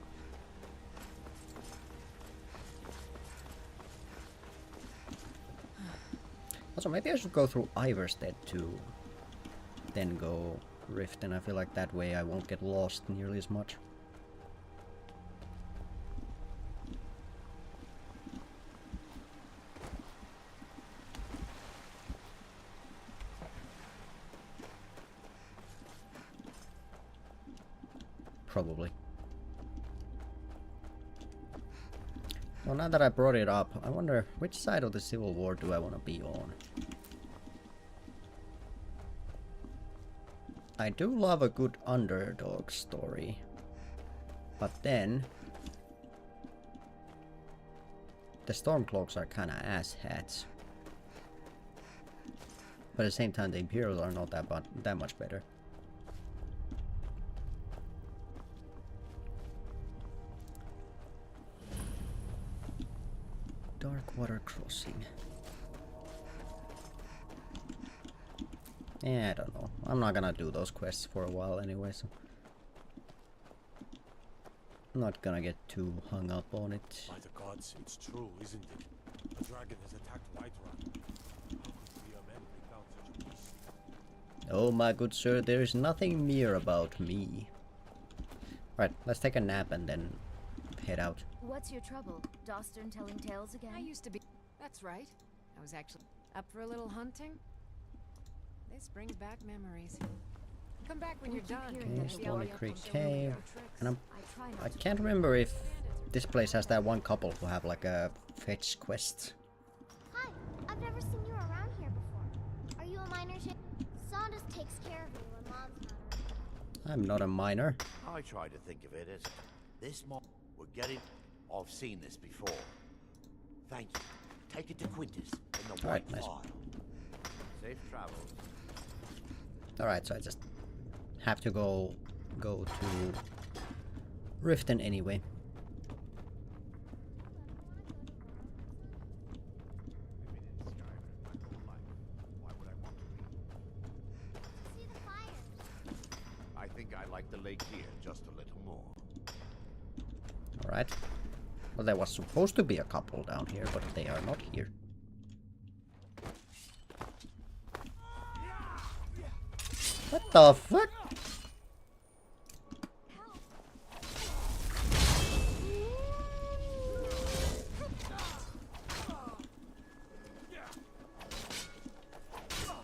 Also, maybe I should go through Iverstead to then go Rift, and I feel like that way I won't get lost nearly as much. Probably. Well, now that I brought it up, I wonder which side of the Civil War do I want to be on? I do love a good underdog story, but then the Stormcloaks are kind of asshats. But at the same time, the Imperials are not that much better. Darkwater Crossing. Yeah, I don't know. I'm not gonna do those quests for a while anyway, so I'm not gonna get too hung up on it. By the gods, it's true, isn't it? A dragon has attacked Whiterun. How could we men without such a beast? Oh my good sir, there is nothing mere about me. Right, let's take a nap and then head out. What's your trouble? Dostern telling tales again? I used to be... That's right. I was actually up for a little hunting. This brings back memories. Come back when you're done. Okay, Stony Creek Cave. And I can't remember if this place has that one couple who have like a fetch quest. Hi, I've never seen you around here before. Are you a miner? Saunders takes care of me when Mom's not around. I'm not a miner. I try to think of it as this we're getting. I've seen this before. Thank you. Take it to Quintus in the white file. Safe travels. Alright, so I just have to go to Riften anyway. I think I like the lake here just a little more. Alright. Well, there was supposed to be a couple down here, but they are not here. What the fuck?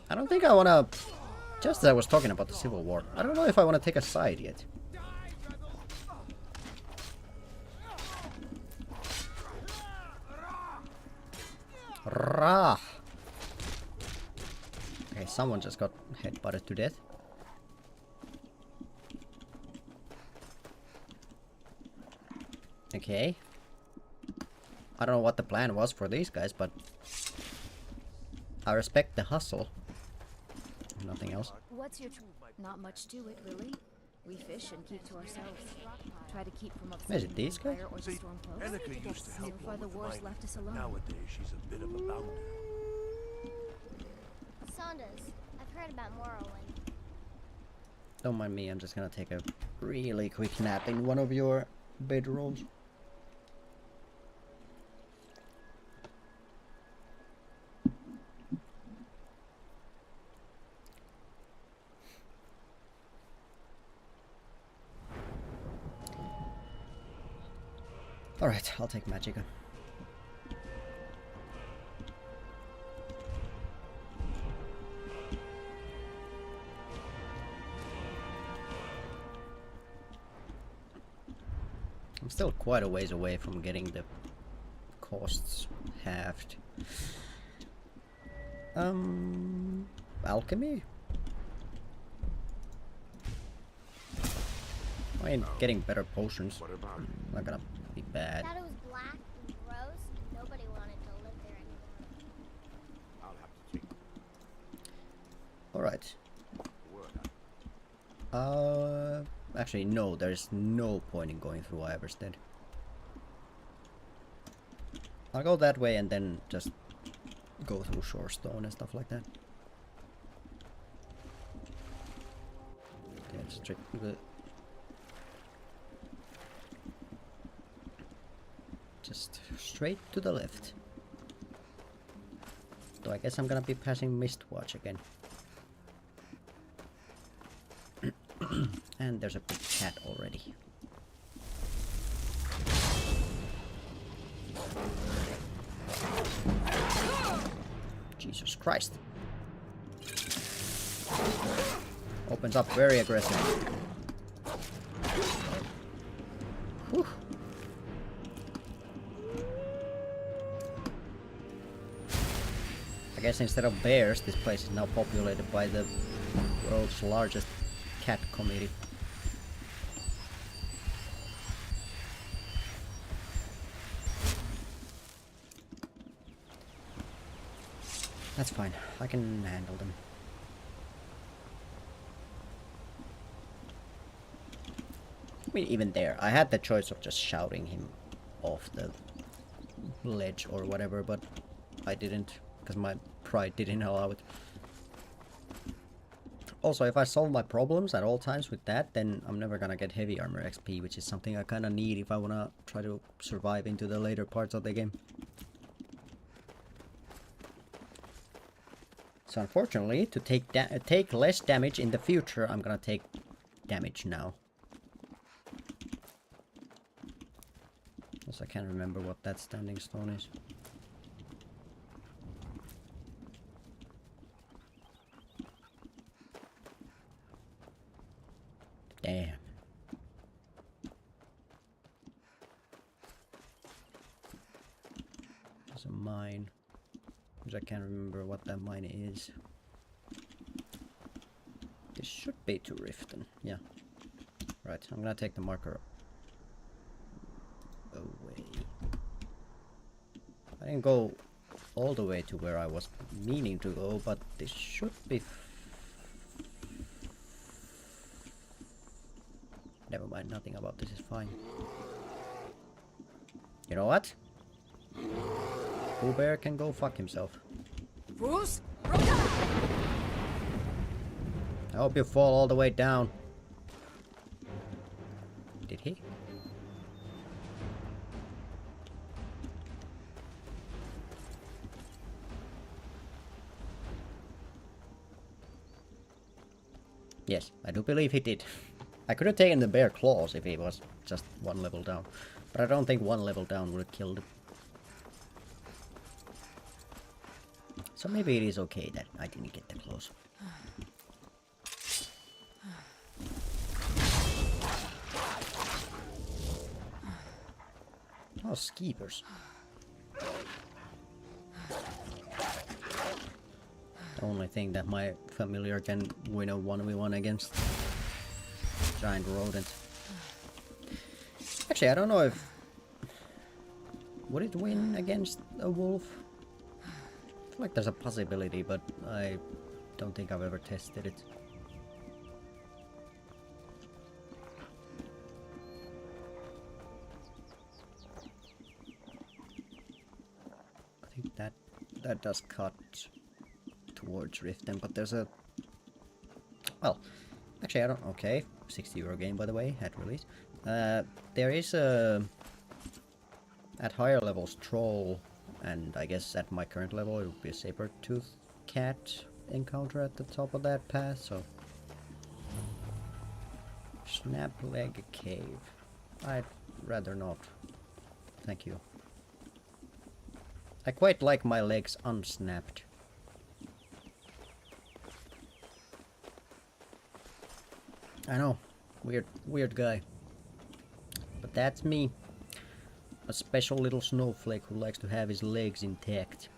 I don't think I wanna... Just as I was talking about the Civil War, I don't know if I wanna take a side yet. Rah! Okay, someone just got headbutted to death. Okay. I don't know what the plan was for these guys, but I respect the hustle. Nothing else. What's your not much to it, really. We fish and keep to ourselves. Try to keep from upsetting Is it these guys? or the Stormcloaks. Annika used to help So far, the with war's mining. left us alone. Nowadays, she's a bit of a bounder. Sonda's. I've heard about Morrowind. Don't mind me, I'm just gonna take a really quick nap in one of your bedrooms. Alright, I'll take Magicka. I'm still quite a ways away from getting the costs halved. Alchemy? I mean, getting better potions. Not gonna be bad. Thought it was black and gross, and nobody wanted to live there anymore. I'll have to take Alright. word. Actually, no, there's no point in going through Iverstead. I'll go that way and then just go through Shorestone and stuff like that. Okay, let's check the... Just straight to the left. So I guess I'm gonna be passing Mistwatch again. And there's a big cat already. Jesus Christ. Opens up very aggressive. Whew. I guess instead of bears, this place is now populated by the world's largest cat committee. That's fine, I can handle them. I mean, even there, I had the choice of just shouting him off the ledge or whatever, but I didn't, because my pride didn't allow it. Also, if I solve my problems at all times with that, then I'm never gonna get heavy armor XP, which is something I kinda need if I wanna try to survive into the later parts of the game. So unfortunately, to take less damage in the future, I'm gonna take damage now. Also, I can't remember what that standing stone is. Damn. There's a mine. Which I can't remember what that mine is. This should be to Riften, yeah. Right, I'm gonna take the marker away. I didn't go all the way to where I was meaning to go, but this should be... Never mind, nothing about this is fine. You know what? Pooh Bear can go fuck himself. I hope you fall all the way down. Did he? Yes, I do believe he did. I could have taken the bear claws if he was just one level down. But I don't think one level down would have killed him. So maybe it is okay that I didn't get the claws. Oh, skeepers. The only thing that my familiar can win a 1v1 against. Giant rodent. Actually, I don't know if... Would it win against a wolf? I feel like there's a possibility, but I don't think I've ever tested it. I think that does cut towards Riften, but there's a... Well, actually I don't... Okay, €60 game by the way, at release. There is a... At higher levels, Troll, and I guess at my current level it would be a saber-tooth cat encounter at the top of that path, so... Snapleg Cave. I'd rather not. Thank you. I quite like my legs unsnapped. I know. Weird guy. But that's me. A special little snowflake who likes to have his legs intact.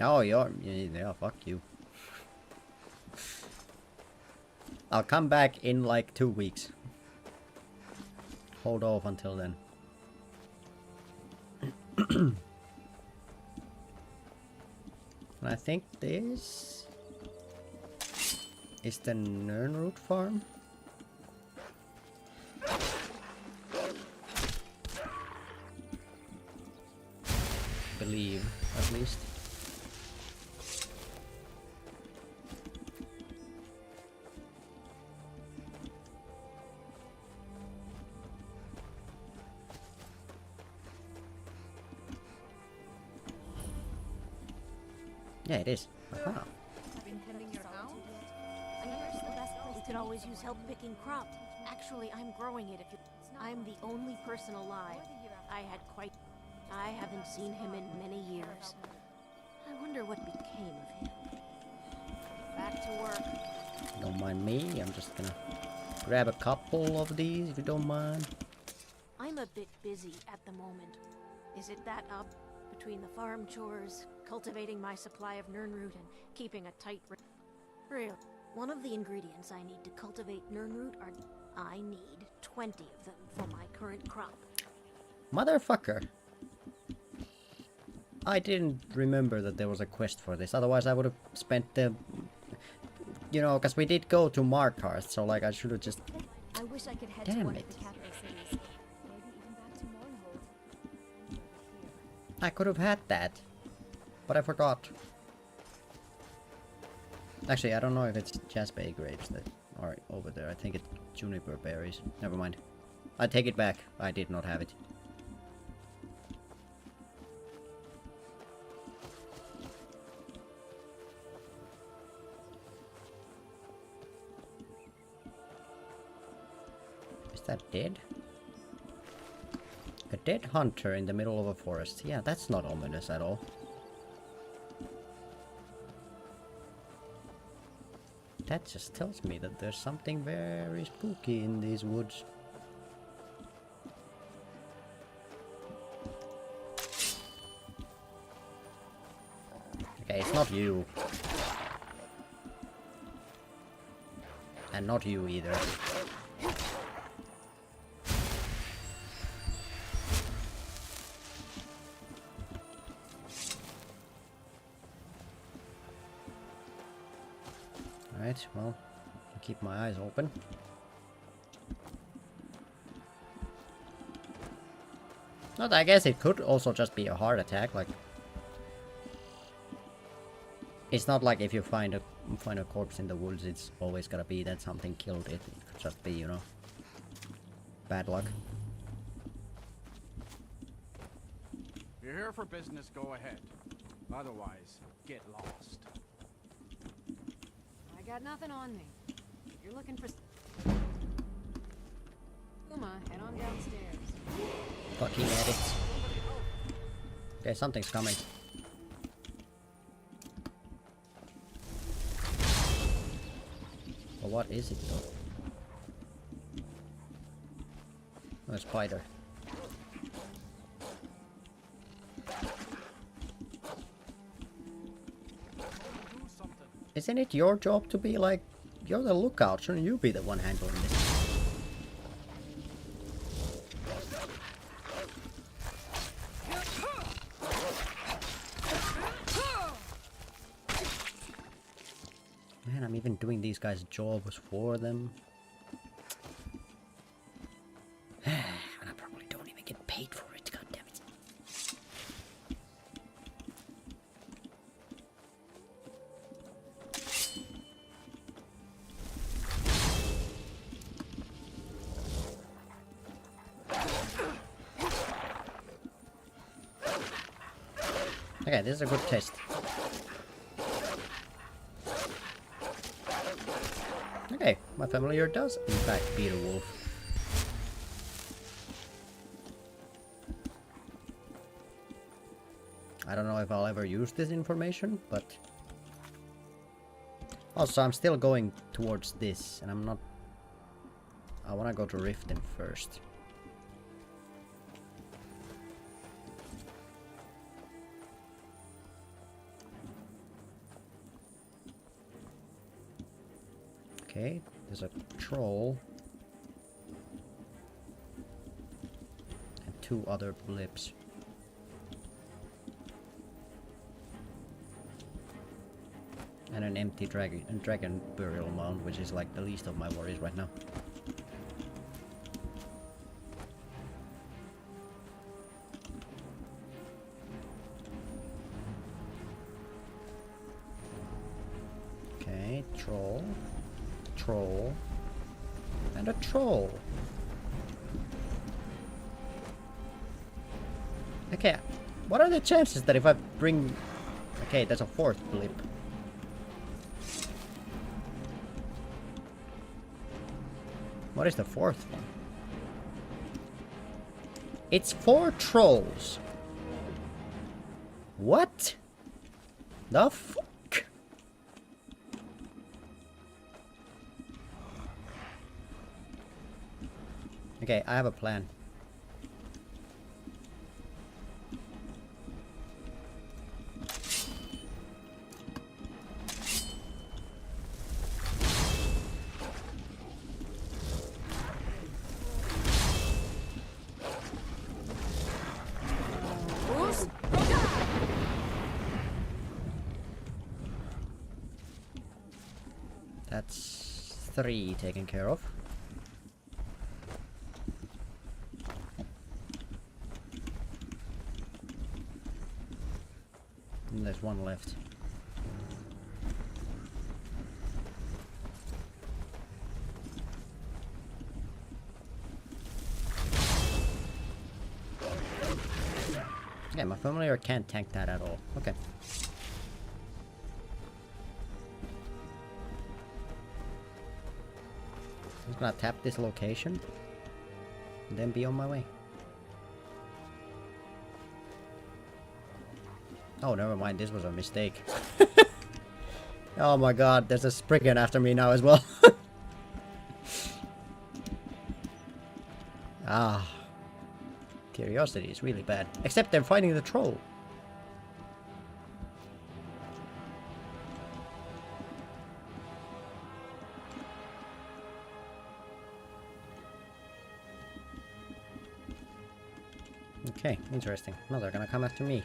Oh, yeah, fuck you. I'll come back in like 2 weeks. Hold off until then. And I think this is the Nernroot farm. Believe, at least. Yeah, it is. Aha. We could always use help picking crops. Actually, I'm growing it. I'm the only person alive. I haven't seen him in many years. I wonder what became of him. Back to work. Don't mind me. I'm just gonna grab a couple of these if you don't mind. I'm a bit busy at the moment. Is it that up between the farm chores, cultivating my supply of Nernroot, and keeping a tight... Really, one of the ingredients I need to cultivate Nernroot are... I need 20 of them for my current crop. Motherfucker! I didn't remember that there was a quest for this, otherwise I would have spent the... You know, because we did go to Markarth, so like I should have just... I wish I could head Damn to one it. of the capital cities. Maybe even back to Mournhold. I could have had that, but I forgot. Actually, I don't know if it's Jasper grapes that are over there. I think it's juniper berries. Never mind. I take it back. I did not have it. Is that dead? A dead hunter in the middle of a forest. Yeah, that's not ominous at all. That just tells me that there's something very spooky in these woods. Okay, it's not you. And not you either. Alright, well, I'll keep my eyes open. Not, I guess it could also just be a heart attack, like... It's not like if you find a corpse in the woods, it's always gotta be that something killed it. It could just be, you know, bad luck. You're here for business, go ahead. Otherwise, get lost. I got nothing on me. You're looking for... Uma, head on downstairs. Fucking edits. Okay, something's coming. But what is it though? Oh, a spider. Isn't it your job to be like, you're the lookout, shouldn't you be the one handling this? Man, I'm even doing these guys' jobs for them. Okay, this is a good test. Okay, my familiar does in fact beat a wolf. I don't know if I'll ever use this information, but... Also, I'm still going towards this, and I'm not... I wanna go to Riften first. Okay, there's a troll. And 2 other blips. And an empty dragon burial mound, which is like the least of my worries right now. Okay, troll. Troll. And a troll. Okay, what are the chances that if I bring... Okay, there's a 4th blip. What is the 4th one? It's 4 trolls. What? The fuck? Okay, I have a plan. That's 3 taken care of. And there's 1 left. Yeah, my familiar can't tank that at all. Okay. I'm just gonna tap this location and then be on my way. Oh, never mind, this was a mistake. Oh my god, there's a Spriggan after me now as well. Ah. Curiosity is really bad. Except they're fighting the troll. Okay, interesting. No, they're gonna come after me.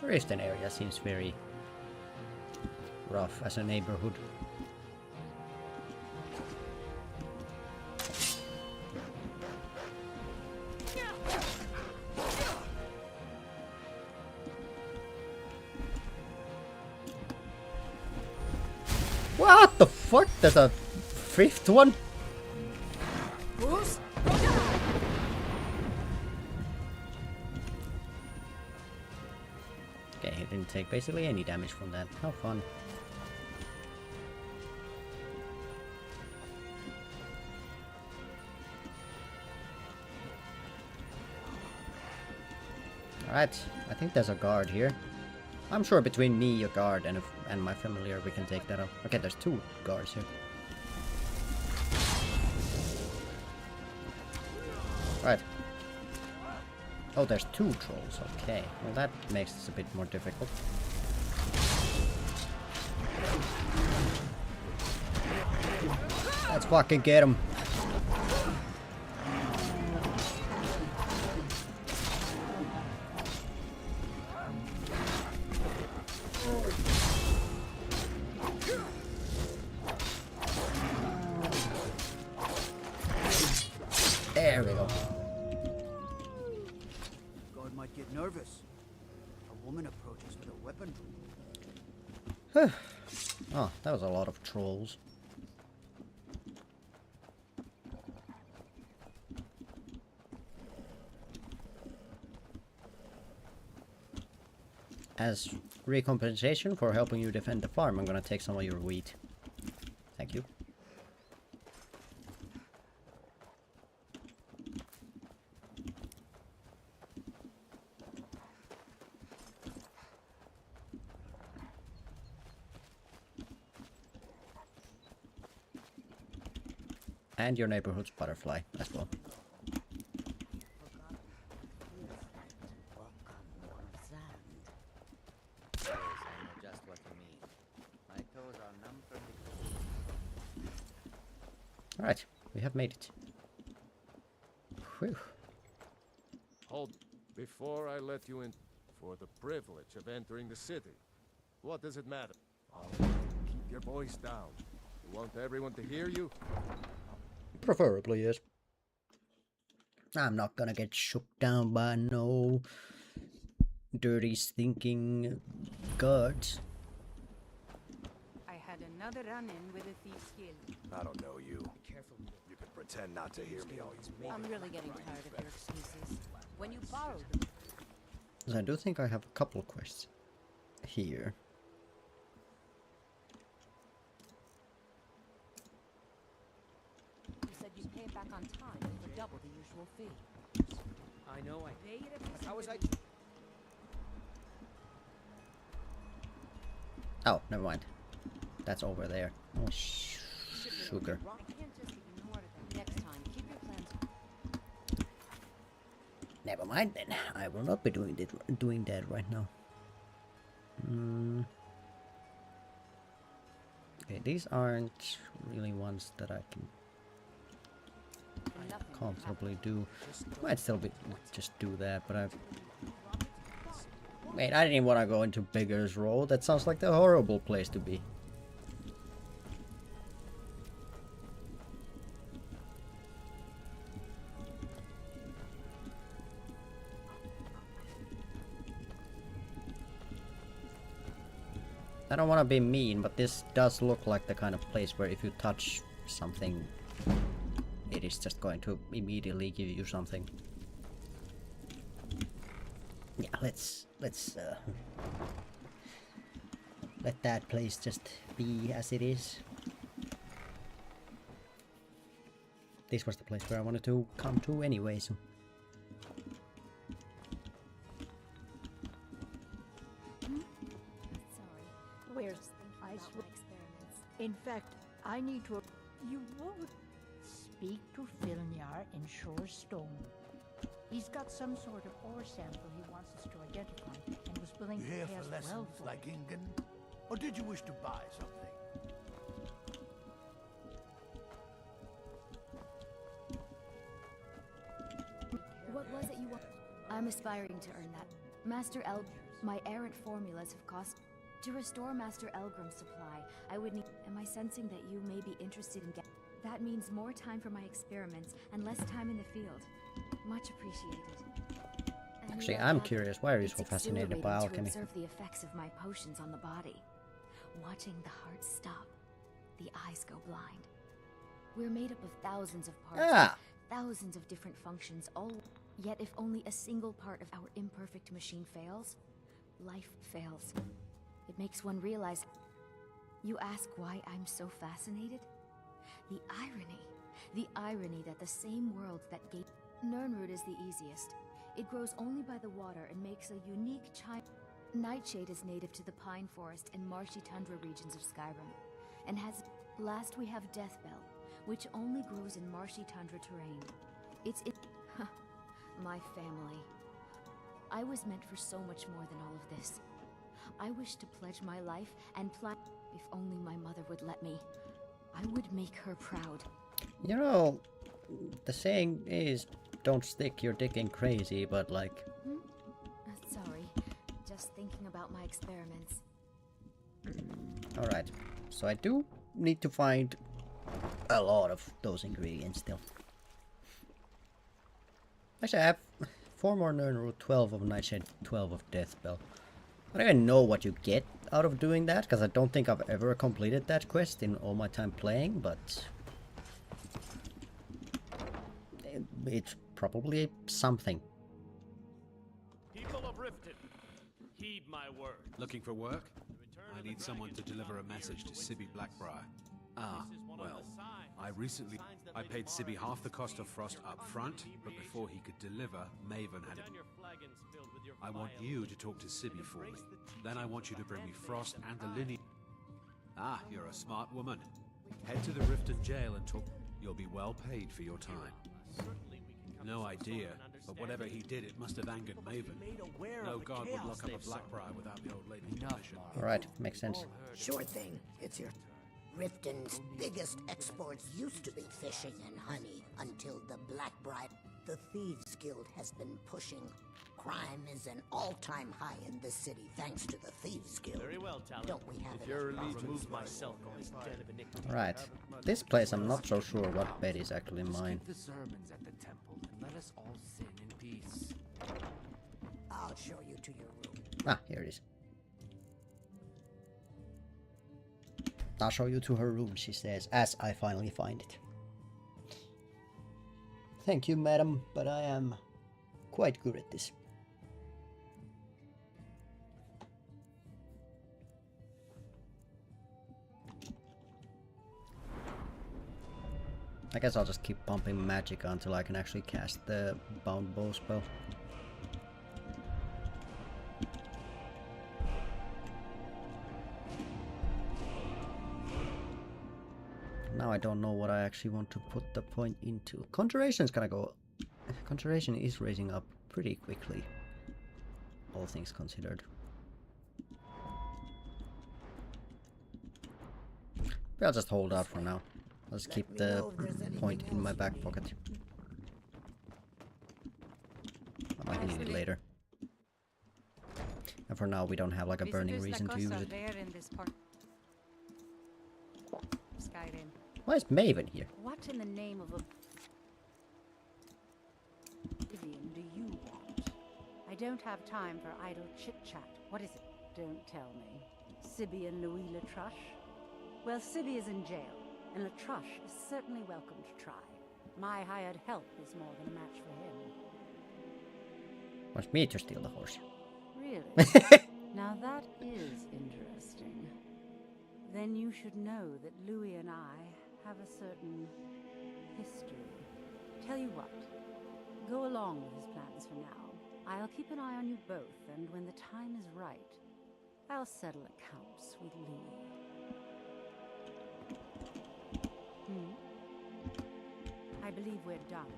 The Riften area seems very rough as a neighborhood. What the fuck? There's a 5th one? Okay, he didn't take basically any damage from that. How fun. Alright, I think there's a guard here. I'm sure between me, a guard, and my familiar we can take that out. Okay, there's 2 guards here. Right. Oh, there's 2 trolls. Okay. Well, that makes this a bit more difficult. Let's fucking get him. There we go. Guard might get nervous. A woman approaches with a weapon. Oh, that was a lot of trolls. As recompensation for helping you defend the farm, I'm gonna take some of your wheat. Thank you. And your neighborhood's butterfly as well. Yes, I know just what you mean. My toes are numb from the... Alright, we have made it. Whew. Hold. Before I let you in, for the privilege of entering the city, what does it matter? Oh, keep your voice down. You want everyone to hear you? Preferably, yes. I'm not gonna get shook down by no dirty, stinking guards. I had another run-in with a thief's guild. I don't know you. Be careful. You can pretend not to hear me all you want. I'm really getting tired of your excuses. When you borrowed them... I do think I have a couple quests here. You said you'd pay it back on time for double the usual fee. I know I... Pay it But how was I... Oh, never mind. That's over there. Oh, sugar. I can't just ignore them. Next time, keep your plans... Never mind then. I will not be doing that right now. Okay, these aren't really ones that I can comfortably do. Might still be just do that, but I... Wait, I didn't want to go into Beggar's Road. That sounds like the horrible place to be. I don't want to be mean, but this does look like the kind of place where if you touch something, it is just going to immediately give you something. Yeah, let's let that place just be as it is. This was the place where I wanted to come to anyway, so... Where's I swear? In fact, I need to. You won't speak to Filnyar in Shorestone. He's got some sort of ore sample he wants us to identify, and was willing You to here pay for us lessons well for like it. Ingen? Or did you wish to buy something? What was it you want? I'm aspiring to earn that. My errant formulas have cost... To restore Master Elgrim's supply, I would need... Am I sensing that you may be interested in That means more time for my experiments and less time in the field. Much appreciated. And Actually, like I'm that, curious, why are you it's so fascinated by exhilarating alchemy? to observe the effects of my potions on the body. Watching the heart stop, the eyes go blind. We're made up of thousands of parts, Ah! thousands of different functions, all... Yet if only a single part of our imperfect machine fails, life fails. It makes one realize... You ask why I'm so fascinated? The irony that the same world that gave... Nirnroot is the easiest. It grows only by the water and makes a unique Nightshade is native to the pine forest and marshy tundra regions of Skyrim, and has... Last we have Deathbell, which only grows in marshy tundra terrain. My family. I was meant for so much more than all of this. I wish to pledge my life and plan... If only my mother would let me, I would make her proud. You know, the saying is, don't stick your dick in crazy, but like... Sorry, just thinking about my experiments. Alright, so I do need to find a lot of those ingredients still. Actually, I have 4 more Nirnroot, 12 of Nightshade, 12 of Deathbell. I don't even know what you get out of doing that, because I don't think I've ever completed that quest in all my time playing, but it's probably something. People of Riften, heed my word. Looking for work? I need someone to deliver a message to Sibby Blackbriar. Ah, well, I paid Sibby half the cost of Frost up front, but before he could deliver, Maven had it. I want you to talk to Sibby for me. Then I want you to bring me Frost and the lineage. Ah, you're a smart woman. Head to the Riften jail and talk. You'll be well paid for your time. No idea, but whatever he did, it must have angered Maven. No god would lock up a Blackbriar without the old lady's permission. Alright, makes sense. Sure thing. It's your... Riften's biggest exports used to be fishing and honey until the Blackbriar. The Thieves Guild has been pushing. Crime is an all-time high in this city thanks to the Thieves Guild. Very well, Talon. Don't we have if you're relieved to move myself on this den of iniquity. Right. This place I'm not so sure what bed is actually mine. Keep the sermons at the temple and let us all sin in peace. I'll show you to your room. Ah, here it is. I'll show you to her room, she says, as I finally find it. Thank you, madam, but I am quite good at this. I guess I'll just keep pumping magic until I can actually cast the bound bow spell. Now I don't know what I actually want to put the point into. Conjuration is gonna go... Conjuration is raising up pretty quickly, all things considered. But I'll just hold out for now. I'll just keep the point in my back pocket. I might need it later. And for now we don't have like a burning reason to use it. Why is Maven here? What in the name of a... Vivian do you want? I don't have time for idle chit-chat. What is it? Don't tell me. Sibby and Louis Latrush? Well, Sibby is in jail, and Latrush is certainly welcome to try. My hired help is more than a match for him. Wants me to steal the horse. Really? Now that is interesting. Then you should know that Louis and I have a certain history. Tell you what, go along with his plans for now. I'll keep an eye on you both, and when the time is right, I'll settle accounts with Louis. I believe we're done.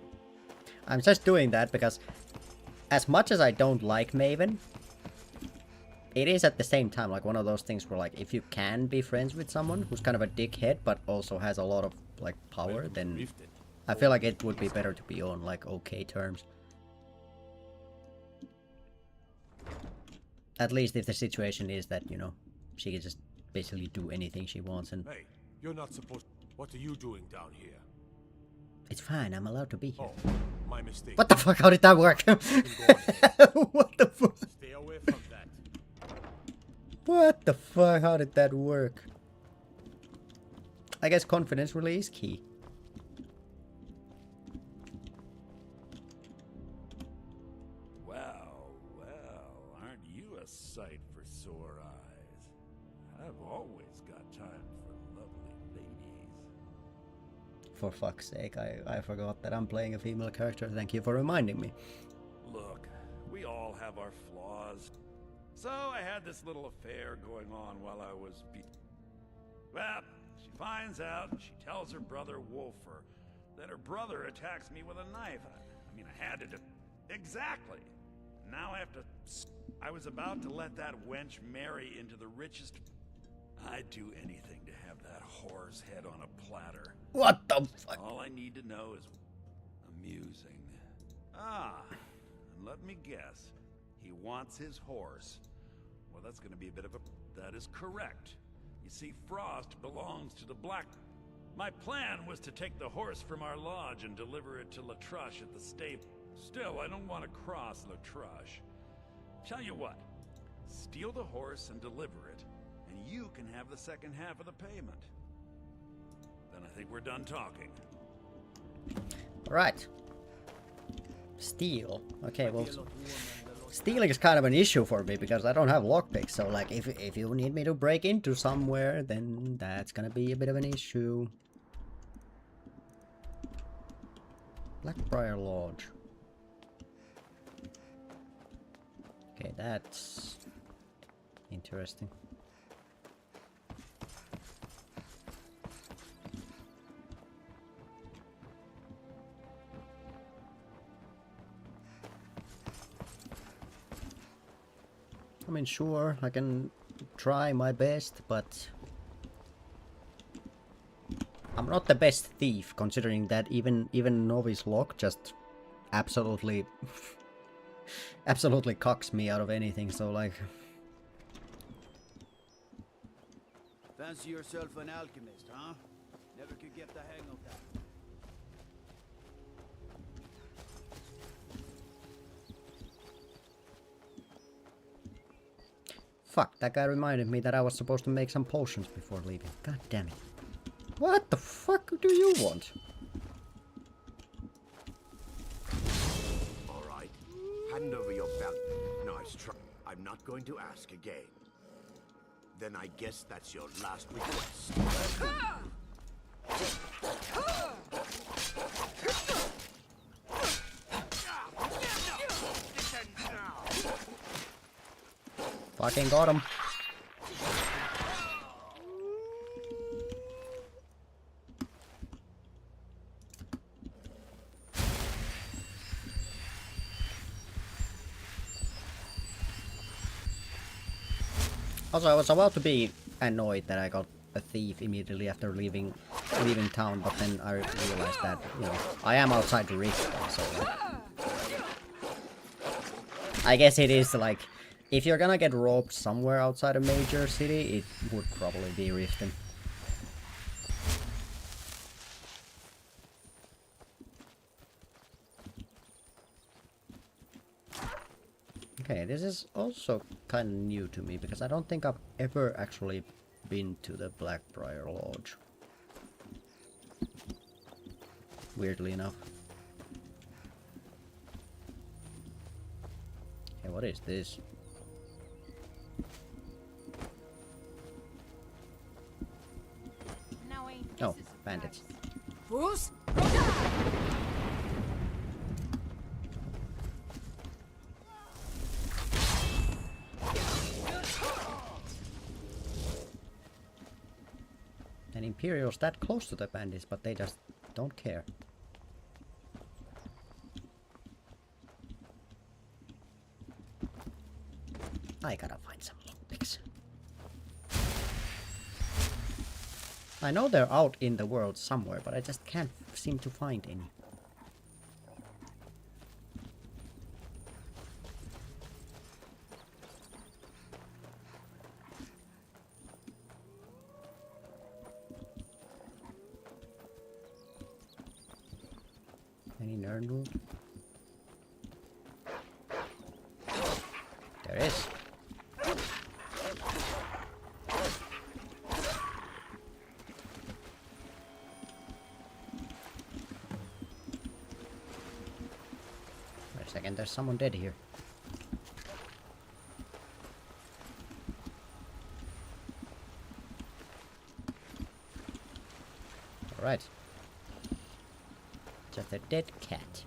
I'm just doing that because as much as I don't like Maven, it is at the same time like one of those things where like if you can be friends with someone who's kind of a dickhead but also has a lot of like power, then I feel like it would be better to be on like okay terms. At least if the situation is that, you know, she can just basically do anything she wants and... Hey, you're not supposed... What are you doing down here? It's fine, I'm allowed to be here. Oh, my mistake. What the fuck, how did that work? What the fuck? Stay away from that. What the fuck, how did that work? I guess confidence really is key. Well, aren't you a sight for sore eyes? I've always got time for lovely ladies. For fuck's sake, I forgot that I'm playing a female character. Thank you for reminding me. Look, we all have our flaws. So I had this little affair going on while I was Well, she finds out, she tells her brother Wolfer that her brother attacks me with a knife. I mean, I had to do... Exactly! Now I have to... I was about to let that wench marry into the richest... I'd do anything to have that whore's head on a platter. What the fuck? All I need to know is... amusing. Ah, and let me guess. He wants his horse. Well, that's gonna be a bit of a... That is correct. You see, Frost belongs to the Black... My plan was to take the horse from our lodge and deliver it to Latrush at the stable. Still, I don't want to cross Latrush. Tell you what, Steal the horse and deliver it, and you can have the second half of the payment. Then I think we're done talking. Right. Steal. Okay, well, stealing is kind of an issue for me because I don't have lockpicks. So, like, if you need me to break into somewhere, then that's gonna be a bit of an issue. Blackbriar Lodge. Okay, that's interesting. I mean, sure, I can try my best, but I'm not the best thief, considering that even Novice Lock just absolutely absolutely cocks me out of anything, so like... Fancy yourself an alchemist, huh? Never could get the hang of that. Fuck, that guy reminded me that I was supposed to make some potions before leaving. God damn it. What the fuck do you want? Alright. Hand over your belt. Nice try. I'm not going to ask again. Then I guess that's your last request. Fucking got him. Also, I was about to be annoyed that I got a thief immediately after leaving town, but then I realized that, you know, I am outside the rift, so I guess it is like, if you're gonna get robbed somewhere outside a major city, it would probably be Riften. Okay, this is also kind of new to me, because I don't think I've ever actually been to the Blackbriar Lodge. Weirdly enough. Okay, what is this? Oh, bandits. Bruce? And Imperial's that close to the bandits, but they just don't care. I gotta find some lockpicks. I know they're out in the world somewhere, but I just can't seem to find any. Any Nernul? There is. Wait a second, there's someone dead here. Alright. Just a dead cat.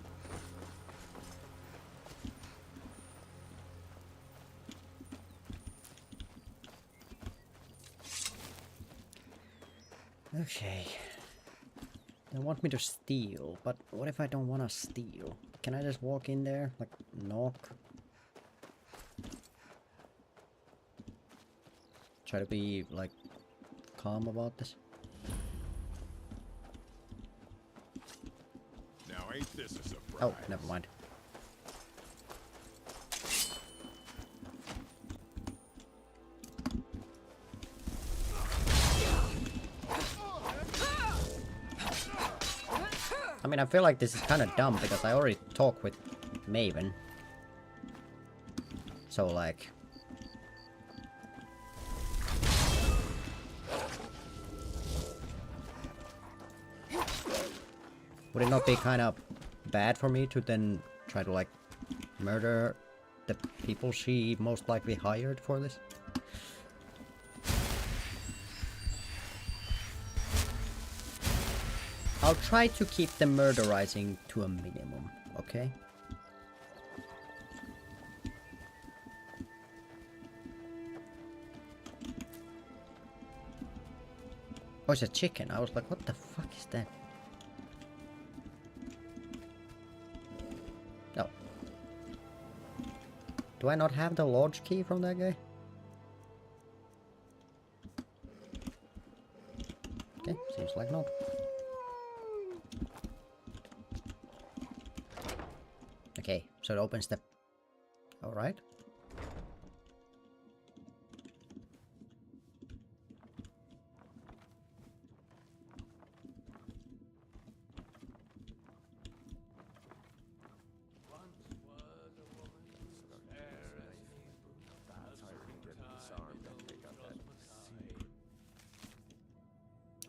Okay. They want me to steal, but what if I don't want to steal? Can I just walk in there? Like, knock? Try to be, like, calm about this? Now ain't this a surprise? Oh, never mind. I mean, I feel like this is kind of dumb because I already talked with Maven. So, like, Would it not be kind of bad for me to then try to like murder the people she most likely hired for this? I'll try to keep the murderizing to a minimum, okay? Oh, it's a chicken. I was like, what the fuck is that? No. Do I not have the lodge key from that guy? Okay, seems like not. Okay, so it opens the... Alright.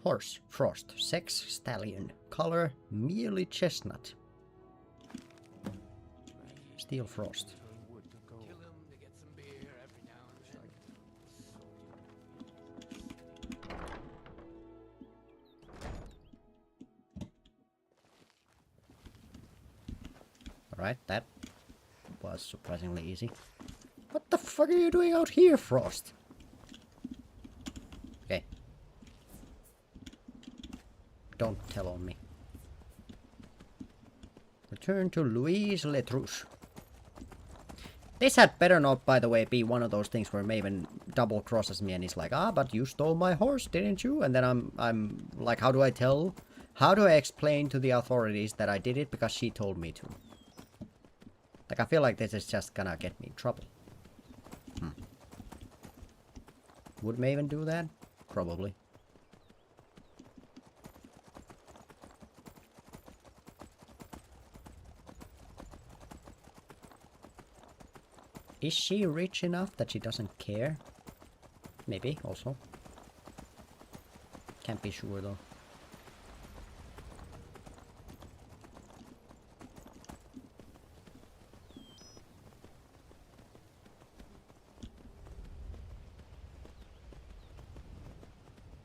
Horse, frost, sex, stallion, color, merely chestnut. Steel frost. Alright, that was surprisingly easy. What the fuck are you doing out here, Frost? Okay. Don't tell on me. Return to Louise Letrouche. This had better not, by the way, be one of those things where Maven double crosses me and he's like, ah, but you stole my horse, didn't you? And then I'm like, how do I tell? How do I explain to the authorities that I did it because she told me to? Like, I feel like this is just gonna get me in trouble. Would Maven do that? Probably. Is she rich enough that she doesn't care? Maybe, also. Can't be sure, though.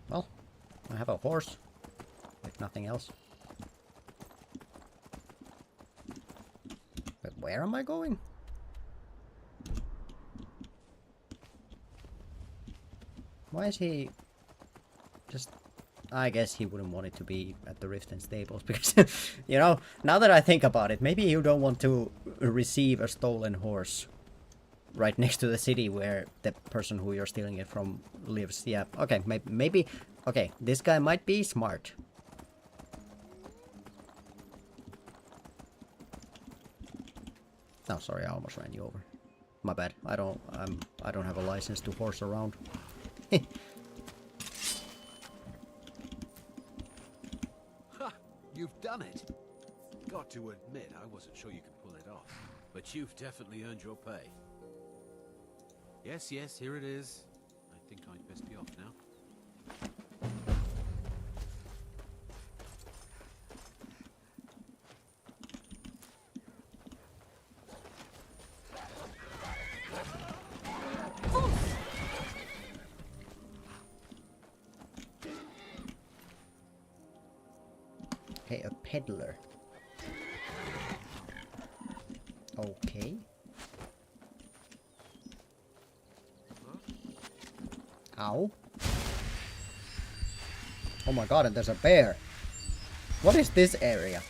Well, I have a horse, if nothing else. But where am I going? Why is he just... I guess he wouldn't want it to be at the Rift and Stables because, you know, now that I think about it, maybe you don't want to receive a stolen horse right next to the city where the person who you're stealing it from lives. Yeah, okay, maybe... Okay, this guy might be smart. Oh, sorry, I almost ran you over. My bad. I don't have a license to horse around. Ha! You've done it! Got to admit, I wasn't sure you could pull it off. But you've definitely earned your pay. Yes, yes, here it is. I think I'd best be off now. Okay, a peddler. Okay. Ow. Oh my god, and there's a bear. What is this area?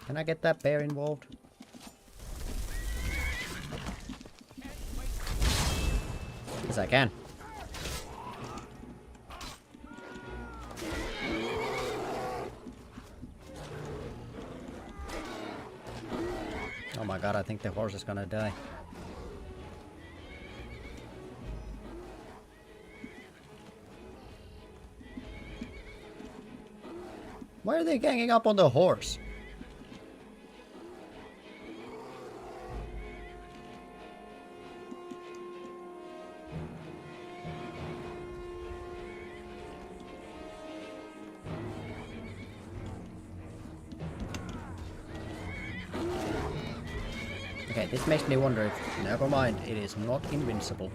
Can I get that bear involved? Yes, I can. Oh my god, I think the horse is gonna die. Why are they ganging up on the horse? Okay, this makes me wonder if... Never mind, it is not invincible.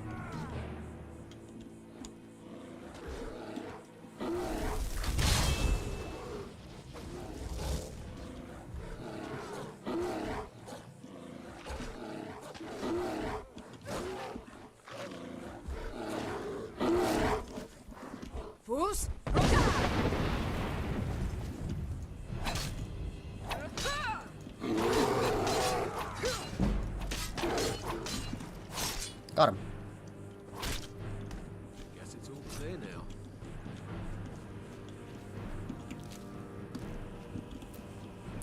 Fools! Got him. Guess it's all clear now.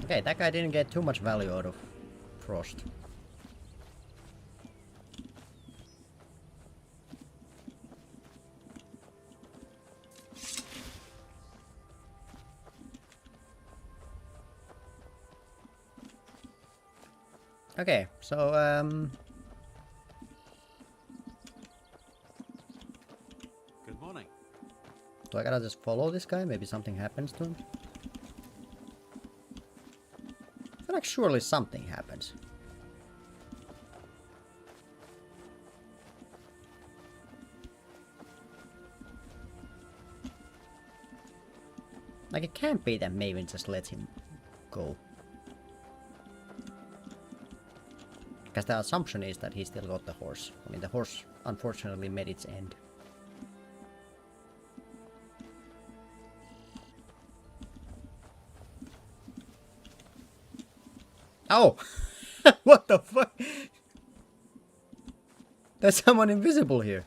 Okay, that guy didn't get too much value out of Frost. Okay, so Good morning. do I gotta just follow this guy? Maybe something happens to him? I feel like surely something happens. Like, it can't be that Maven just lets him go. Because the assumption is that he still got the horse. I mean, the horse unfortunately met its end. Oh! What the fuck? There's someone invisible here.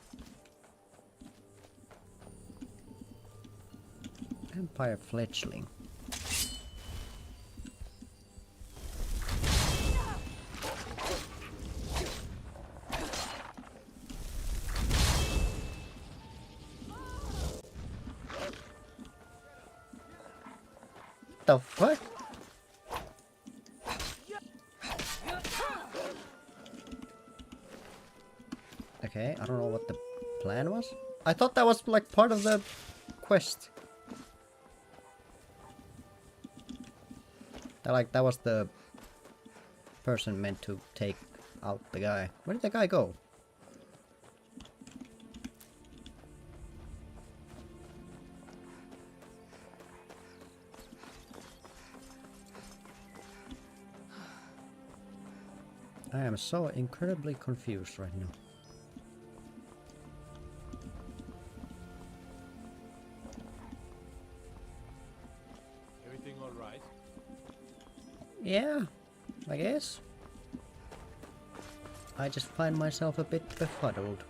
Empire fledgling. The fuck? Okay, I don't know what the plan was. I thought that was like part of the quest. That was the person meant to take out the guy. Where did the guy go? I am so incredibly confused right now. Everything all right? Yeah, I guess. I just find myself a bit befuddled.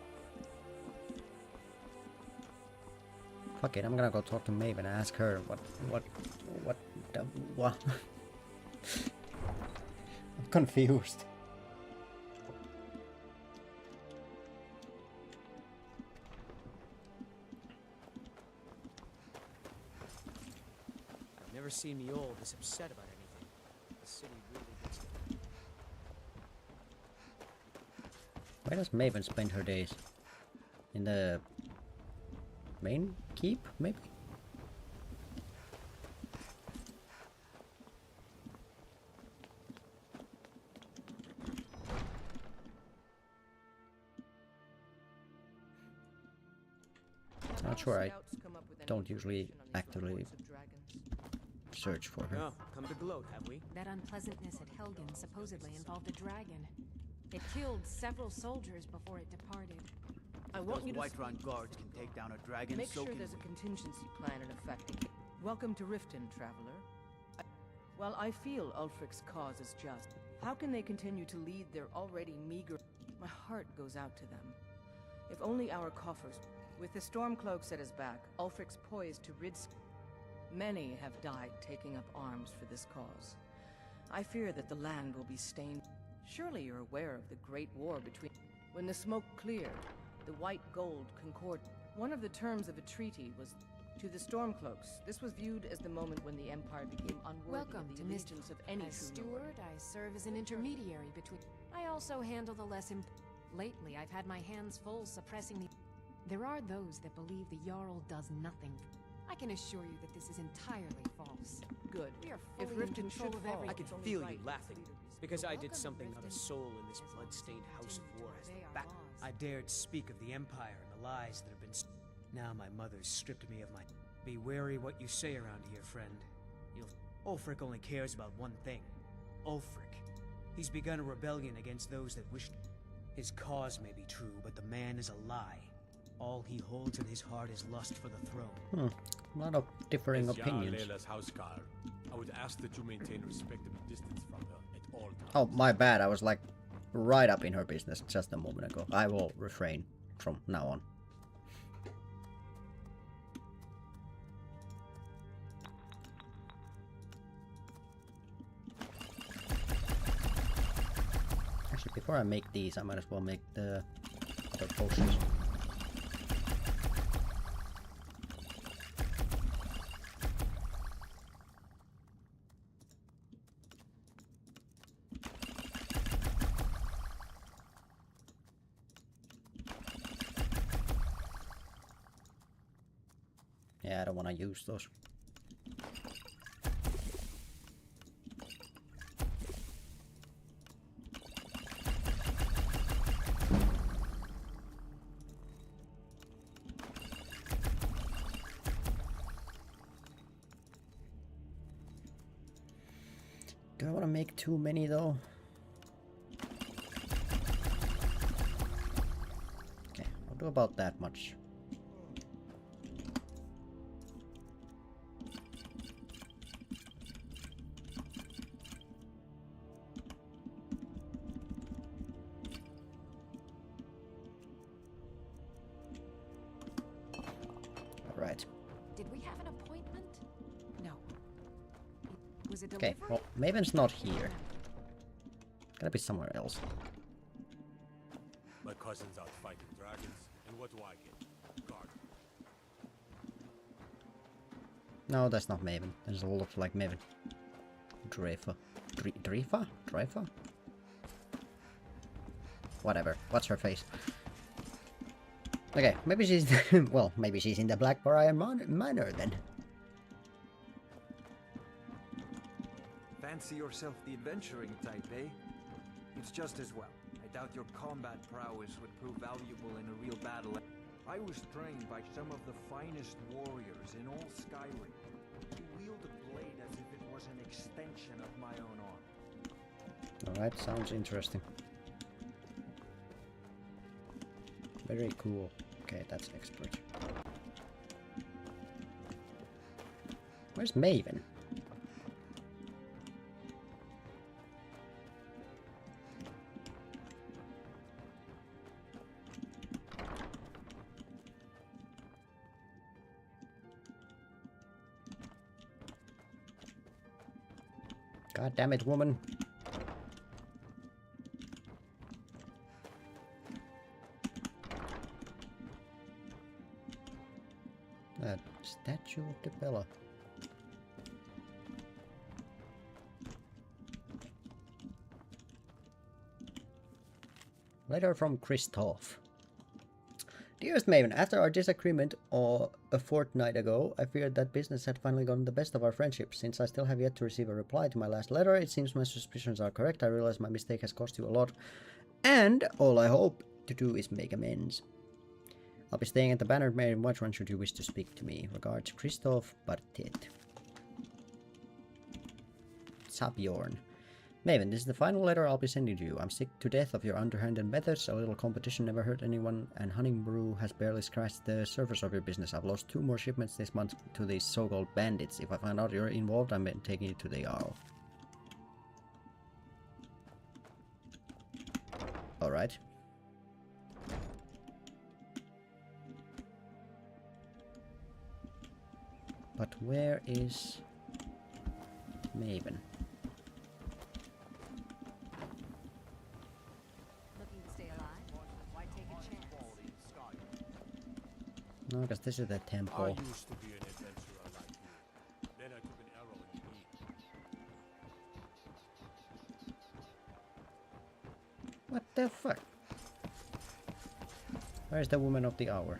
Fuck it, I'm gonna go talk to Maeve and ask her what I'm confused. I've never seen me all this upset about anything. The city really gets to me. Where does Maven spend her days? In the main keep, maybe? Not sure, I don't usually actively search for her. Oh, come to gloat, have we? That unpleasantness at Helgen supposedly involved a dragon. It killed several soldiers before it departed. I want you to Whiterun guards can take down a dragon. make so sure can there's a we. contingency plan in effect. Welcome to Riften, traveler. While I feel Ulfric's cause is just, how can they continue to lead their already meager... My heart goes out to them. If only our coffers... With the Stormcloaks at his back, Ulfric's poised to rid... Many have died taking up arms for this cause. I fear that the land will be stained. Surely you're aware of the Great War between... When the smoke cleared, the White Gold Concord... One of the terms of a treaty was... To the Stormcloaks, this was viewed as the moment when the Empire became unworthy Welcome of to the Mist. allegiance of any As true lord. steward, I serve as an intermediary between... I also handle the less Lately, I've had my hands full suppressing the... There are those that believe the Jarl does nothing. I can assure you that this is entirely false. Good. We are If fully in Riften control should of fall, everything. I can feel you laughing. Because I did something not a soul in this blood-stained house of war has looked back. I dared speak of the Empire and the lies that have been... Now my mother's stripped me of my... Be wary what you say around here, friend. Ulfric only cares about one thing. Ulfric. He's begun a rebellion against those that wish... His cause may be true, but the man is a lie. All he holds in his heart is lust for the throne. A lot of differing opinions. Layla's housecarl, I would ask that you maintain respectable distance from her at all times. Oh, my bad. I was like right up in her business just a moment ago. I will refrain from now on. Actually, before I make these, I might as well make the other potions. Yeah, I don't want to use those. Do I want to make too many though? Okay, I'll do about that much. Right. Did we have an appointment? No. Was it Okay, delivery? well, Maven's not here. Gotta be somewhere else. My cousin's out fighting dragons, and what do I get? Guard. No, that's not Maven. There's a lot like Maven. Drafa. Drafa? Whatever. What's her face? Okay, maybe she's... well, maybe she's in the Blackbriar Manor then. Fancy yourself the adventuring type, eh? It's just as well. I doubt your combat prowess would prove valuable in a real battle. I was trained by some of the finest warriors in all Skyrim, who wield a blade as if it was an extension of my own arm. Alright, sounds interesting. Very cool. Okay, that's expert. Where's Maven? God damn it, woman. That statue of the Bella. Letter from Christoph. Dearest Maven, after our disagreement a fortnight ago, I feared that business had finally gotten the best of our friendship. Since I still have yet to receive a reply to my last letter, it seems my suspicions are correct. I realize my mistake has cost you a lot, and all I hope to do is make amends. I'll be staying at the Bannered Mare in Whiterun should you wish to speak to me. Regards, Christoph Bartet. Sabjorn. Maven, this is the final letter I'll be sending to you. I'm sick to death of your underhanded methods. A little competition never hurt anyone, and Hunting Brew has barely scratched the surface of your business. I've lost 2 more shipments this month to these so-called bandits. If I find out you're involved, I'm taking it to the Jarl. Alright. But where is Maven? Looking to stay alive? Why take a chance? No, because this is the temple. I used to be an adventurer like you. Then I took an arrow in the knee. What the fuck? Where's the woman of the hour?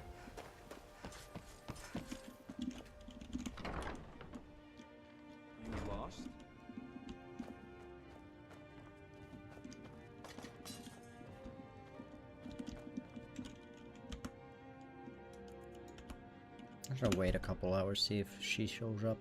I'm gonna wait a couple hours, see if she shows up.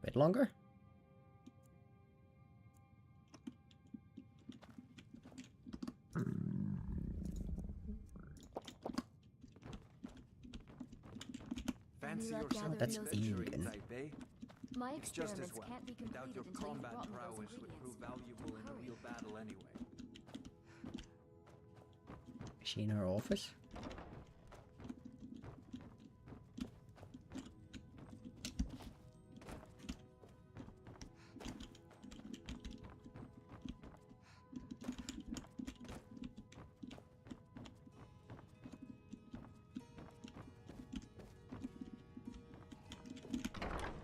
Bit longer? Fancy Love yourself gathering That's those Indian. Type A? My It's just as experiments well. can't be Without completed your until you've combat brought me those prowess would ingredients. prove valuable in a real battle anyway. Is she in her office?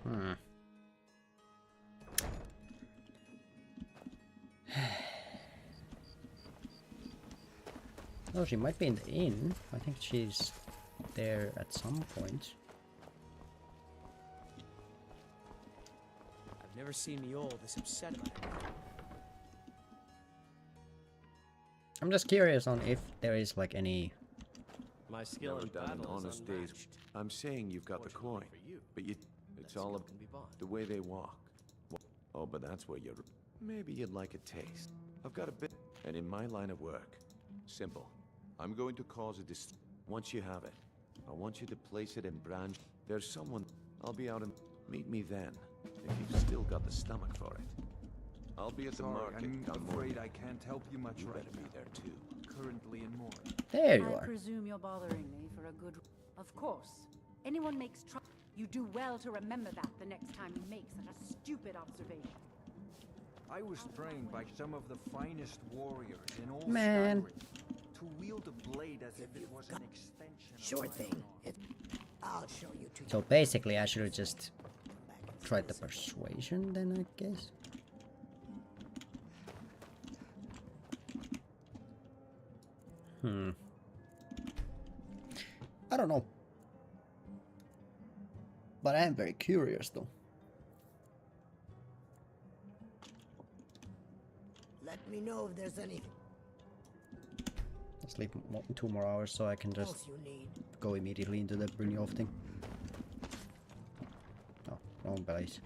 Hmm. Oh, she might be in the inn. I think she's there at some point. I've never seen Miol this upset about it. I'm just curious on if there is like any... My skill in battle is honest days. I'm saying you've got the coin, but it's all about the way they walk. Oh, but that's where you're... Maybe you'd like a taste. I've got a bit, and in my line of work, simple. I'm going to cause a Once you have it, I want you to place it in branch. There's someone... I'll be out and... Meet me then, if you've still got the stomach for it. I'll be at the market. I'm afraid I can't help you much right now. Be there too. Currently in Moore. There you I are. presume you're bothering me for a good... Of course. Anyone makes trouble. You do well to remember that the next time you make such a stupid observation. I was trained by some of the finest warriors in all Man. Skyrim to wield a blade as if it was an extension. Sure thing. I'll show you to So basically I should have just tried the persuasion then, I guess. I don't know. But I am very curious though. Let me know if there's anything I'll sleep 2 more hours so I can just else you need. go immediately into the Brynjolf thing. Oh, wrong place.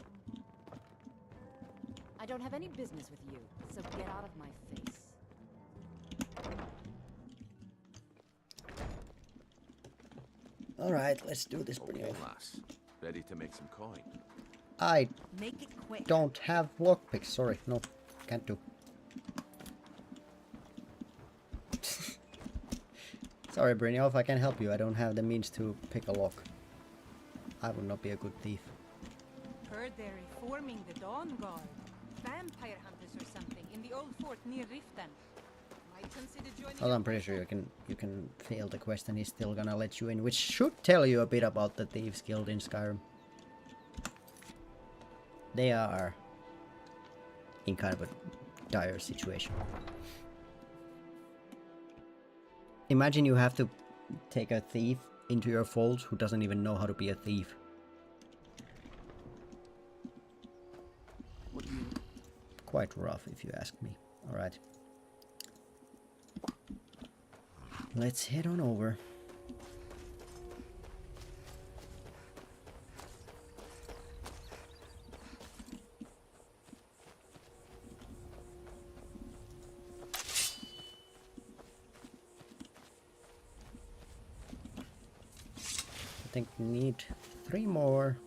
I don't have any business with you, so get out of my face. Alright, let's do this, Okay, Brynjolf. lass. Ready to make some coin? I Make it quick. don't have lockpicks, sorry. No, can't do. Sorry, Brynjolf, I can't help you. I don't have the means to pick a lock. I would not be a good thief. Heard they're reforming the Dawn Guard. Vampire hunters or something in the old fort near Riften. Might consider joining. Well, I'm pretty sure you can fail the quest and he's still gonna let you in, which should tell you a bit about the Thieves Guild in Skyrim. They are in kind of a dire situation. Imagine you have to take a thief into your fold who doesn't even know how to be a thief. Quite rough if you ask me. Alright. Let's head on over. I think we need 3 more.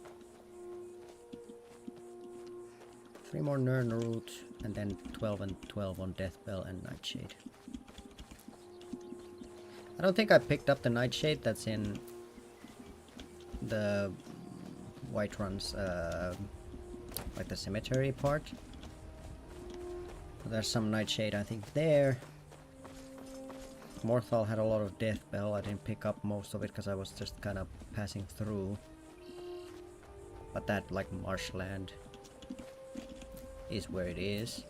3 more Nirnroot, and then 12 and 12 on Deathbell and Nightshade. I don't think I picked up the Nightshade that's in the Whiterun's, like the cemetery part. There's some Nightshade, I think, there. Morthal had a lot of Deathbell. I didn't pick up most of it because I was just kind of passing through. But that, like, marshland is where it is.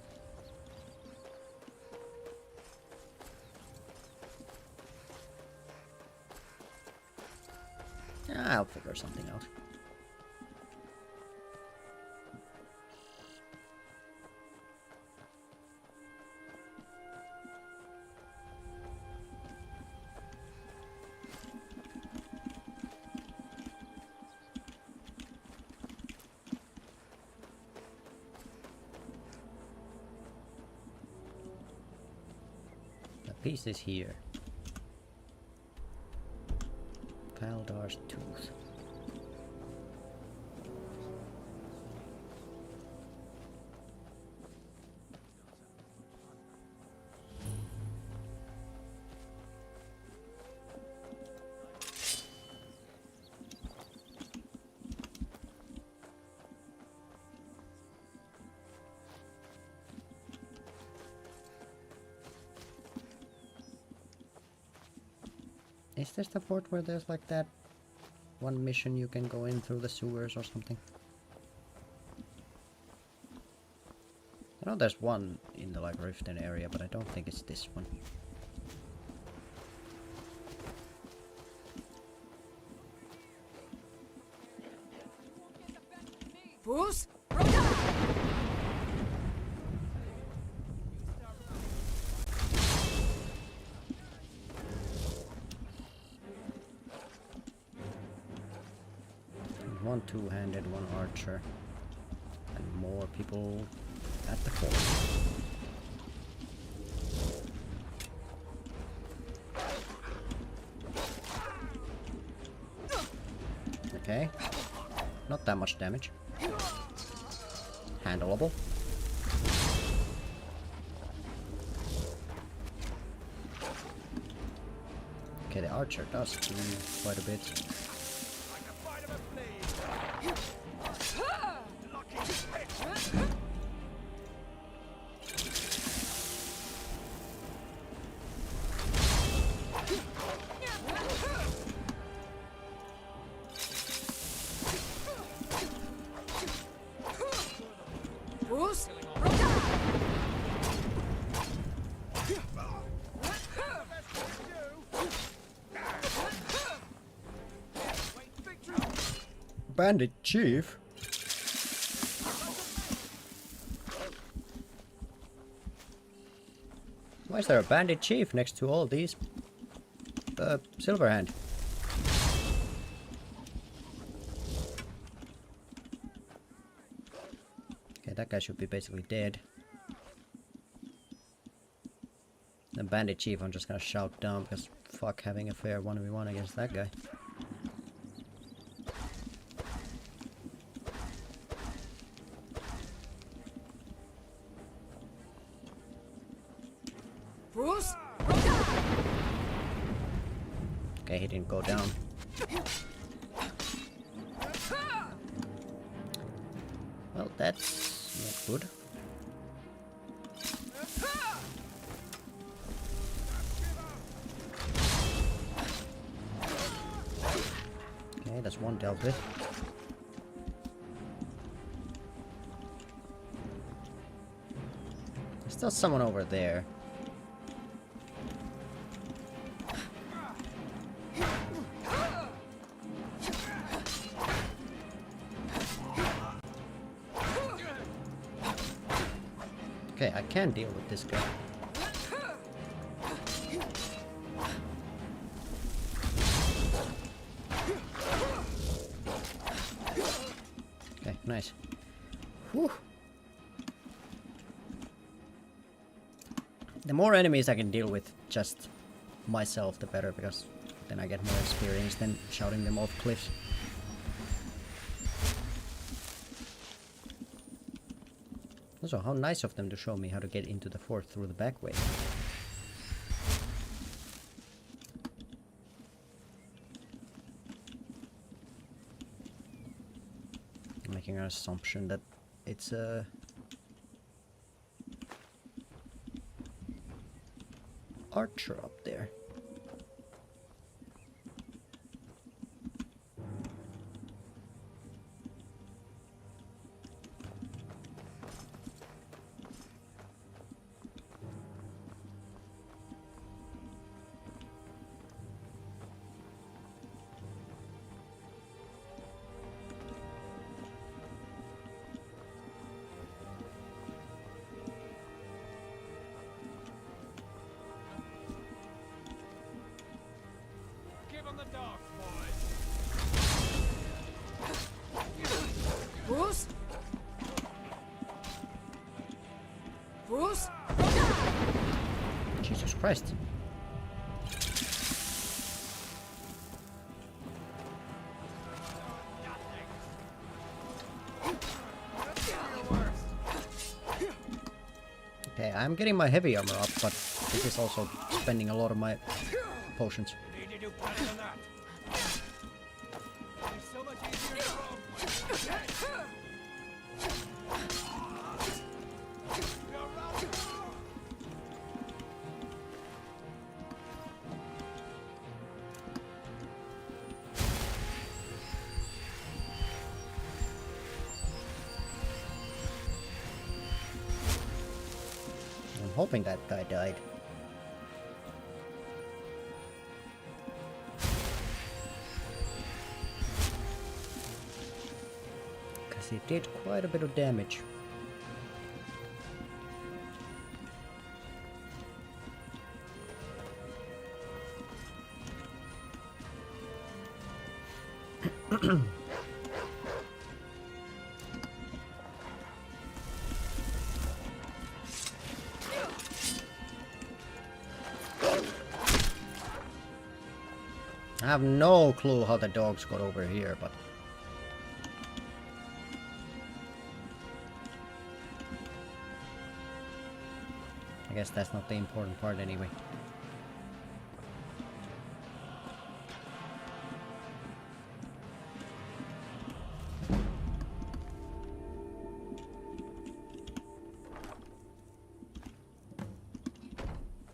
I'll figure something out. The piece is here. Kaldar's tooth. Is this the fort where there's like that one mission you can go in through the sewers or something? I know there's one in the like Riften area, but I don't think it's this one. Bruce? One two-handed, one archer, and more people at the fort. Okay, not that much damage. Handleable. Okay, the archer does do quite a bit. Bruce? Bandit Chief? Why is there a Bandit Chief next to all these Silverhand? Okay, that guy should be basically dead. The Bandit Chief I'm just gonna shout down because fuck having a fair 1v1 against that guy. Bruce? Okay, he didn't go down. Well, that's not good. Okay, that's one dealt with. There's still someone over there. Okay, I can deal with this guy. Okay, nice. Whew. The more enemies I can deal with just myself, the better, because then I get more experience than shouting them off cliffs. Also, how nice of them to show me how to get into the fort through the back way. I'm making an assumption that it's a archer up there. Bruce? Bruce? Jesus Christ. Okay, I'm getting my heavy armor up, but this is also spending a lot of my potions. I'm hoping that guy died. Because he did quite a bit of damage. I have no clue how the dogs got over here, but... I guess that's not the important part anyway.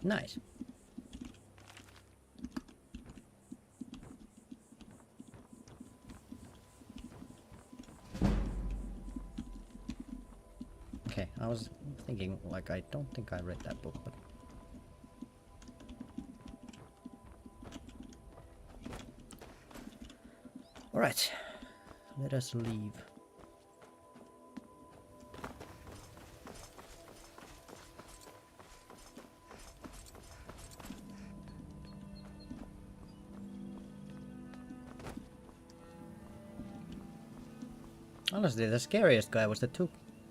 Nice. Okay, I was thinking, like, I don't think I read that book, but... Alright, let us leave. Honestly, the scariest guy was the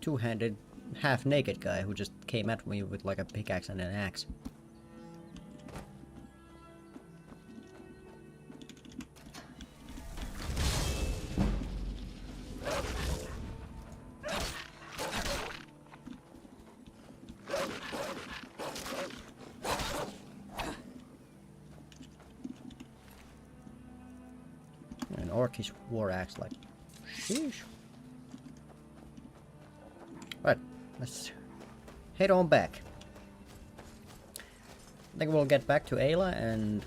two-handed, half-naked guy who just came at me with like a pickaxe and an axe. An orcish war axe, like, sheesh. Right, let's head on back. I think we'll get back to Ayla and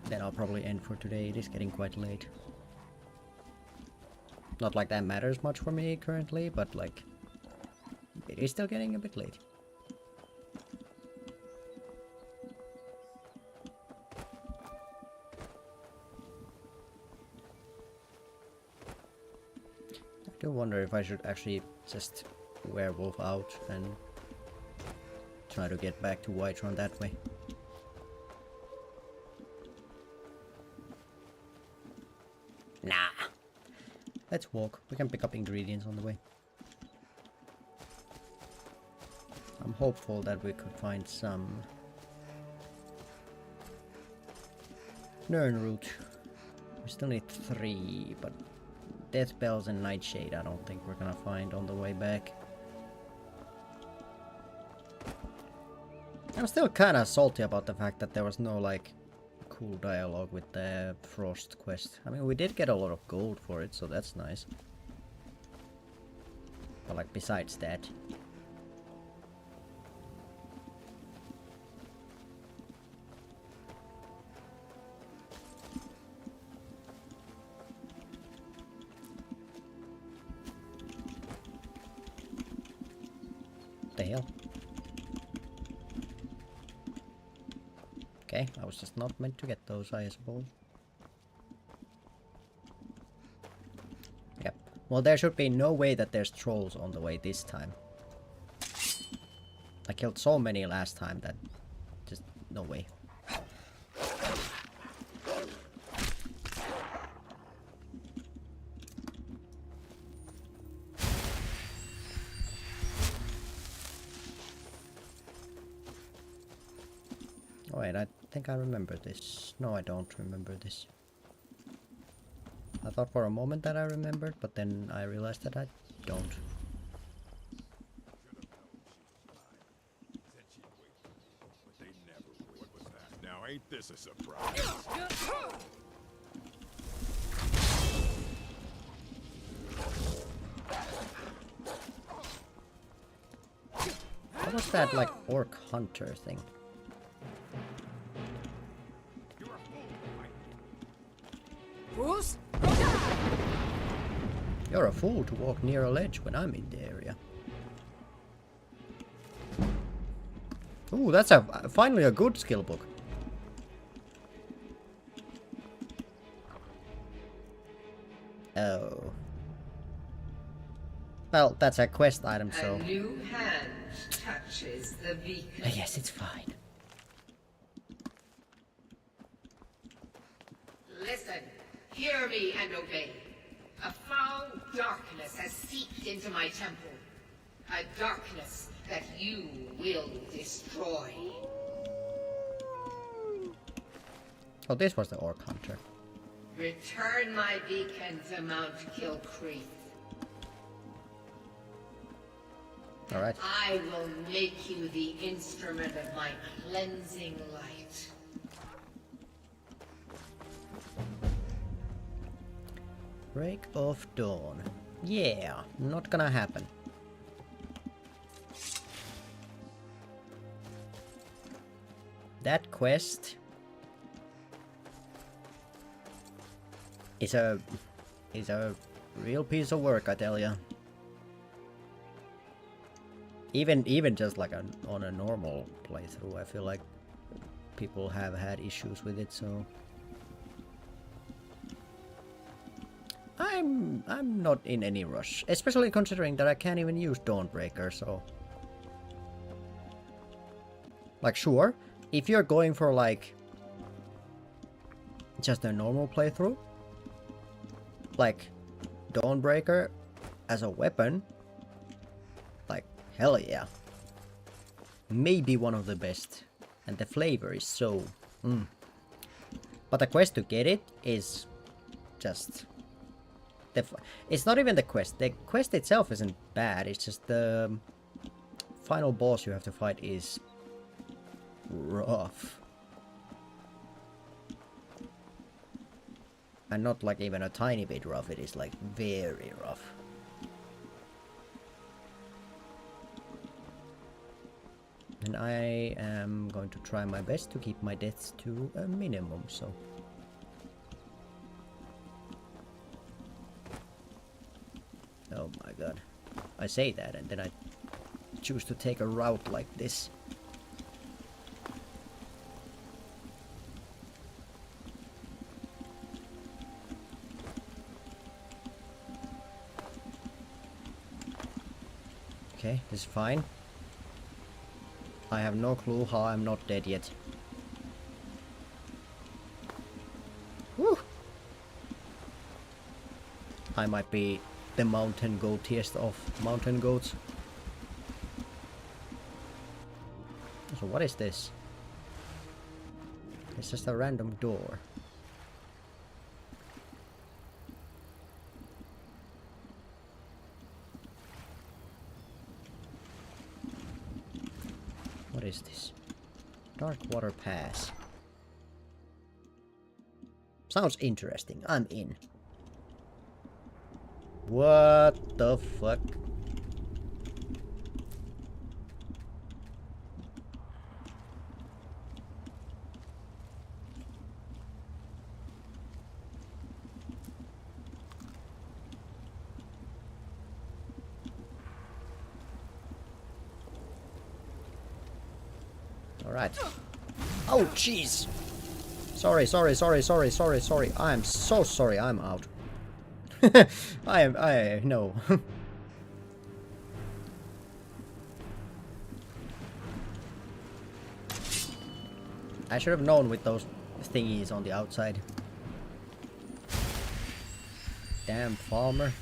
then I'll probably end for today. It is getting quite late. Not like that matters much for me currently, but like it is still getting a bit late. I do wonder if I should actually just werewolf out and try to get back to Whiterun that way. Nah. Let's walk. We can pick up ingredients on the way. I'm hopeful that we could find some Nirnroot. We still need 3, but Death Bells and Nightshade I don't think we're gonna find on the way back. I'm still kinda salty about the fact that there was no like cool dialogue with the Frost quest. I mean, we did get a lot of gold for it, so that's nice. But like besides that, what the hell? Okay, I was just not meant to get those, I suppose. Yep. Well, there should be no way that there's trolls on the way this time. I killed so many last time that just no way. Oh, wait, I think I remember this. No, I don't remember this. I thought for a moment that I remembered, but then I realized that I don't. Now ain't this a surprise? What was that, like, orc hunter thing? You're a fool to walk near a ledge when I'm in the area. Ooh, that's finally a good skill book. Oh. Well, that's a quest item, so... A new hand touches the beacon. Yes, it's fine. Listen, hear me and obey. A foul darkness has seeped into my temple. A darkness that you will destroy. Oh, this was the orc hunter. Return my beacon to Mount Kilcreath. Alright. I will make you the instrument of my cleansing light. Break of Dawn. Yeah, not gonna happen. That quest is a real piece of work, I tell ya. Even just like on a normal playthrough, I feel like people have had issues with it, so I'm not in any rush, especially considering that I can't even use Dawnbreaker, so like, sure, if you're going for like just a normal playthrough, like Dawnbreaker as a weapon, like, hell yeah, maybe one of the best, and the flavor is so but the quest to get it is just it's not even the quest itself isn't bad, it's just the final boss you have to fight is rough. And not like even a tiny bit rough, it is like very rough. And I am going to try my best to keep my deaths to a minimum, so... Oh my god. I say that and then I choose to take a route like this. Okay, this is fine. I have no clue how I'm not dead yet. Woo! I might be the mountain goatiest of mountain goats. So what is this? It's just a random door. What is this? Dark Water Pass. Sounds interesting. I'm in. What the fuck? Alright. Oh, jeez! Sorry. I am so sorry, I'm out. No. I should have known with those thingies on the outside. Damn farmer.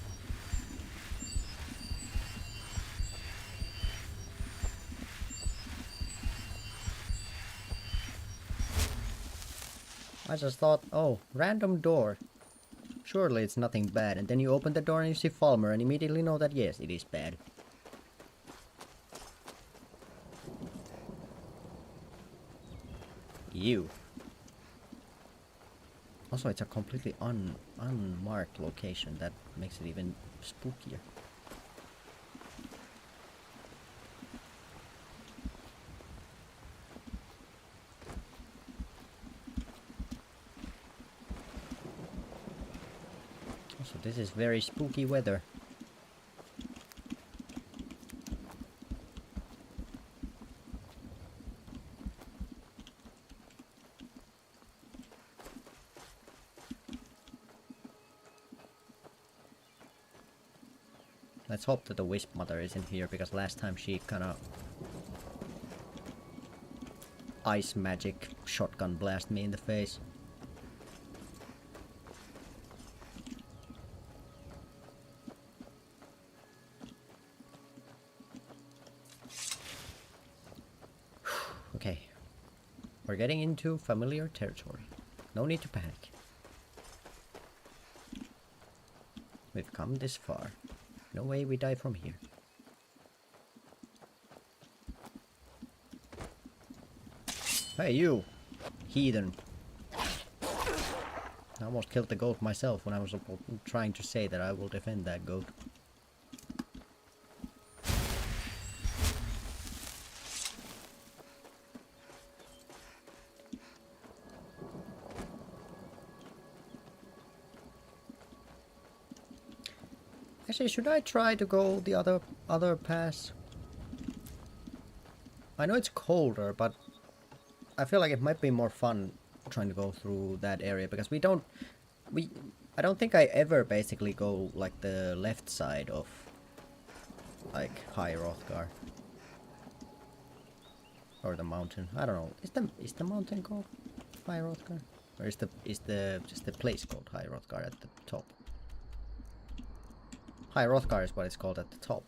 I just thought, oh, random door. Surely it's nothing bad. And then you open the door and you see Falmer and immediately know that yes, it is bad. You. Also, it's a completely unmarked location. That makes it even spookier. Also, this is very spooky weather. Let's hope that the Wisp Mother isn't here, because last time she kinda ice magic shotgun blast me in the face. Okay. We're getting into familiar territory. No need to panic. We've come this far. No way we die from here. Hey you! Heathen. I almost killed the goat myself when I was trying to say that I will defend that goat. Actually, should I try to go the other pass? I know it's colder, but I feel like it might be more fun trying to go through that area, because I don't think I ever basically go like the left side of like High Rothgar or the mountain. I don't know. Is the mountain called High Rothgar, or is just the place called High Rothgar at the top? High Rothgar is what it's called at the top.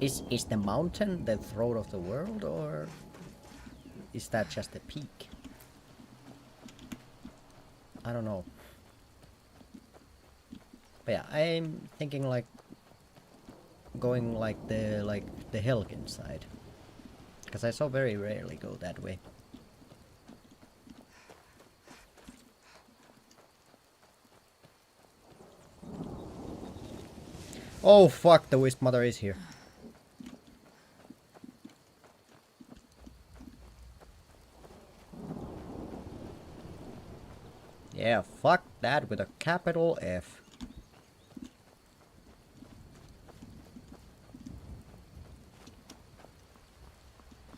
Is the mountain the throat of the world, or is that just a peak? I don't know. But yeah, I'm thinking like going like the Helgen side, because I so very rarely go that way. Oh fuck, the Wisp Mother is here. Yeah, fuck that with a capital F.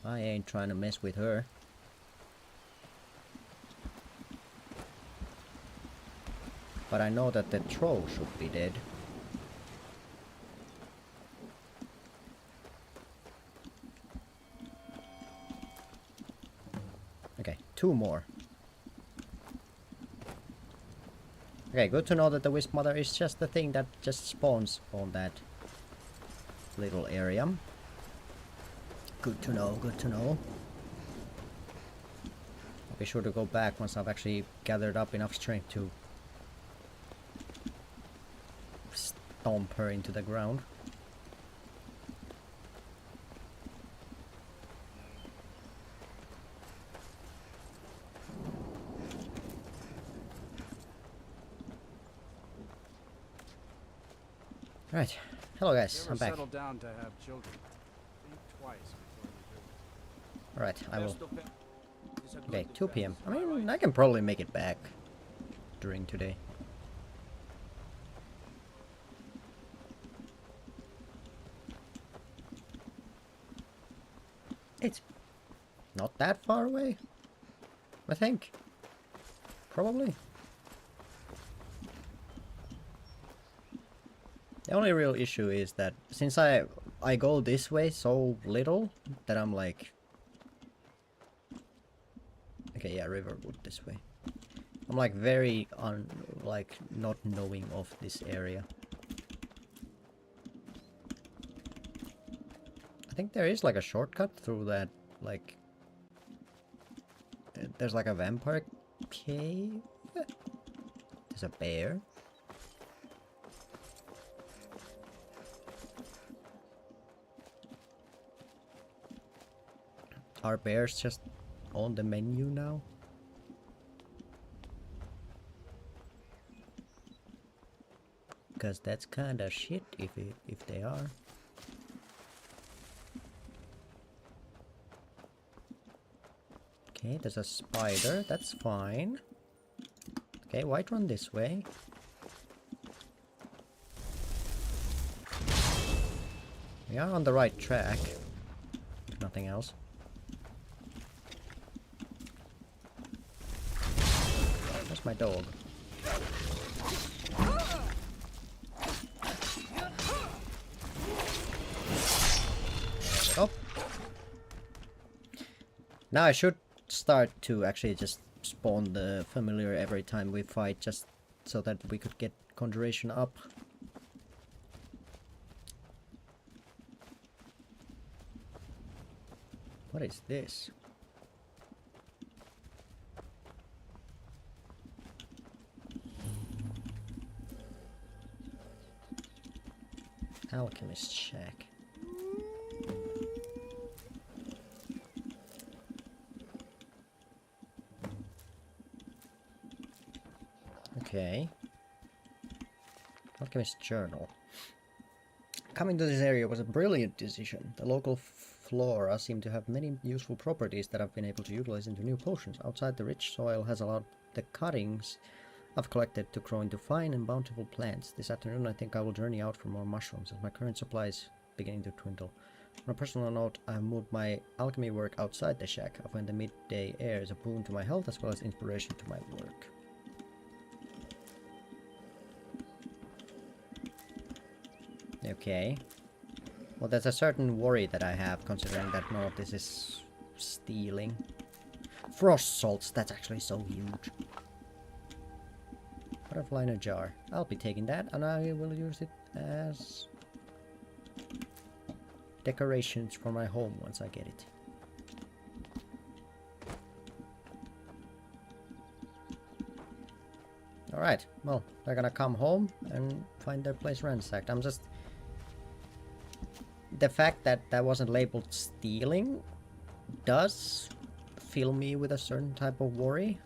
I ain't trying to mess with her. But I know that the troll should be dead. Okay, 2 more. Okay, good to know that the Wisp Mother is just the thing that just spawns on that little area. Good to know, good to know. I'll be sure to go back once I've actually gathered up enough strength to stomp her into the ground. Right. Hello guys, I'm back. Settle down to have children. Think twice before you do. Alright, I will. Okay, 2 PM. I mean, I can probably make it back during today. It's not that far away, I think. Probably. The only real issue is that since I go this way so little that I'm like, okay, yeah, Riverwood this way. I'm like very like not knowing of this area. I think there is like a shortcut through that like there's like a vampire cave. There's a bear. Are bears just on the menu now? Because that's kinda shit if they are. Okay, there's a spider, that's fine. Okay, White run this way. We are on the right track, if nothing else. Where's my dog? Oh. Now I should start to actually just spawn the familiar every time we fight, just so that we could get conjuration up. What is this? Alchemist shack. Okay. Alchemist journal. Coming to this area was a brilliant decision. The local flora seem to have many useful properties that I've been able to utilize into new potions. Outside, the rich soil has allowed the cuttings I've collected to grow into fine and bountiful plants. This afternoon I think I will journey out for more mushrooms as my current supply is beginning to dwindle. On a personal note, I have moved my alchemy work outside the shack. I find the midday air is a boon to my health as well as inspiration to my work. Okay. Well, there's a certain worry that I have, considering that none of this is stealing. Frost salts, that's actually so huge. Butterfly in a jar. I'll be taking that, and I will use it as decorations for my home once I get it. Alright, well, they're gonna come home and find their place ransacked. I'm just... The fact that that wasn't labeled stealing does fill me with a certain type of worry.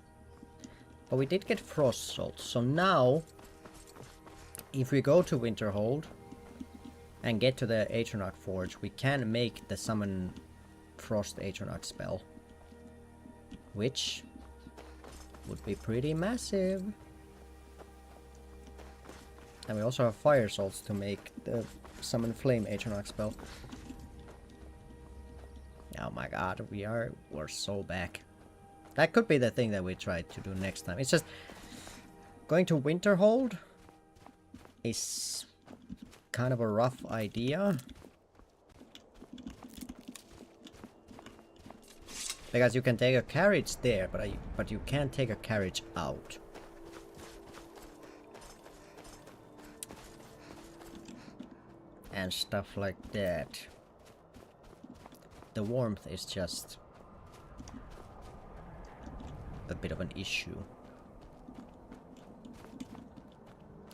But we did get frost salt, so now if we go to Winterhold and get to the Atronach Forge, we can make the summon Frost Atronach spell, which would be pretty massive. And we also have fire salts to make the summon Flame Atronach spell. Oh my god, we're so back. That could be the thing that we try to do next time. It's just going to Winterhold is kind of a rough idea. Because you can take a carriage there, but you can't take a carriage out. And stuff like that. The warmth is just a bit of an issue.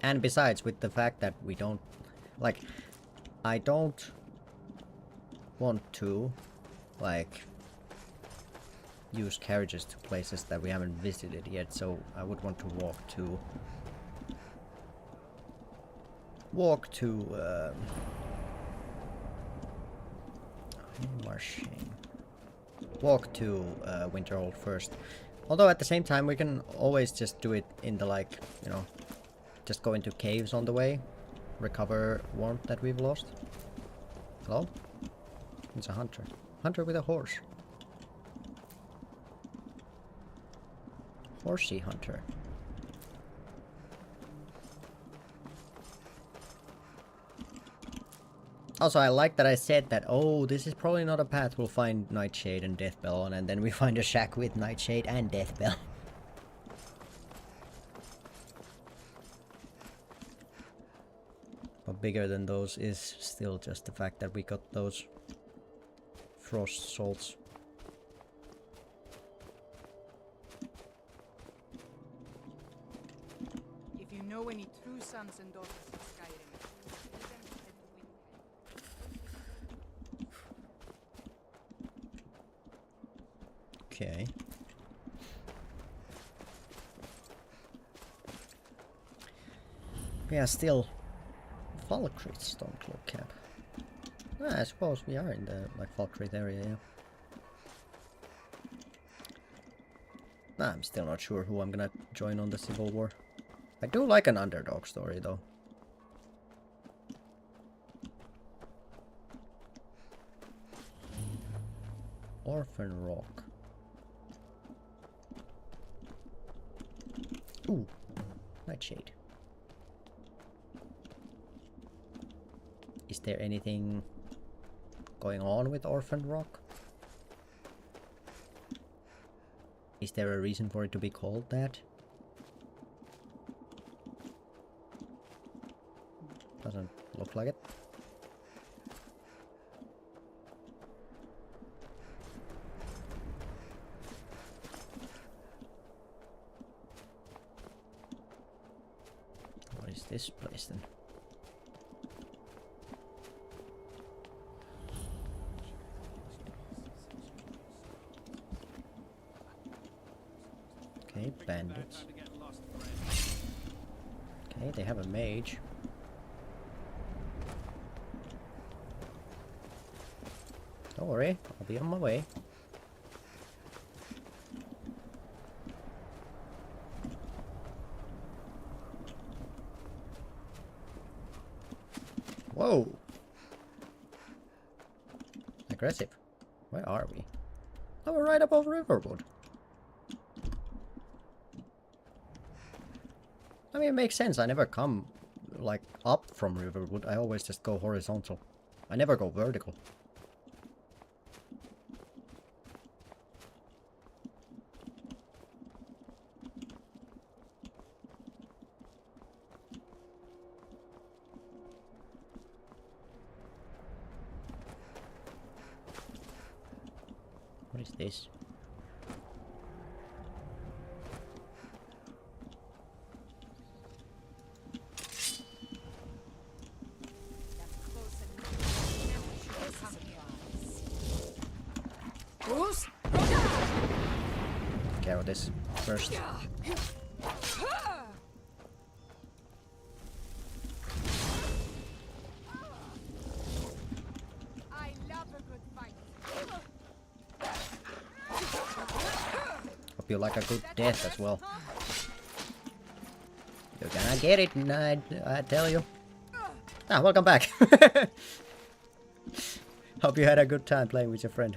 And besides, with the fact that we don't... Like, I don't want to, like, use carriages to places that we haven't visited yet, so I would want to walk to Winterhold first. Although at the same time we can always just do it in the, like, you know, just go into caves on the way, recover warmth that we've lost. Hello? It's a hunter. Hunter with a horse. Horsey hunter. Also, I like that I said that, oh, this is probably not a path we'll find Nightshade and Deathbell on, and then we find a shack with Nightshade and Deathbell. But bigger than those is still just the fact that we got those frost salts. know any true sons and daughters of Skyrim. Okay. Yeah, still Falkreath Stormcloak camp. I suppose we are in the like Falkreath area, yeah. I'm still not sure who I'm gonna join on the Civil War. I do like an underdog story though. Orphan Rock. Ooh, Nightshade. Is there anything going on with Orphan Rock? Is there a reason for it to be called that? Doesn't look like it. What is this place then? Okay, bandits. Okay, they have a mage. Don't worry, I'll be on my way. Whoa! Aggressive. Where are we? Oh, we're right above Riverwood. I mean, it makes sense. I never come, like, up from Riverwood. I always just go horizontal. I never go vertical. What is this? Care of this first. I love a good fight. Hope you like a good death as well. You're gonna get it, and I tell you. Ah, welcome back. Hope you had a good time playing with your friend.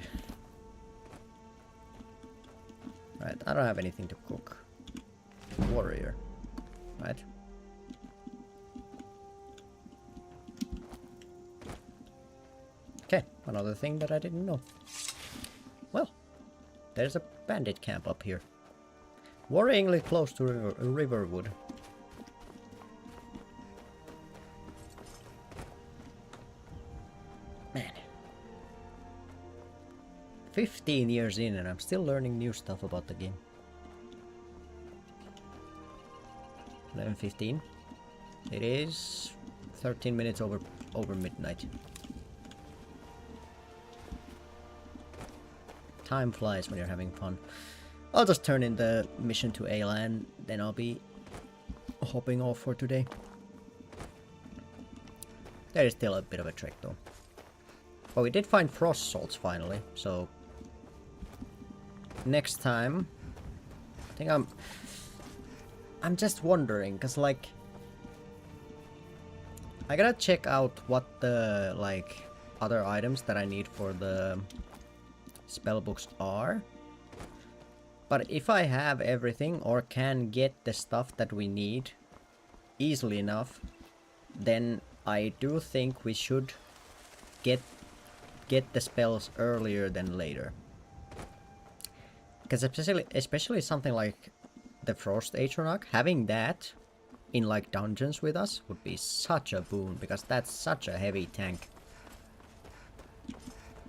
Right, I don't have anything to cook. Warrior. Right. Okay, another thing that I didn't know. Well, there's a bandit camp up here. Worryingly close to Riverwood. Man. 15 years in and I'm still learning new stuff about the game. 11:15. It is 13 minutes over midnight. Time flies when you're having fun. I'll just turn in the mission to Aylan, then I'll be hopping off for today. There is still a bit of a trek though. But we did find frost salts finally, so next time I think I'm just wondering, cause like I gotta check out what the like other items that I need for the spell books are. But if I have everything or can get the stuff that we need easily enough, then I do think we should get the spells earlier than later. Because especially something like the Frost Atronach, having that in like dungeons with us would be such a boon, because that's such a heavy tank.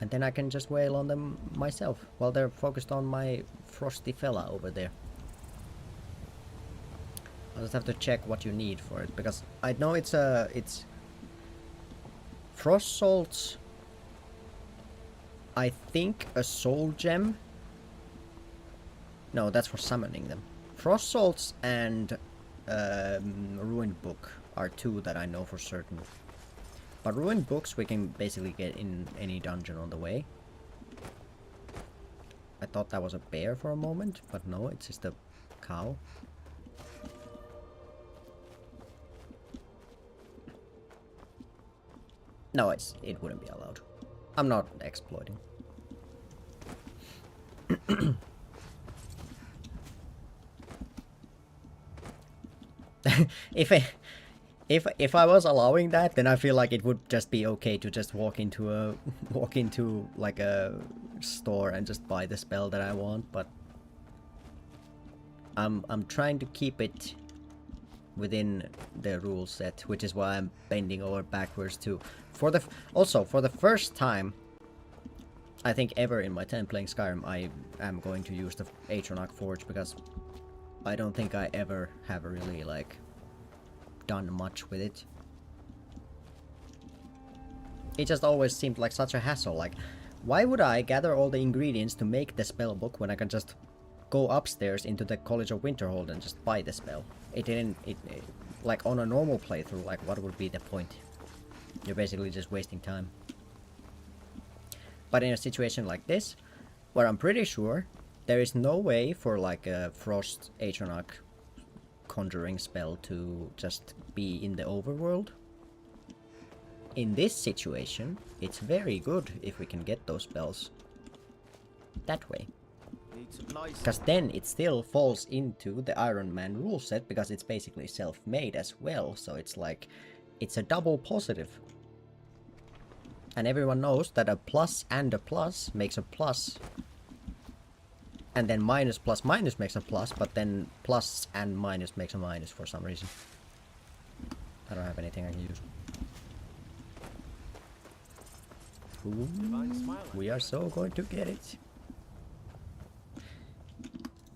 And then I can just wail on them myself while they're focused on my frosty fella over there. I just have to check what you need for it, because I know it's Frost Salts, I think a Soul Gem. No, that's for summoning them. Frost Salts and Ruined Book are two that I know for certain. But Ruined Books we can basically get in any dungeon on the way. I thought that was a bear for a moment, but no, it's just a cow. No, it wouldn't be allowed. I'm not exploiting. If I was allowing that, then I feel like it would just be okay to just walk into like a store and just buy the spell that I want, but I'm trying to keep it within the rule set, which is why I'm bending over backwards too. Also for the first time I think ever in my time playing Skyrim, I am going to use the Atronach Forge, because I don't think I ever have really like done much with it. It just always seemed like such a hassle. Like, why would I gather all the ingredients to make the spell book when I can just go upstairs into the College of Winterhold and just buy the spell? It didn't, like on a normal playthrough, like what would be the point? You're basically just wasting time. But in a situation like this, where I'm pretty sure there is no way for like a Frost Atronach conjuring spell to just be in the overworld. In this situation, it's very good if we can get those spells that way. Because then it still falls into the Ironman rule set, because it's basically self-made as well, so it's like, it's a double positive. And everyone knows that a plus and a plus makes a plus. And then minus plus minus makes a plus, but then plus and minus makes a minus for some reason. I don't have anything I can use. Ooh, we are so going to get it.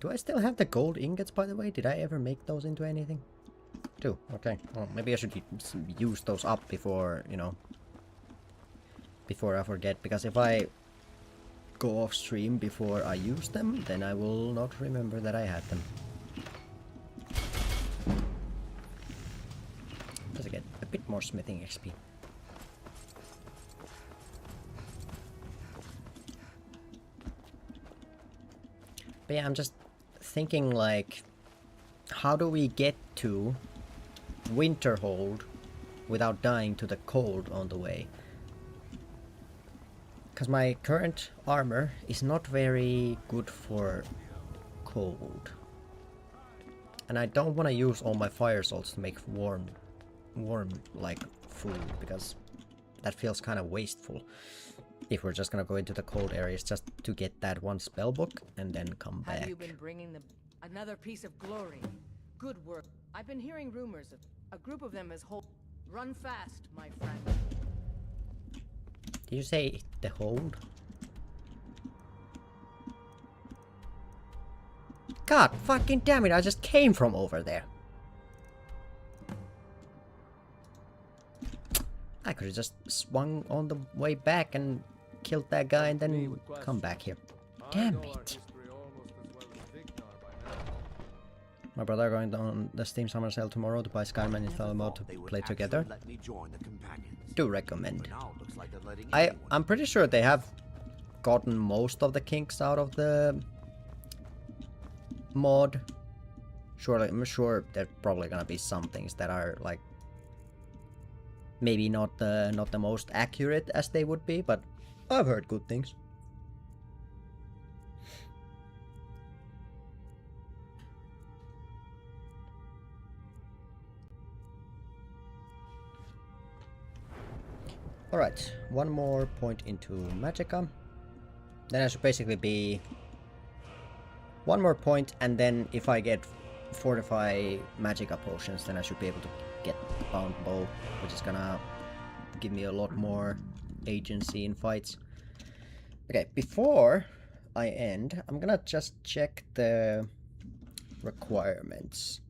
Do I still have the gold ingots, by the way? Did I ever make those into anything? Do. Okay. Well, maybe I should use those up before, you know, before I forget. Because if I go off stream before I use them, then I will not remember that I had them. Does I get a bit more smithing XP? But yeah, I'm just thinking like, how do we get to Winterhold without dying to the cold on the way? Because my current armor is not very good for cold. And I don't want to use all my fire salts to make warm like food, because that feels kind of wasteful. If we're just gonna go into the cold areas just to get that one spell book and then come back. Have you been bringing them another piece of glory? Good work. I've been hearing rumors of a group of them is whole. Run fast, my friend. Did you say the hold? God fucking damn it, I just came from over there. I could have just swung on the way back and killed that guy and then come back here. Damn it. My brother are going on the Steam Summer Sale tomorrow to buy Skyrim and install a mod to play together. Do recommend. I'm pretty sure they have gotten most of the kinks out of the mod. Surely, I'm sure there's probably gonna be some things that are like maybe not the most accurate as they would be, but I've heard good things. Alright, one more point into Magicka. Then I should basically be one more point, and then if I get Fortify Magicka potions, then I should be able to get Bound Bow, which is gonna give me a lot more agency in fights. Okay, before I end, I'm gonna just check the requirements.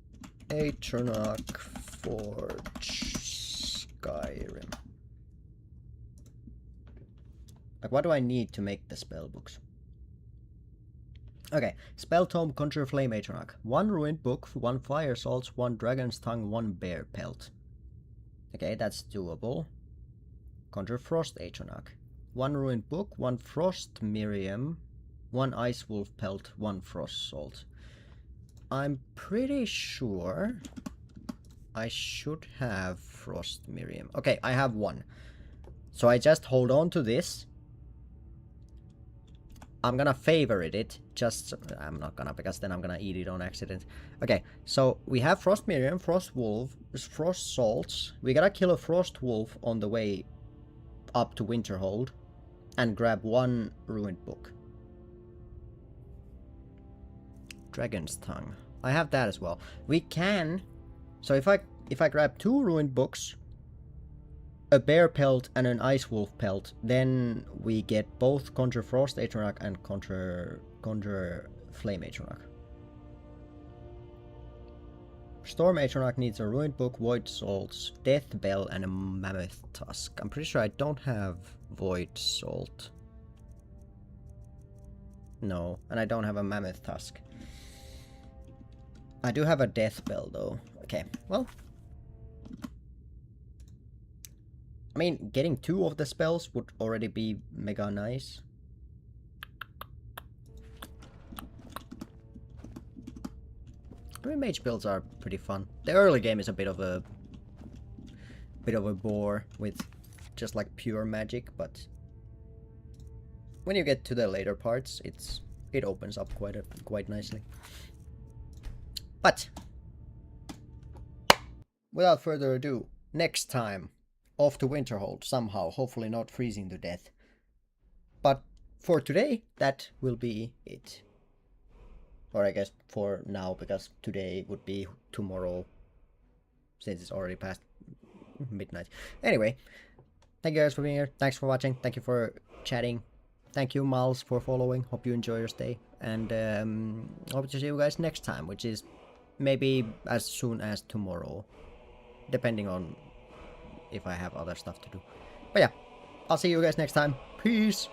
Atronach Forge Skyrim. Like, what do I need to make the spell books? Okay, Spell Tome, Conjure Flame Atronach. 1 Ruined Book, 1 Fire Salts, 1 Dragon's Tongue, 1 Bear Pelt. Okay, that's doable. Conjure Frost Atronach. 1 Ruined Book, 1 Frost Miriam, 1 Ice Wolf Pelt, 1 Frost Salt. I'm pretty sure I should have Frost Miriam. Okay, I have 1. So I just hold on to this. I'm gonna favorite it, just... I'm not gonna, because then I'm gonna eat it on accident. Okay, so we have Frost Miriam, Frost Wolf, Frost Salts. We gotta kill a Frost Wolf on the way up to Winterhold. And grab 1 Ruined Book. Dragon's Tongue. I have that as well. We can... So if I grab 2 Ruined Books, a Bear Pelt and an Ice Wolf Pelt, then we get both Conjure Frost Atronach and Conjure Flame Atronach. Storm Atronach needs a Ruined Book, Void Salts, Death Bell, and a Mammoth Tusk. I'm pretty sure I don't have Void Salt. No, and I don't have a Mammoth Tusk. I do have a Death Bell though. Okay, well... I mean, getting 2 of the spells would already be mega nice. I mean, mage builds are pretty fun. The early game is a bit of a bore with just like pure magic, but when you get to the later parts, it opens up quite nicely. But without further ado, next time, off to Winterhold somehow, hopefully not freezing to death. But for today, that will be it. Or I guess for now, because today would be tomorrow, since it's already past midnight. Anyway, thank you guys for being here. Thanks for watching. Thank you for chatting. Thank you, Miles, for following. Hope you enjoy your stay. And hope to see you guys next time, which is maybe as soon as tomorrow, depending on if I have other stuff to do. But yeah, I'll see you guys next time. Peace!